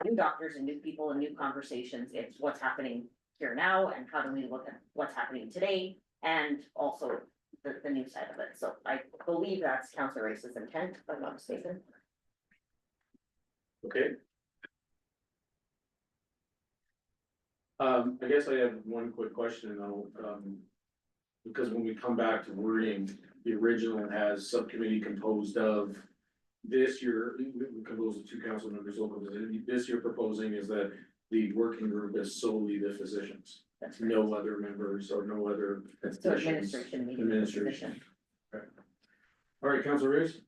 Speaker 6: new doctors and new people and new conversations, it's what's happening here now and how do we look at what's happening today and also the new side of it. So I believe that's Councilor Race's intent, if I'm not mistaken.
Speaker 1: Okay. I guess I have one quick question though, because when we come back to wording, the original has subcommittee composed of. This year, we composed of 2 council members, local, this you're proposing is that the working group is solely the physicians.
Speaker 6: That's
Speaker 1: No other members or no other.
Speaker 6: So
Speaker 1: additions.
Speaker 6: administration meeting. with the
Speaker 1: Administration.
Speaker 6: physician.
Speaker 1: All right, Councilor Reyes?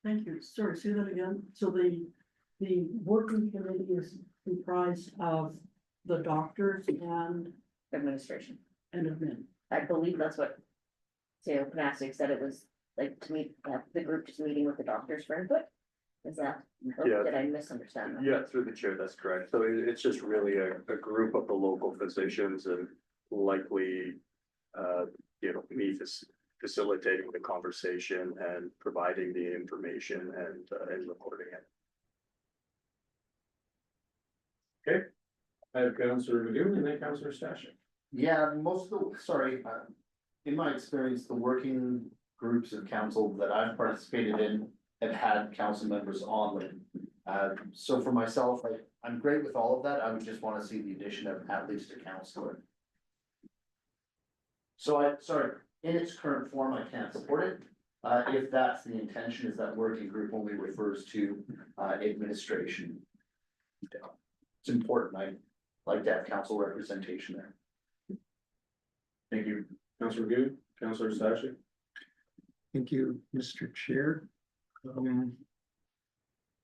Speaker 3: Thank you. Sorry, say that again. So the working committee is comprised of the doctors and
Speaker 6: Administration.
Speaker 3: admin.
Speaker 6: I believe that's what Taylor Panastic said it was like to meet, the group just meeting with the doctors for input. Is that, or
Speaker 7: Yeah.
Speaker 6: did I misunderstand that?
Speaker 7: Yeah, through the chair, that's correct. So it's just really a group of the local physicians and likely, me facilitating the conversation and providing the information and recording it.
Speaker 1: I have Councilor Magoo and then Councilor Stashik.
Speaker 5: Yeah, most of the, sorry, in my experience, the working groups of council that I've participated in have had council members on them. So for myself, I'm great with all of that, I would just wanna see the addition of at least a counselor. So sorry, in its current form, I can't support it. If that's the intention, is that working group only refers to, administration. It's important, I like to have council representation there.
Speaker 1: Thank you. Councilor Magoo, Councilor Stashik.
Speaker 8: Thank you, Mr. Chair. I'm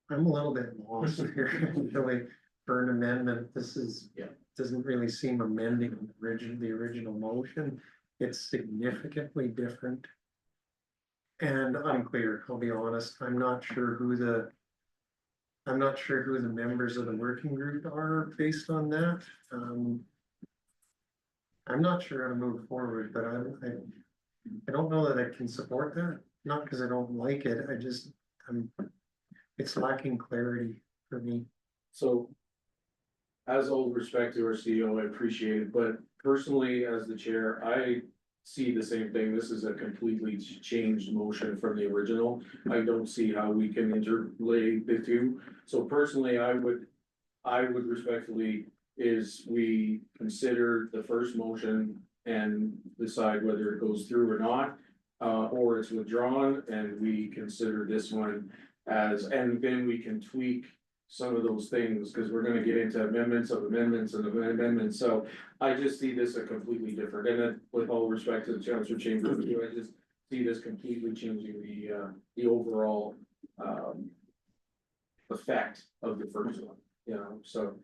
Speaker 8: a little bit lost here, really, for an amendment. This is,
Speaker 1: Yeah.
Speaker 8: doesn't really seem amending the original motion. It's significantly different. And unclear, I'll be honest. I'm not sure who the members of the working group are based on that. I'm not sure how to move forward, but I don't know that I can support that, not because I don't like it, it's lacking clarity for me.
Speaker 1: So. As all respect to our CEO, I appreciate it, but personally, as the chair, I see the same thing. This is a completely changed motion from the original. I don't see how we can interlay the two. So personally, I would respectfully is we consider the first motion and decide whether it goes through or not. Or it's withdrawn and we consider this one as, and then we can tweak some of those things, because we're gonna get into amendments of amendments and amendments, so I just see this a completely different, and then with all respect to the Chancellor Chambers, I just see this completely changing the overall effect of the first one, so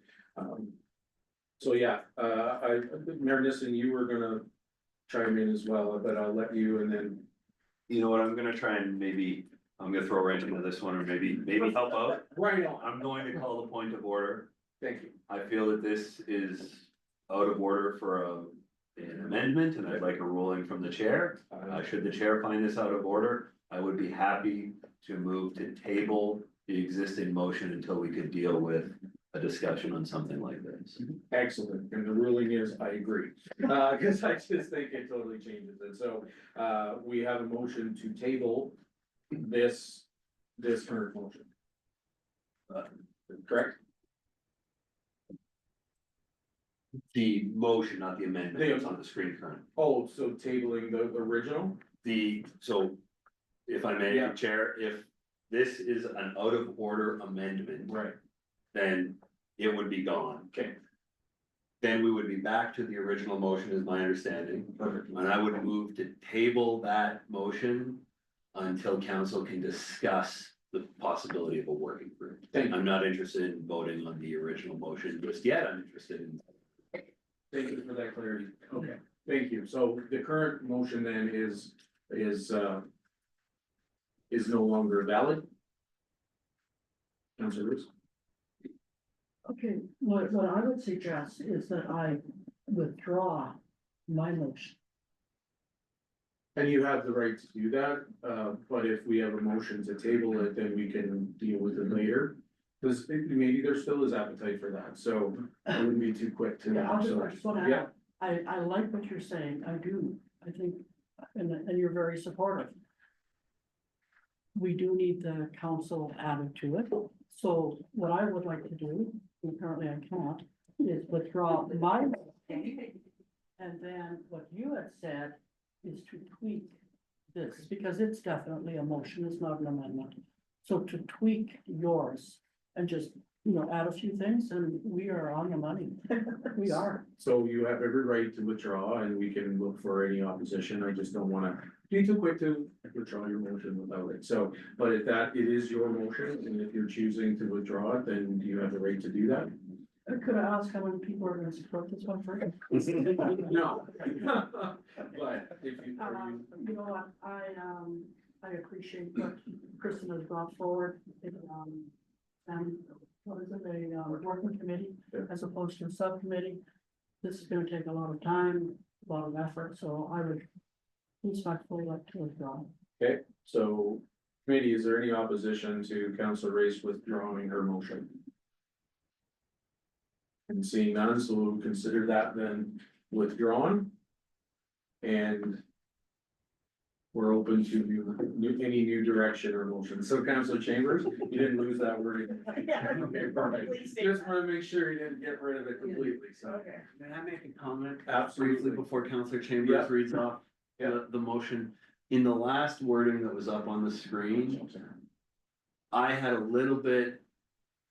Speaker 1: yeah, Mayor Nissen, you were gonna chime in as well, but I'll let you and then.
Speaker 2: You know what, I'm gonna try and I'm gonna throw a wrench into this one or maybe help out.
Speaker 1: Right on.
Speaker 2: I'm going to call the point of order.
Speaker 1: Thank you.
Speaker 2: I feel that this is out of order for an amendment and I'd like a ruling from the chair. Should the chair find this out of order, I would be happy to move to table the existing motion until we could deal with a discussion on something like this.
Speaker 1: Excellent, and the ruling is, I agree, cause I just think it totally changes it, so, we have a motion to table this current motion. Correct?
Speaker 2: The motion, not the amendment, that's on the screen current.
Speaker 1: Oh, so tabling the original?
Speaker 2: So if I may,
Speaker 1: Yeah.
Speaker 2: Chair, if this is an out of order amendment,
Speaker 1: Right.
Speaker 2: then it would be gone.
Speaker 1: Okay.
Speaker 2: Then we would be back to the original motion is my understanding,
Speaker 1: Perfect.
Speaker 2: and I would move to table that motion until council can discuss the possibility of a working group.
Speaker 1: Thank you.
Speaker 2: I'm not interested in voting on the original motion just yet, I'm interested in
Speaker 1: Thank you for that clarity. Okay, thank you. So the current motion then is no longer valid? Councilor Bruce?
Speaker 3: Okay, what I would suggest is that I withdraw my motion.
Speaker 1: And you have the right to do that, but if we have a motion to table it, then we can deal with it later. Because maybe there still is appetite for that, so I wouldn't be too quick to.
Speaker 3: Yeah, I just wanna
Speaker 1: Yeah.
Speaker 3: add, I like what you're saying, I do, I think, and you're very supportive. We do need the council added to it, so what I would like to do, and currently I can't, is withdraw my motion. And then what you had said is to tweak this, because it's definitely a motion, it's not an amendment. So to tweak yours and just, add a few things and we are on the money. We are.
Speaker 1: So you have every right to withdraw and we can look for any opposition. I just don't wanna be too quick to withdraw your motion without it. So, but if it is your motion and if you're choosing to withdraw it, then you have the right to do that.
Speaker 3: Could I ask how many people are gonna support this one first?
Speaker 1: No. But if you, are you,
Speaker 3: You know what, I appreciate what Kristen has brought forward, and what is it, a working committee as opposed to a subcommittee. This is gonna take a lot of time, a lot of effort, so I would respectfully like to withdraw.
Speaker 1: so committee, is there any opposition to Councilor Race withdrawing her motion? And seeing none, so we'll consider that then withdrawn. And we're open to any new direction or motion. So Councilor Chambers, you didn't lose that word. Okay, perfect. Just want to make sure you didn't get rid of it completely, so.
Speaker 2: May I make a comment?
Speaker 1: Absolutely.
Speaker 2: Briefly before Councillor Chambers
Speaker 1: Yeah.
Speaker 2: reads off
Speaker 1: Yeah.
Speaker 2: the motion. In the last wording that was up on the screen, I had a little bit,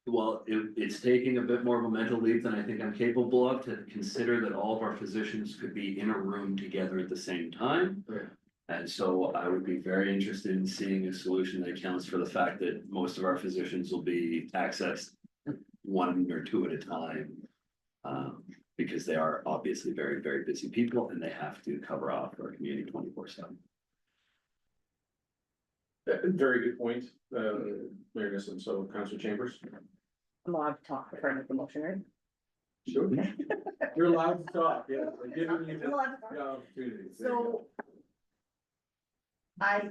Speaker 2: well, it's taking a bit more of a mental leap than I think I'm capable of to consider that all of our physicians could be in a room together at the same time.
Speaker 1: Right.
Speaker 2: And so I would be very interested in seeing a solution that accounts for the fact that most of our physicians will be accessed one or two at a time. Because they are obviously very, very busy people and they have to cover off our community 24/7.
Speaker 1: Very good point, Mayor Nissen. So Councilor Chambers.
Speaker 6: I'm allowed to talk before I make the motion, right?
Speaker 1: Sure. You're allowed to talk, yeah. I'm giving you
Speaker 6: I'm allowed to talk.
Speaker 1: the opportunity. There you go.
Speaker 6: So. I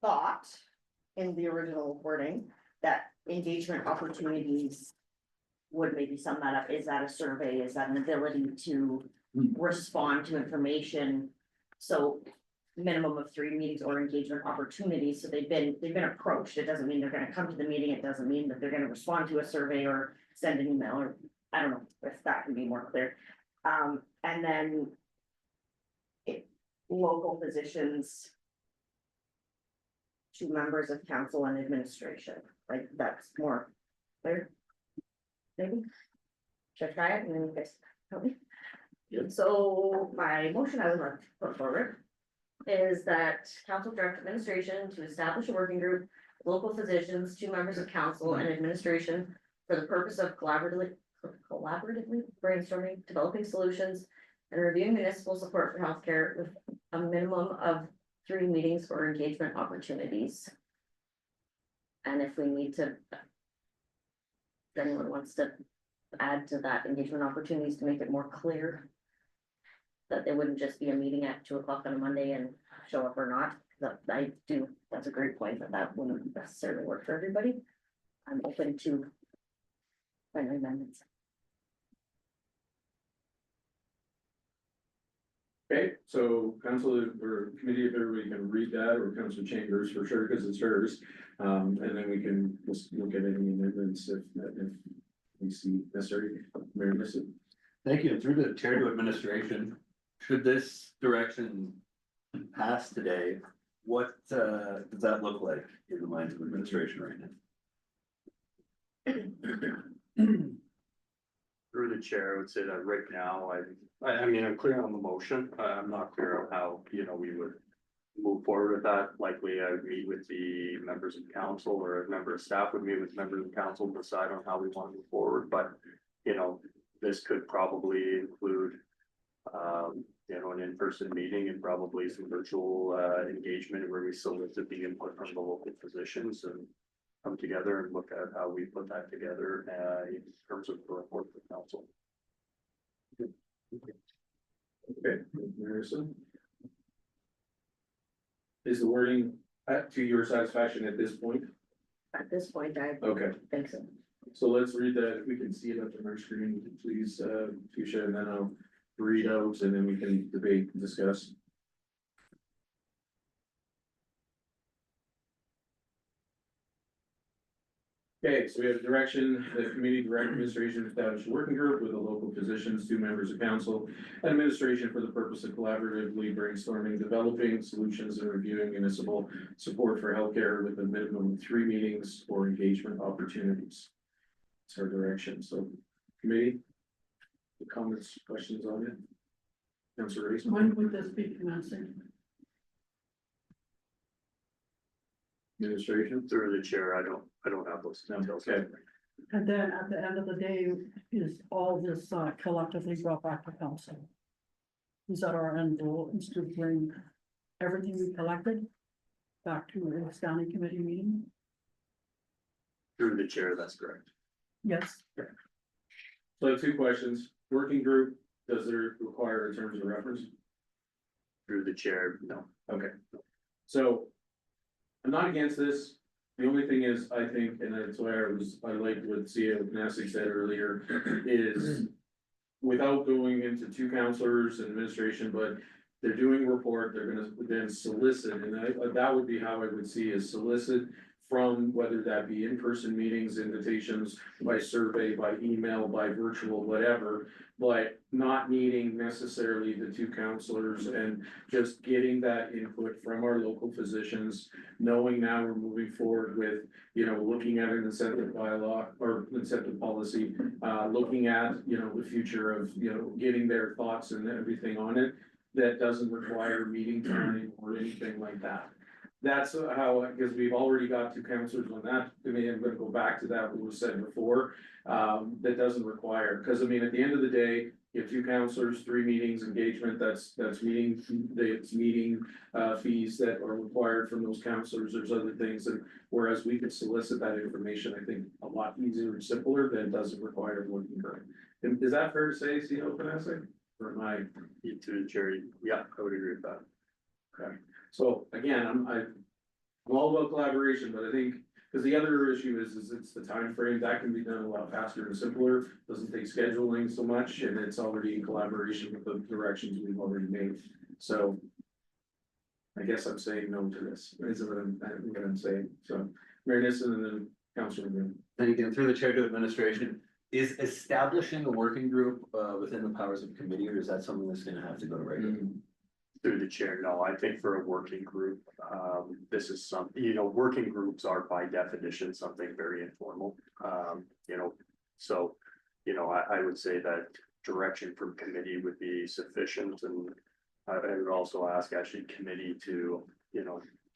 Speaker 6: thought in the original wording that engagement opportunities. Would maybe sum that up, is that a survey, is that an ability to respond to information? So minimum of 3 meetings or engagement opportunities, so they've been approached, it doesn't mean they're gonna come to the meeting, it doesn't mean that they're gonna respond to a survey or send an email, or I don't know if that can be more clear. And then. Local positions. 2 members of council and administration, like that's more clear. Maybe. Should I try it and then you guys help me? So my motion I would like to put forward. Is that council direct administration to establish a working group, local physicians, 2 members of council and administration. For the purpose of collaboratively brainstorming, developing solutions. And reviewing municipal support for healthcare with a minimum of 3 meetings or engagement opportunities. And if we need to. If anyone wants to add to that engagement opportunities to make it more clear. That there wouldn't just be a meeting at 2 o'clock on a Monday and show up or not, that's a great point, that wouldn't necessarily work for everybody. I'm open to. Friendly amendments.
Speaker 1: Okay, so council or committee, if everybody can read that, or Councilor Chambers for sure, because it's hers. And then we can just look at any amendments if we see necessary. Mayor Nissen.
Speaker 2: Thank you. And through the chair to administration, should this direction pass today, what does that look like in the minds of administration right now?
Speaker 7: Through the chair, I would say that right now, I mean, I'm clear on the motion, I'm not clear on how, we would. Move forward with that, likely I would meet with the members of council, or a member of staff would meet with members of council, decide on how we want to move forward, but. this could probably include. An in-person meeting and probably some virtual engagement where we solicit the input from the local physicians and. Come together and look at how we put that together in terms of the report for council.
Speaker 1: Okay, Harrison. Is the wording to your satisfaction at this point?
Speaker 6: At this point, I
Speaker 1: Okay,
Speaker 6: think so.
Speaker 1: so let's read that, if we can see it up on our screen, please, Fuchsia, and then I'll read out and then we can debate and discuss. Okay, so we have direction, the committee direct administration establish a working group with the local physicians, 2 members of council. And administration for the purpose of collaboratively brainstorming, developing solutions and reviewing municipal support for healthcare with a minimum of 3 meetings or engagement opportunities. It's our direction, so committee. Comments, questions on it? Councilor Reese?
Speaker 3: When would this be commencing?
Speaker 1: Administration?
Speaker 7: Through the chair, I don't have those details.
Speaker 1: Okay.
Speaker 3: And then at the end of the day, is all this collectively brought back to council? Is that our end goal, is to bring everything we collected back to a standing committee meeting?
Speaker 7: Through the chair, that's correct.
Speaker 3: Yes.
Speaker 1: So I have 2 questions. Working group, does it require in terms of reference?
Speaker 7: Through the chair, no.
Speaker 1: Okay. So I'm not against this. The only thing is, I think, and that's why I liked what CEO Knassig said earlier, is without going into 2 counselors and administration, but they're doing a report, they're gonna then solicit, and that would be how I would see is solicit from whether that be in-person meetings, invitations, by survey, by email, by virtual, whatever, but not needing necessarily the 2 counselors and just getting that input from our local physicians, knowing now we're moving forward with, looking at an incentive bylaw or incentive policy, looking at, the future of, getting their thoughts and everything on it, that doesn't require meeting time or anything like that. That's how, because we've already got 2 counselors on that, I'm gonna go back to that, what was said before, that doesn't require, because at the end of the day, you have 2 counselors, 3 meetings, engagement, that's meeting, it's meeting, fees that are required from those counselors, there's other things, and whereas we could solicit that information, I think, a lot easier and simpler than doesn't require working group. And is that fair to say, CEO Knassig? Or am I?
Speaker 7: To the chair, yeah, I would agree with that.
Speaker 1: Okay, so again, I'm all about collaboration, but I think, because the other issue is it's the time frame that can be done a lot faster and simpler, doesn't take scheduling so much, and it's already in collaboration with the directions we've already made, so. I guess I'm saying no to this, is what I'm saying, so, Mayor Nissen and then Councilor Moon.
Speaker 2: And again, through the chair to administration, is establishing a working group within the powers of committee, or is that something that's gonna have to go to regular?
Speaker 7: Through the chair, no, I think for a working group, this is working groups are by definition something very informal. I would say that direction from committee would be sufficient, and I would also ask actually committee to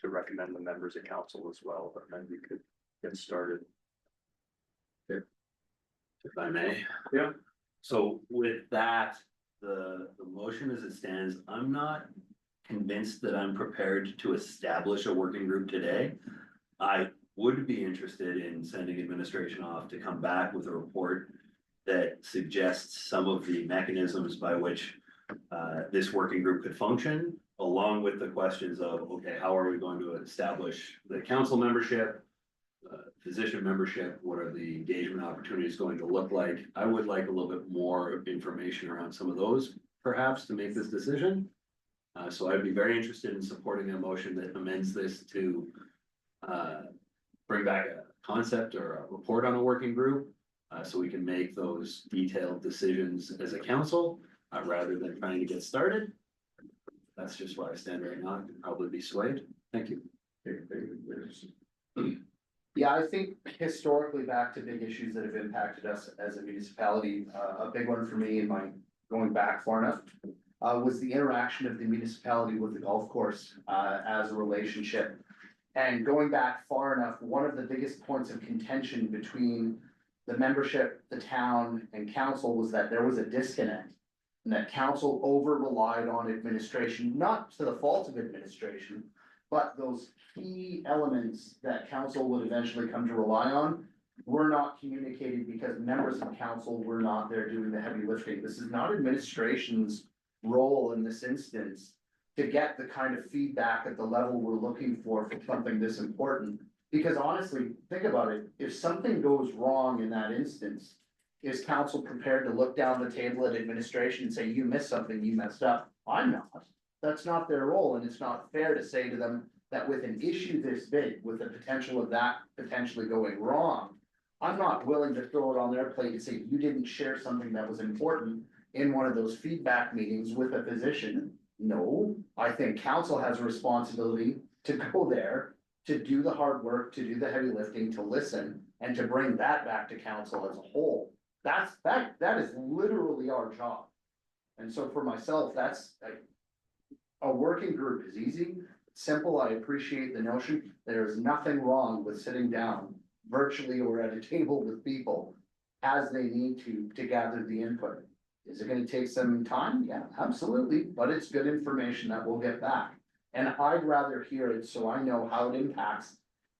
Speaker 7: recommend the members of council as well, but then we could get started.
Speaker 2: If I may.
Speaker 1: Yeah.
Speaker 2: So with that, the motion as it stands, I'm not convinced that I'm prepared to establish a working group today. I would be interested in sending administration off to come back with a report that suggests some of the mechanisms by which this working group could function, along with the questions of, okay, how are we going to establish the council membership? Physician membership, what are the engagement opportunities going to look like? I would like a little bit more information around some of those, perhaps, to make this decision. So I'd be very interested in supporting a motion that amends this to bring back a concept or a report on a working group, so we can make those detailed decisions as a council, rather than trying to get started. That's just where I stand right now. I could probably be swayed. Thank you.
Speaker 5: Yeah, I think historically back to big issues that have impacted us as a municipality, a big one for me in my going back far enough. Was the interaction of the municipality with the golf course as a relationship. And going back far enough, one of the biggest points of contention between the membership, the town and council was that there was a disconnect. And that council over relied on administration, not to the fault of administration, but those key elements that council would eventually come to rely on were not communicated because members of council were not there doing the heavy lifting. This is not administration's role in this instance to get the kind of feedback at the level we're looking for something this important. Because honestly, think about it, if something goes wrong in that instance, is council prepared to look down the table at administration and say, you missed something, you messed up? I'm not. That's not their role, and it's not fair to say to them that with an issue this big, with the potential of that potentially going wrong, I'm not willing to throw it on their plate and say, you didn't share something that was important in one of those feedback meetings with a physician. No, I think council has a responsibility to go there, to do the hard work, to do the heavy lifting, to listen, and to bring that back to council as a whole. That is literally our job. And so for myself, that's a working group is easy, simple. I appreciate the notion. There is nothing wrong with sitting down virtually or at a table with people as they need to gather the input. Is it gonna take some time? Yeah, absolutely, but it's good information that we'll get back. And I'd rather hear it so I know how it impacts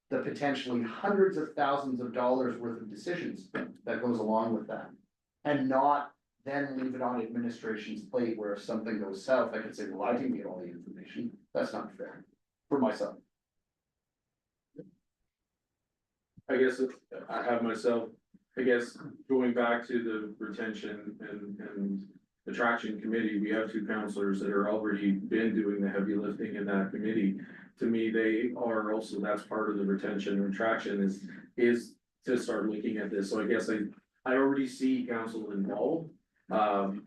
Speaker 5: the potentially hundreds of thousands of dollars worth of decisions that goes along with that. And not then leave it on administration's plate where if something goes south, I can say, well, I didn't get all the information. That's not fair for myself.
Speaker 1: I guess I have myself, I guess, going back to the retention and attraction committee, we have two counselors that are already been doing the heavy lifting in that committee. To me, they are also, that's part of the retention and attraction is to start looking at this. So I guess I already see council involved.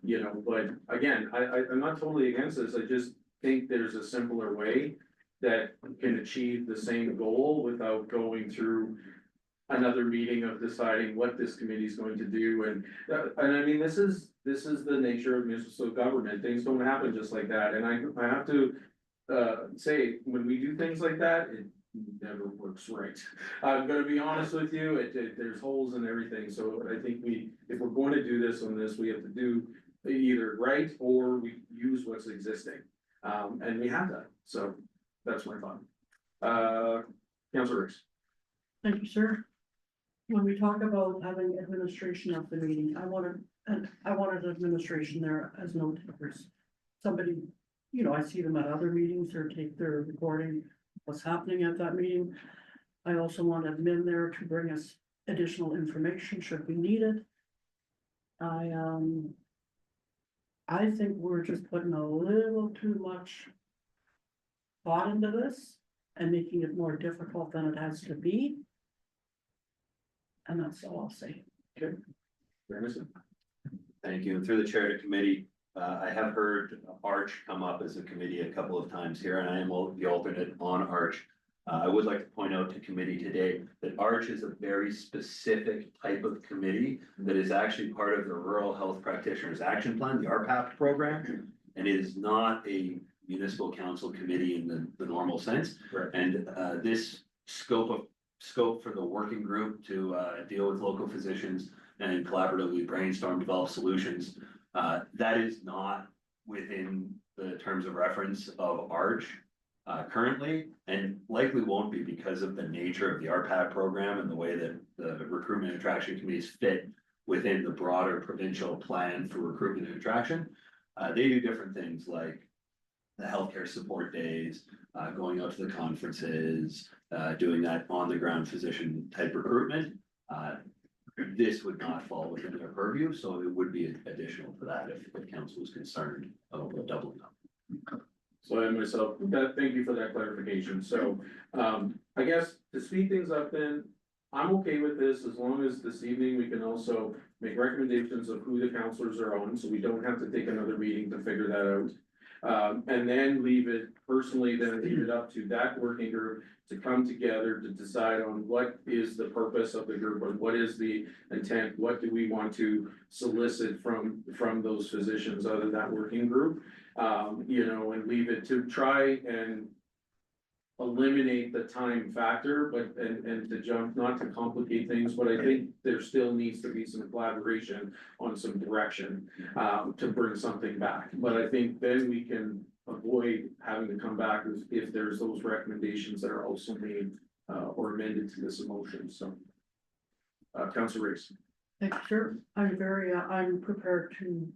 Speaker 1: You know, but again, I'm not totally against this. I just think there's a simpler way that can achieve the same goal without going through another meeting of deciding what this committee is going to do. And I mean, this is the nature of municipal government. Things don't happen just like that. And I have to say, when we do things like that, it never works right. I'm gonna be honest with you, there's holes in everything. So I think if we're going to do this on this, we have to do either right or we use what's existing. And we have that. So that's my thought. Councilor Ricks.
Speaker 3: Thank you, sir. When we talk about having administration of the meeting, I wanted administration there as note takers. Somebody, you know, I see them at other meetings or take their recording, what's happening at that meeting. I also want admin there to bring us additional information should we need it. I think we're just putting a little too much thought into this and making it more difficult than it has to be. And that's all I'll say.
Speaker 1: Okay.
Speaker 2: Thank you. And through the chair to committee, I have heard Arch come up as a committee a couple of times here, and I am the alternate on Arch. I would like to point out to committee today that Arch is a very specific type of committee that is actually part of the Rural Health Practitioners Action Plan, the RPAP program. And it is not a municipal council committee in the normal sense.
Speaker 1: Right.
Speaker 2: And this scope for the working group to deal with local physicians and collaboratively brainstorm, develop solutions. That is not within the terms of reference of Arch currently, and likely won't be because of the nature of the RPAT program and the way that the recruitment and attraction committees fit within the broader provincial plan for recruitment and attraction. They do different things like the healthcare support days, going out to the conferences, doing that on the ground physician type recruitment. This would not fall within their purview, so it would be additional to that if council is concerned of doubling up.
Speaker 1: So I myself, thank you for that clarification. So, I guess to speed things up then, I'm okay with this as long as this evening we can also make recommendations of who the counselors are on, so we don't have to take another meeting to figure that out. And then leave it up to that working group to come together to decide on what is the purpose of the group and what is the intent, what do we want to solicit from those physicians other than that working group. You know, and leave it to try and eliminate the time factor, but, and to jump, not to complicate things, but I think there still needs to be some collaboration on some direction, to bring something back. But I think then we can avoid having to come back if there's those recommendations that are also made, or amended to this emotion, so. Councilor Race.
Speaker 3: Thank you, sir. I'm very, I'm prepared to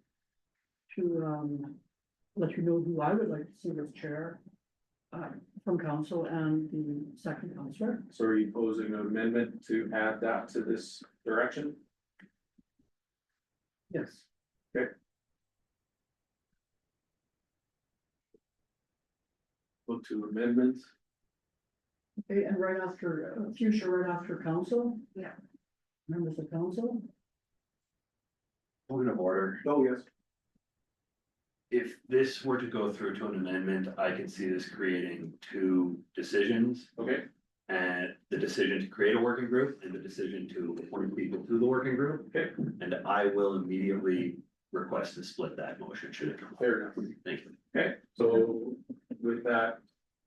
Speaker 3: let you know who I would like to see as chair from council and the second councillor.
Speaker 1: So are you posing an amendment to add that to this direction?
Speaker 3: Yes.
Speaker 1: Look to amendment.
Speaker 3: Okay, and right after, future right after council?
Speaker 9: Yeah.
Speaker 3: Members of council?
Speaker 2: Point of order.
Speaker 1: Oh, yes.
Speaker 2: If this were to go through to an amendment, I can see this creating two decisions.
Speaker 1: Okay,
Speaker 2: And the decision to create a working group and the decision to appoint people to the working group.
Speaker 1: okay,
Speaker 2: And I will immediately request to split that motion, should it come.
Speaker 1: fair enough.
Speaker 2: Thank you.
Speaker 1: Okay, so with that,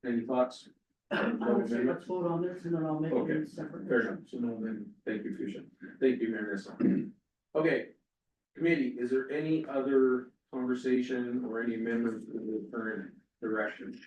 Speaker 1: any thoughts?
Speaker 3: I would say let's vote on this and then I'll make
Speaker 1: Okay,
Speaker 3: it separate.
Speaker 1: Fair enough, so no, then, thank you, Fusion. Thank you, Mayor Nissa. Okay, committee, is there any other conversation or any amendments to the current direction?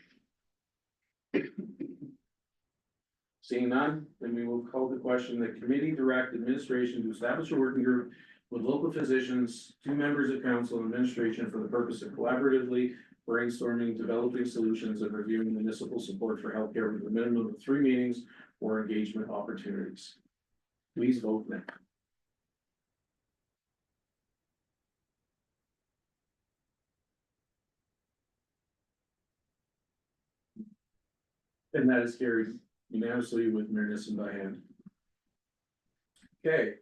Speaker 1: Seeing none, then we will call the question, the committee direct administration to establish a working group with local physicians, 2 members of council and administration for the purpose of collaboratively brainstorming, developing solutions and reviewing municipal support for healthcare with a minimum of 3 meetings or engagement opportunities. Please vote now. And that is carried unanimously with Mayor Nissen by hand. Okay.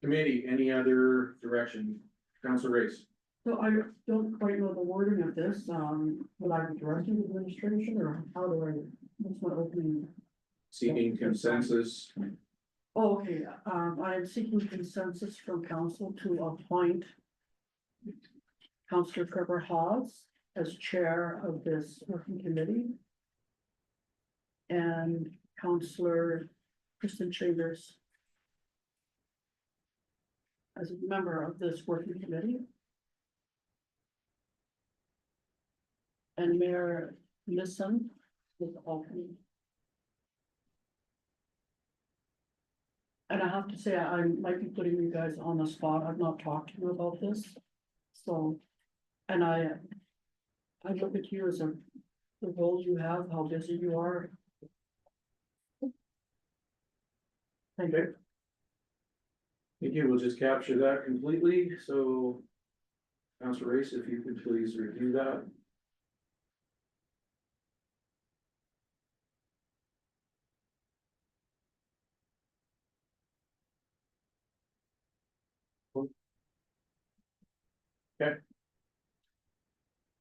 Speaker 1: Committee, any other direction? Council Race.
Speaker 3: So I don't quite know the wording of this, will I be directing the administration or how do I, what's my opening?
Speaker 1: Seeking consensus.
Speaker 3: Oh, okay, I am seeking consensus from council to appoint Councillor Trevor Hawes as chair of this working committee. And Councillor Kristen Chambers as a member of this working committee. And Mayor Nissen is alternate. And I have to say, I might be putting you guys on the spot. I've not talked to you about this. So, and I look at you as the role you have, how busy you are. Thank you.
Speaker 1: Thank you, we'll just capture that completely, so. Council Race, if you could please review that.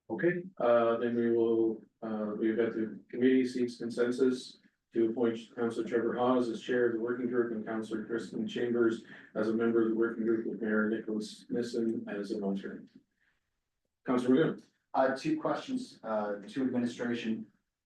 Speaker 1: Okay, then we will, we've got the committee seeks consensus to appoint Councilor Trevor Hawes as chair of the working group and Councilor Kristen Chambers as a member of the working group with Mayor Nicholas Nissen as an alternate. Councilor Magoon.
Speaker 5: 2 questions, to administration.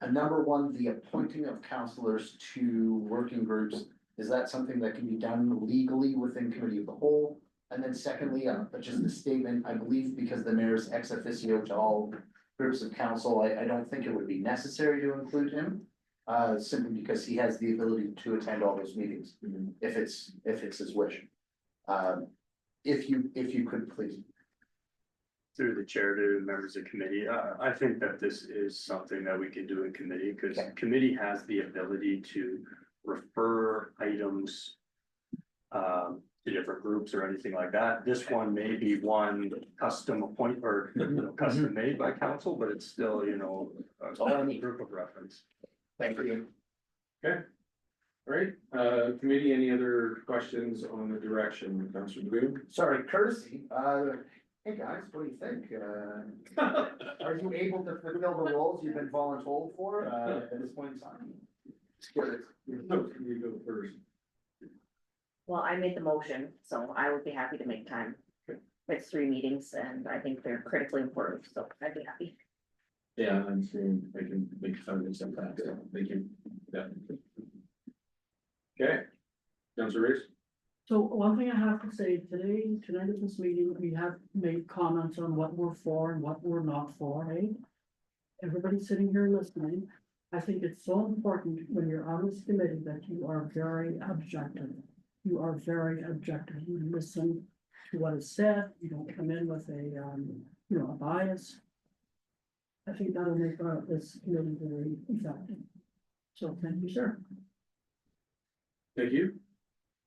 Speaker 5: Number 1, the appointing of councillors to working groups, is that something that can be done legally within committee of the whole? And then secondly, just a statement, I believe because the mayor's ex officio to all groups of council, I don't think it would be necessary to include him. Simply because he has the ability to attend all those meetings, if it's his wish. If you could please.
Speaker 7: Through the chair to members of committee, I think that this is something that we can do in committee, because
Speaker 5: Okay.
Speaker 7: committee has the ability to refer items. To different groups or anything like that. This one may be one custom appoint or custom made by council, but it's still, a group of reference.
Speaker 5: Thank you.
Speaker 1: All right, committee, any other questions on the direction, Councilor Magoon?
Speaker 5: Sorry, courtesy, hey guys, what do you think? Are you able to fulfill the roles you've been voluntold for, at this point in time? Just curious.
Speaker 1: No, you go first.
Speaker 6: Well, I made the motion, so I would be happy to make time. It's 3 meetings and I think they're critically important, so I'd be happy.
Speaker 1: Yeah, I'm seeing, I can make some of some that, so thank you. Yeah. Okay. Councilor Reese?
Speaker 3: So one thing I have to say, tonight at this meeting, we have made comments on what we're for and what we're not for, right? Everybody sitting here listening, I think it's so important when you're on this committee that you are very objective. You are very objective, you listen to what is said, you don't come in with a bias. I think that'll make this committee very effective. So thank you, sir.
Speaker 1: Thank you.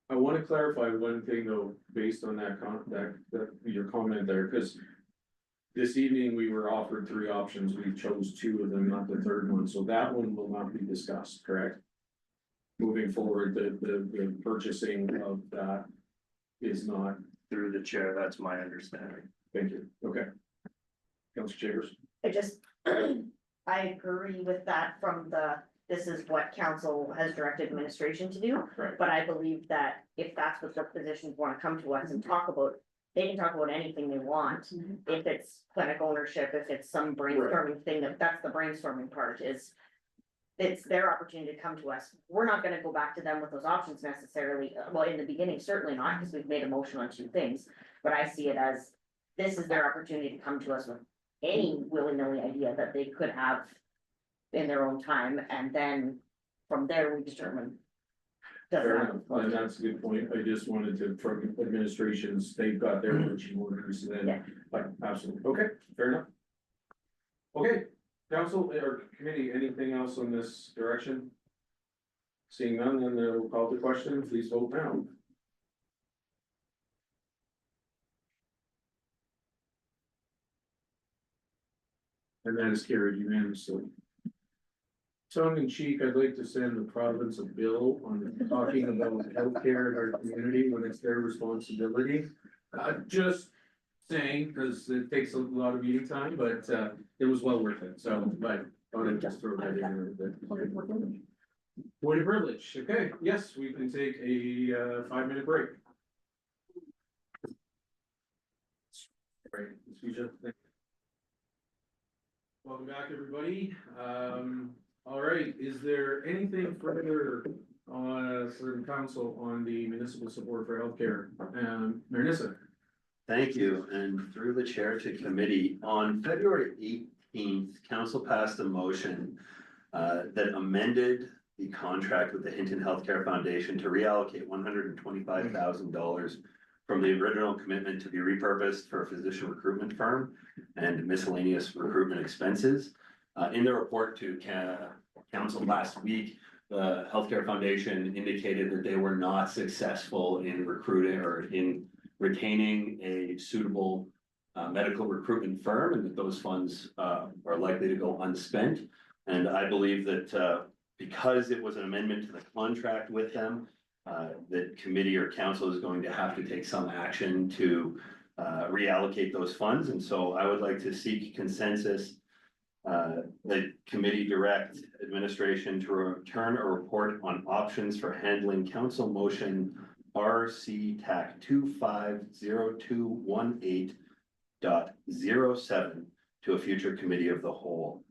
Speaker 1: I want to clarify one thing though, based on that your comment there, because this evening we were offered 3 options. We chose 2 of them, not the third one. So that one will not be discussed, correct? Moving forward, the purchasing of that is not,
Speaker 7: Through the chair, that's my understanding.
Speaker 1: thank you. Okay. Councilor Chambers?
Speaker 6: I just, I agree with that from this is what council has directed administration to do.
Speaker 1: Right.
Speaker 6: But I believe that if that's what the positions wanna come to us and talk about, they can talk about anything they want. If it's clinic ownership, if it's some brainstorming thing, that's the brainstorming part is. It's their opportunity to come to us. We're not gonna go back to them with those options necessarily. Well, in the beginning, certainly not, because we've made a motion on 2 things. But I see it as, this is their opportunity to come to us with any willy-nilly idea that they could have in their own time, and then from there we determine. does
Speaker 1: Fair
Speaker 6: that-
Speaker 1: enough, and that's a good point. I just wanted to, from administrations, they've got their marching orders then,
Speaker 6: Yeah.
Speaker 1: but absolutely, okay, fair enough. Okay, council or committee, anything else on this direction? Seeing none, then we'll call the question, please vote now. And that is carried unanimously. Tongue in cheek, I'd like to send the province a bill on talking about healthcare in our community when it's their responsibility. Just saying, because it takes a lot of meeting time, but it was well worth it, so, but I want to just throw that in there. Point of privilege, okay, yes, we can take a 5-minute break. Right, Suja, thank you. Welcome back, everybody. All right, is there anything further from council on the municipal support for healthcare? Mayor Nissa?
Speaker 2: Thank you, and through the chair to committee, on February 18th, council passed a motion that amended the contract with the Hinton Healthcare Foundation to reallocate $125,000 from the original commitment to be repurposed for a physician recruitment firm and miscellaneous recruitment expenses. In the report to council last week, the Healthcare Foundation indicated that they were not successful in recruiting or in retaining a suitable medical recruitment firm, and that those funds are likely to go unspent. And I believe that because it was an amendment to the contract with them, that committee or council is going to have to take some action to reallocate those funds. And so I would like to seek consensus that committee direct administration to return a report on options for handling council motion RC TAC 250218.07 to a future committee of the whole.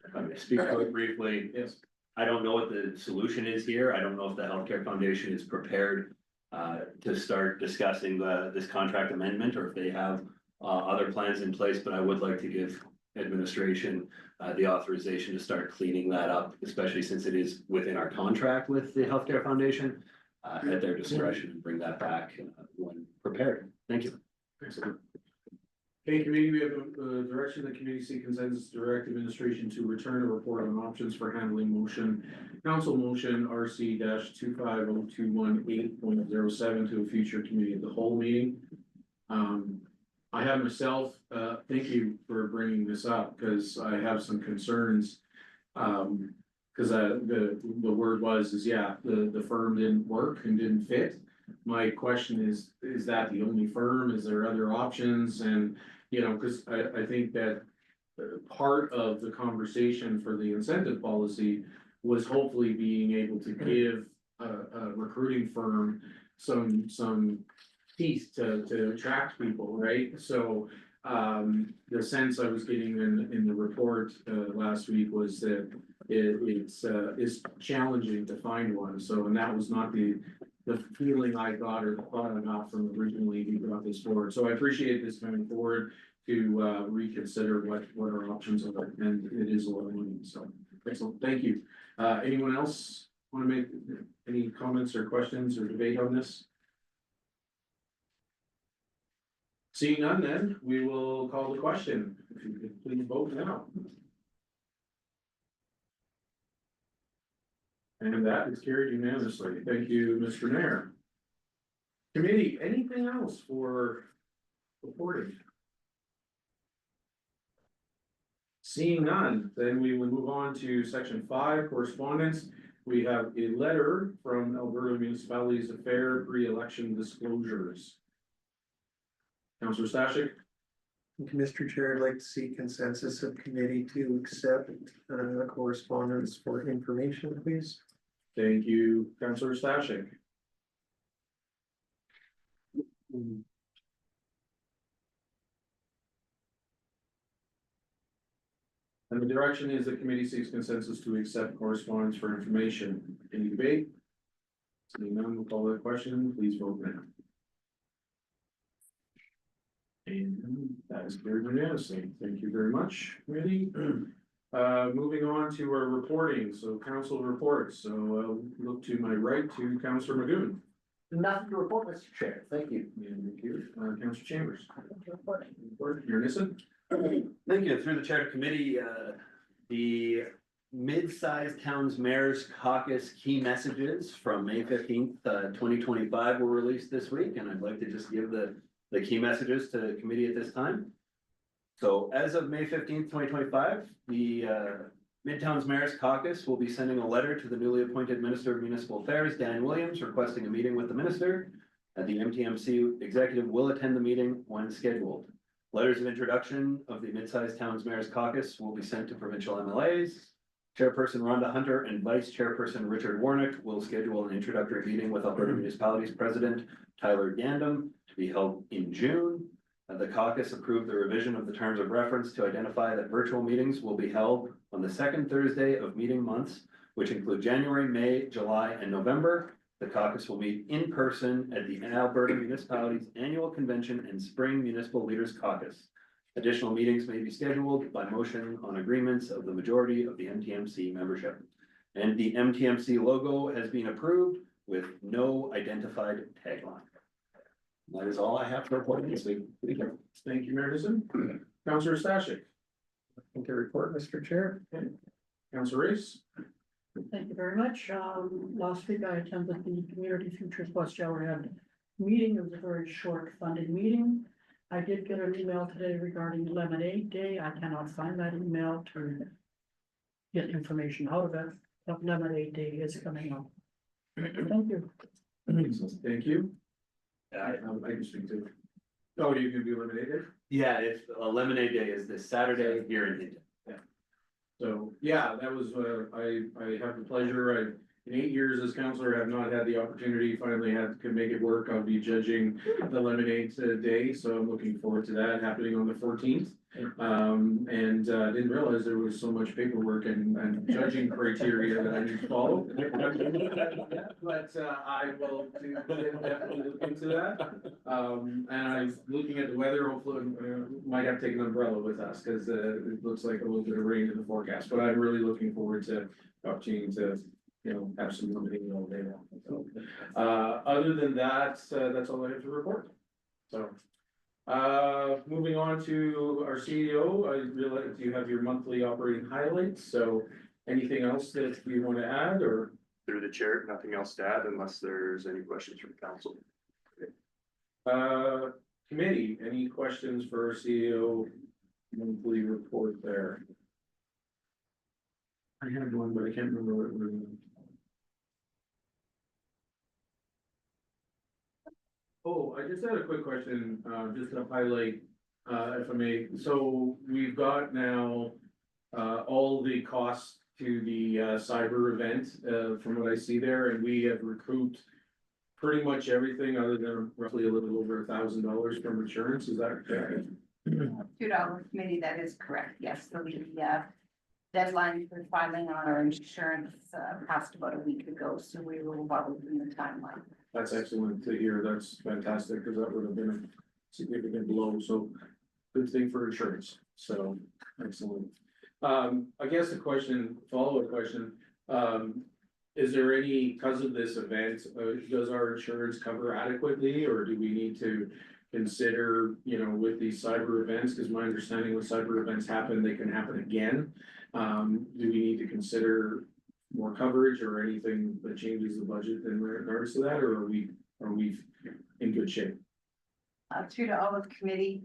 Speaker 2: If I may speak quite briefly.
Speaker 1: Yes.
Speaker 2: I don't know what the solution is here. I don't know if the Healthcare Foundation is prepared to start discussing this contract amendment, or if they have other plans in place, but I would like to give administration the authorization to start cleaning that up, especially since it is within our contract with the Healthcare Foundation, at their discretion, and bring that back when prepared. Thank you.
Speaker 1: Excellent. Okay, committee, we have a direction that committee seek consensus to direct administration to return a report on options for handling council motion RC 250218.07 to a future committee of the whole meeting. I have myself, thank you for bringing this up, because I have some concerns. Because the word was, the firm didn't work and didn't fit. My question is that the only firm? Is there other options? And, you know, because I think that part of the conversation for the incentive policy was hopefully being able to give a recruiting firm some teeth to attract people, right? So The sense I was getting in the report, last week was that it's challenging to find one, so, and that was not the feeling I got or the thought I got from originally we brought this forward, so I appreciate this coming forward to, reconsider what our options are, and it is a lot of money, so, excellent, thank you. Anyone else want to make any comments or questions or debate on this? Seeing none, then, we will call the question. If you could please vote now. And that is carried unanimously. Thank you, Mr. Mayor. Committee, anything else for reporting? Seeing none, then we will move on to section 5, correspondence. We have a letter from Alberta Municipalities Affair pre-election disclosures. Councillor Stashik?
Speaker 8: Thank you, Mr. Chair, I'd like to see consensus of committee to accept correspondence for information, please.
Speaker 1: Thank you, Councillor Stashik. And the direction is the committee seeks consensus to accept correspondence for information. Any debate? Seeing none, we'll call that question. Please vote now. And that is carried unanimously. Thank you very much, committee. Moving on to our reporting, so council reports, so look to my right to Councillor Magoon.
Speaker 5: Nothing to report, Mr. Chair, thank you.
Speaker 1: And thank you, Councillor Chambers. You're innocent?
Speaker 2: Thank you. Through the chair of committee, the mid-sized towns mayors caucus key messages from May 15th, 2025 were released this week, and I'd like to just give the key messages to the committee at this time. So as of May 15th, 2025, the Midtowns Mayors Caucus will be sending a letter to the newly appointed Minister of Municipal Affairs, Dan Williams, requesting a meeting with the minister. The MTMC executive will attend the meeting when scheduled. Letters of introduction of the Mid-sized Towns Mayors Caucus will be sent to provincial MLAs. Chairperson Rhonda Hunter and Vice Chairperson Richard Warnick will schedule an introductory meeting with Alberta Municipalities President Tyler Gandam to be held in June. The caucus approved the revision of the terms of reference to identify that virtual meetings will be held on the second Thursday of meeting months, which include January, May, July, and November. The caucus will meet in person at the Alberta Municipalities Annual Convention and Spring Municipal Leaders Caucus. Additional meetings may be scheduled by motion on agreements of the majority of the MTMC membership. And the MTMC logo has been approved with no identified tagline. That is all I have to report this week.
Speaker 1: Thank you, Mayor Newsom. Councillor Stashik.
Speaker 8: Nothing to report, Mr. Chair.
Speaker 1: Councillor Reese.
Speaker 3: Thank you very much. Last week I attended the Community Futures West Yellowhead meeting. It was a very short funded meeting. I did get an email today regarding Lemonade Day. I cannot find that email to get information out of it, but Lemonade Day is coming up. Thank you.
Speaker 1: Thank you. I can speak to. Oh, you can be eliminated?
Speaker 2: Yeah, if Lemonade Day is this Saturday here in Hinton.
Speaker 1: So, yeah, that was, I have the pleasure, in 8 years as counselor, have not had the opportunity, finally could make it work. I'll be judging the Lemonade Day, so I'm looking forward to that happening on the 14th. And didn't realize there was so much paperwork and judging criteria that I need to follow. But I will definitely look into that. And I'm looking at the weather, hopefully, might have to take an umbrella with us, because it looks like a little bit of rain in the forecast, but I'm really looking forward to the opportunity to, have some lemonade all day long. So, other than that, that's all I have to report. So. Moving on to our CEO, I realize you have your monthly operating highlights, so anything else that you want to add, or?
Speaker 7: Through the chair, nothing else to add unless there's any questions from council.
Speaker 1: Committee, any questions for our CEO monthly report there? I had one, but I can't remember what it was. Oh, I just had a quick question, just to highlight, if I may, so we've got now, all the costs to the, cyber event, from what I see there, and we have recouped pretty much everything other than roughly a little over $1,000 from insurance, is that correct?
Speaker 10: $2 committee, that is correct, yes, so the deadline for filing on our insurance passed about a week ago, so we were well within the timeline.
Speaker 1: That's excellent to hear. That's fantastic, because that would have been a significant blow, so good thing for insurance, so excellent. I guess a question, follow-up question, is there any, because of this event, does our insurance cover adequately, or do we need to consider, you know, with these cyber events, because my understanding when cyber events happen, they can happen again. Do we need to consider more coverage or anything that changes the budget in regards to that, or are we in good shape?
Speaker 10: Through to all of committee.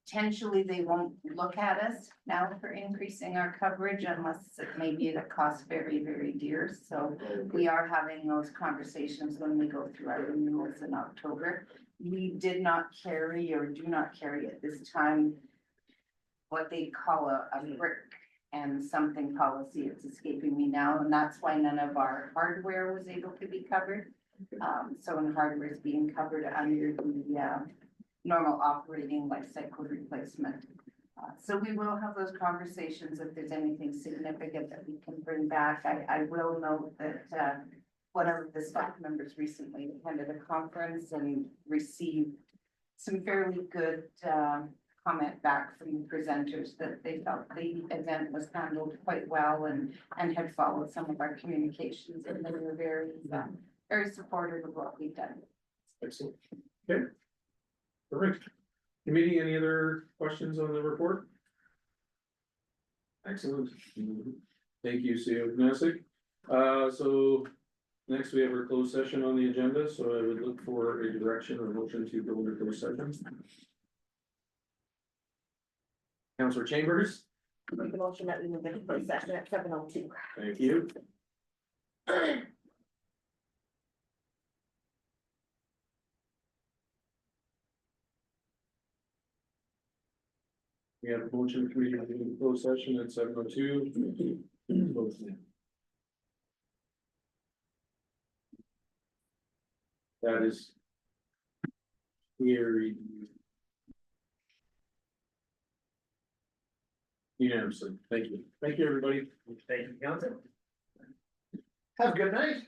Speaker 10: Potentially, they won't look at us now for increasing our coverage unless it may be at a cost very, very dear. So we are having those conversations when we go through our renewals in October. We did not carry or do not carry at this time what they call a brick and something policy. It's escaping me now, and that's why none of our hardware was able to be covered. So when hardware is being covered under the normal operating life cycle replacement. So we will have those conversations if there's anything significant that we can bring back. I will note that one of the staff members recently attended a conference and received some fairly good comment back from the presenters that they felt the event was handled quite well and had followed some of our communications, and they were very supportive of what we've done.
Speaker 1: Excellent. Okay. Perfect. Committee, any other questions on the report? Excellent. Thank you, CEO Gnasek. So next we have our closed session on the agenda, so I would look for a direction or motion to go into closed session. Councilor Chambers,
Speaker 6: Make a motion that we move into closed session at 7:02.
Speaker 1: thank you. We have a motion to move into closed session at 7:02. That is very unanimously. Thank you. Thank you, everybody.
Speaker 5: Thank you, council. Have a good night.